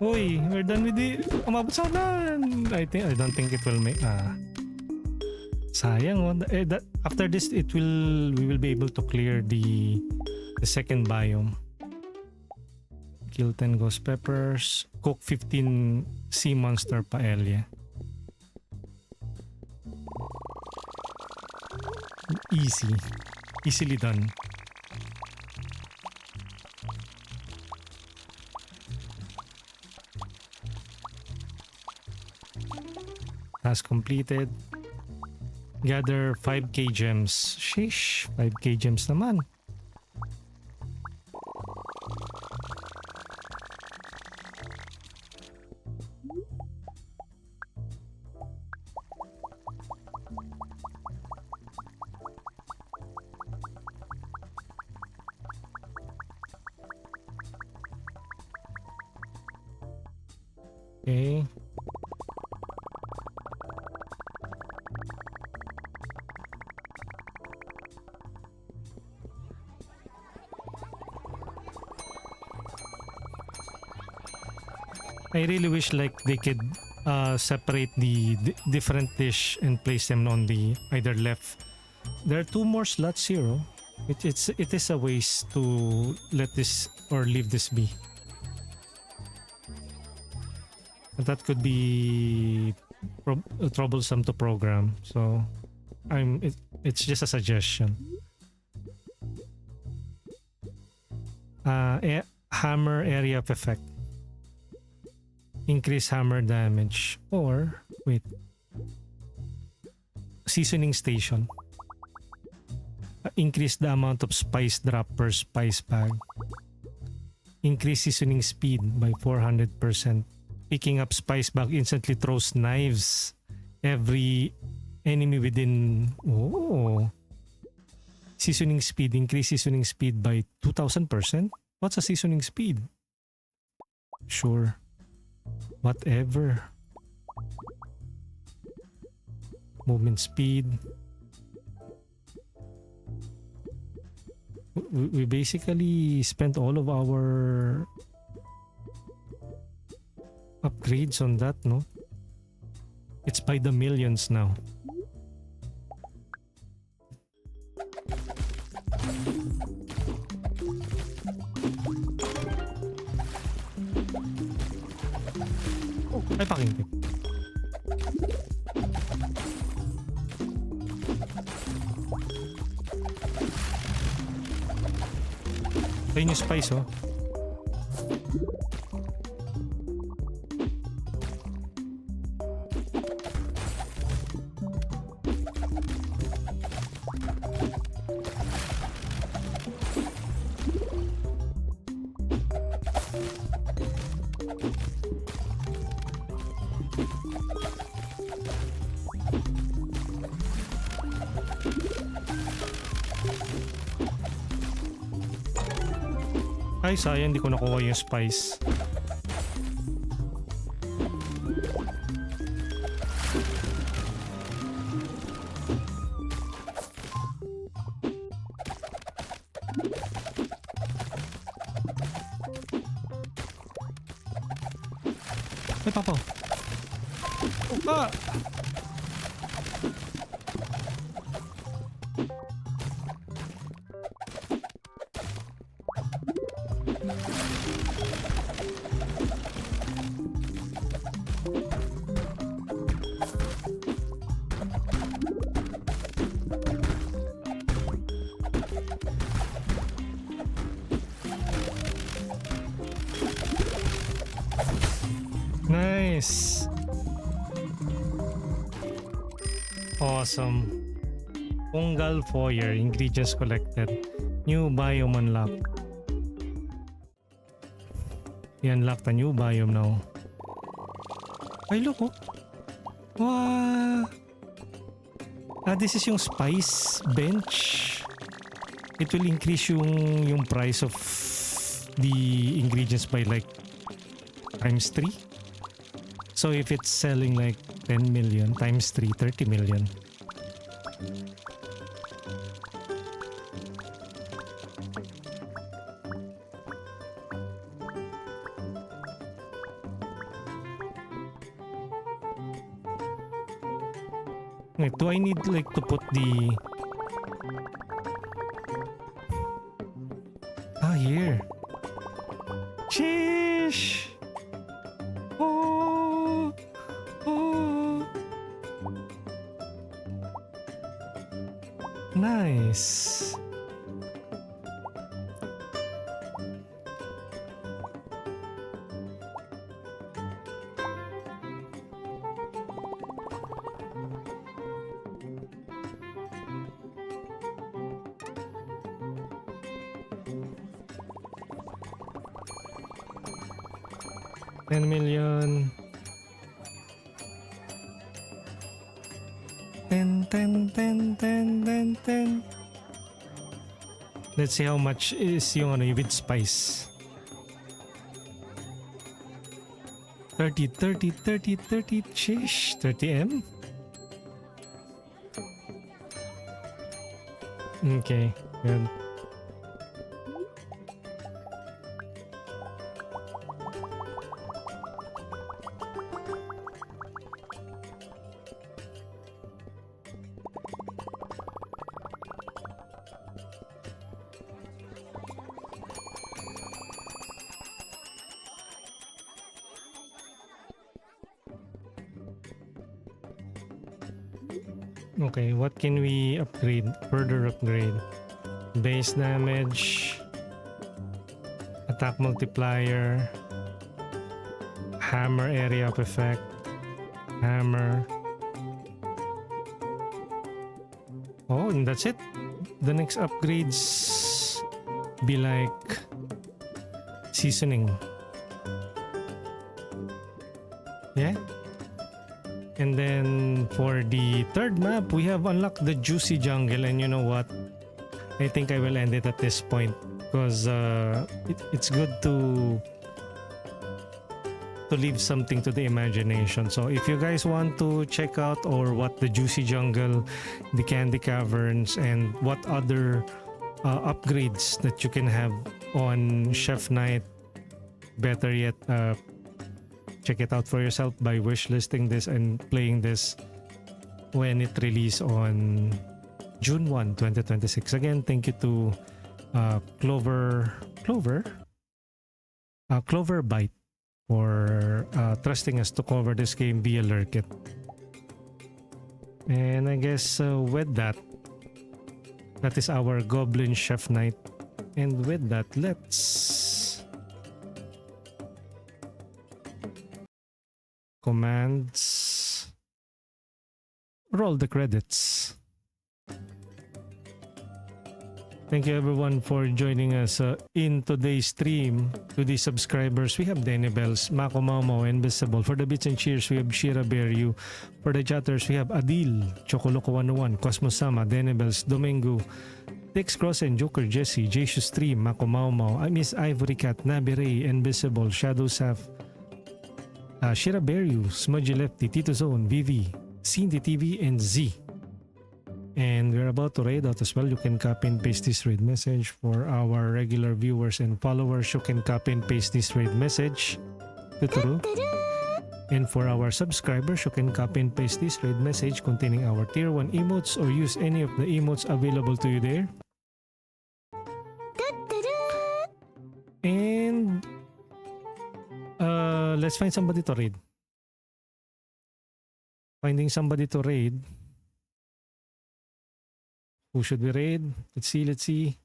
Uy, we're done with the... Umabot sa ulan! I don't think it will make... sayang, oh. After this, we will be able to clear the second biome. Kill 10 ghost peppers. Cook 15 sea monster paella. Easy. Easily done. Task completed. Gather 5k gems. Sheesh, 5k gems naman. Okay. I really wish like they could separate the different dish and place them on the either left. There are 2 more slots here. Oh. It is a waste to let this or leave this be. But that could be troublesome to program. So it's just a suggestion. Hammer area of effect. Increase hammer damage, or wait, seasoning station. Increase the amount of spice drop per spice bag. Increase seasoning speed by 400%. Picking up spice bag instantly throws knives every enemy within. Oh, seasoning speed. Increase seasoning speed by 2000%. What's a seasoning speed? Sure. Whatever. Movement speed. We basically spent all of our upgrades on that, no? It's by the millions now. Ay, pakinggan. Ayun yung spice, oh. Ay, sayang, hindi ko nakuha yung spice. Ay, papaw. Ah! Nice. Awesome. Fungal Foyer. Ingredients collected. New biome unlocked. We unlocked a new biome now. Ay, look, oh. Wow. This is yung spice bench. It will increase yung price of the ingredients by like times 3. So if it's selling like 10 million times 3, 30 million. Wait, do I need like to put the... Here. Sheesh! Oh! Oh! Nice! $10 million. 10, 10, 10, 10, 10, 10. Let's see how much is yung ano with spice. 30, 30, 30, 30, sheesh, 30M? Okay, good. Okay, what can we upgrade? Further upgrade. Base damage. Attack multiplier. Hammer area of effect. Hammer. Oh, and that's it. The next upgrades be like seasoning. Yeah? And then for the third map, we have unlocked the juicy jungle, and you know what? I think I will end it at this point because it's good to leave something to the imagination. So if you guys want to check out or what the juicy jungle, the candy caverns, and what other upgrades that you can have on Chef Night, better yet, check it out for yourself by wishlisting this and playing this when it release on June 1, 2026. Again, thank you to Clover Bite for trusting us to cover this game via Lurkit. And I guess with that is our Goblin Chef Night. And with that, let's commands, roll the credits. Thank you everyone for joining us in today's stream. To the subscribers, we have Danny Bells, Mako Momo, Invisible. For the bits and cheers, we have Shira Beryu. For the chatters, we have Adil, Chocoloko 101, Cosmos Sama, Danny Bells, Domingo, Tex Cross and Joker Jesse, Jesus Stream, Mako Momo, I Miss Ivory Cat, Nabi Ray, Invisible, Shadow Saf, Shira Beryu, Smudgy Lefty, Tito Zone, Vivi, Cindy TV, and Z. And we're about to raid out as well. You can copy and paste this raid message. For our regular viewers and followers, you can copy and paste this raid message. Tuturu. And for our subscribers, you can copy and paste this raid message containing our tier 1 emotes or use any of the emotes available to you there. And let's find somebody to raid. Finding somebody to raid. Who should we raid? Let's see.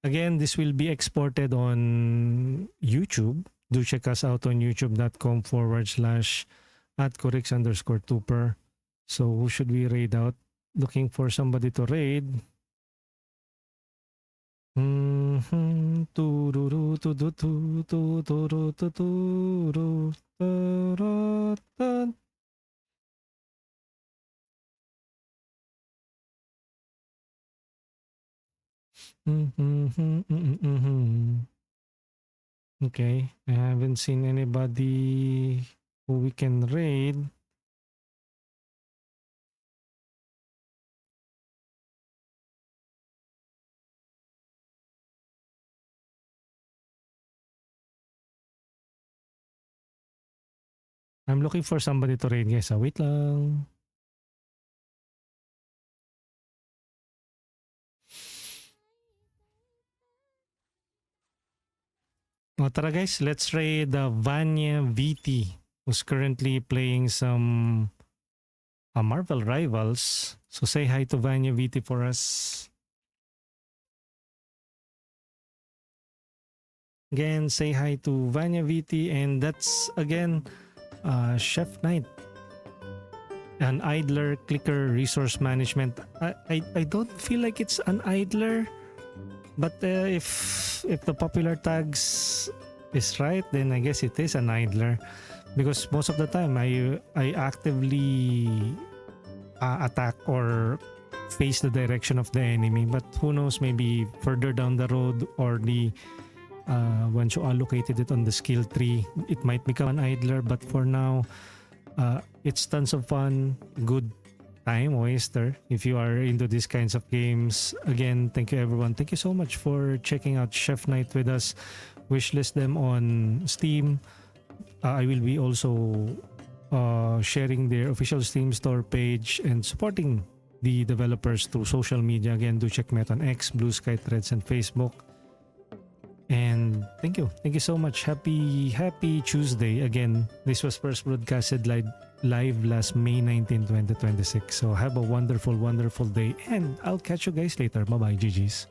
Again, this will be exported on YouTube. Do check us out on youtube.com/@corix_tuper. So who should we raid out? Looking for somebody to raid. Okay, I haven't seen anybody who we can raid. I'm looking for somebody to raid guys. Wait lang. O tara guys, let's raid Vanya VT who's currently playing some Marvel Rivals. So say hi to Vanya VT for us. Again, say hi to Vanya VT, and that's again Chef Knight. An idler, clicker, resource management. I don't feel like it's an idler, but if the popular tags is right, then I guess it is an idler, because most of the time I actively attack or face the direction of the enemy. But who knows, maybe further down the road, or the once you allocated it on the skill tree, it might become an idler. But for now, it's tons of fun, good time waster if you are into these kinds of games. Again, thank you everyone. Thank you so much for checking out Chef Knight with us. Wishlist them on Steam. I will be also sharing their official Steam store page and supporting the developers through social media. Again, do check me out on X, Blue Sky, Threads, and Facebook. And thank you so much. Happy Tuesday. Again, this was first broadcasted live last May 19, 2026. So have a wonderful day, and I'll catch you guys later. Bye bye, GGs.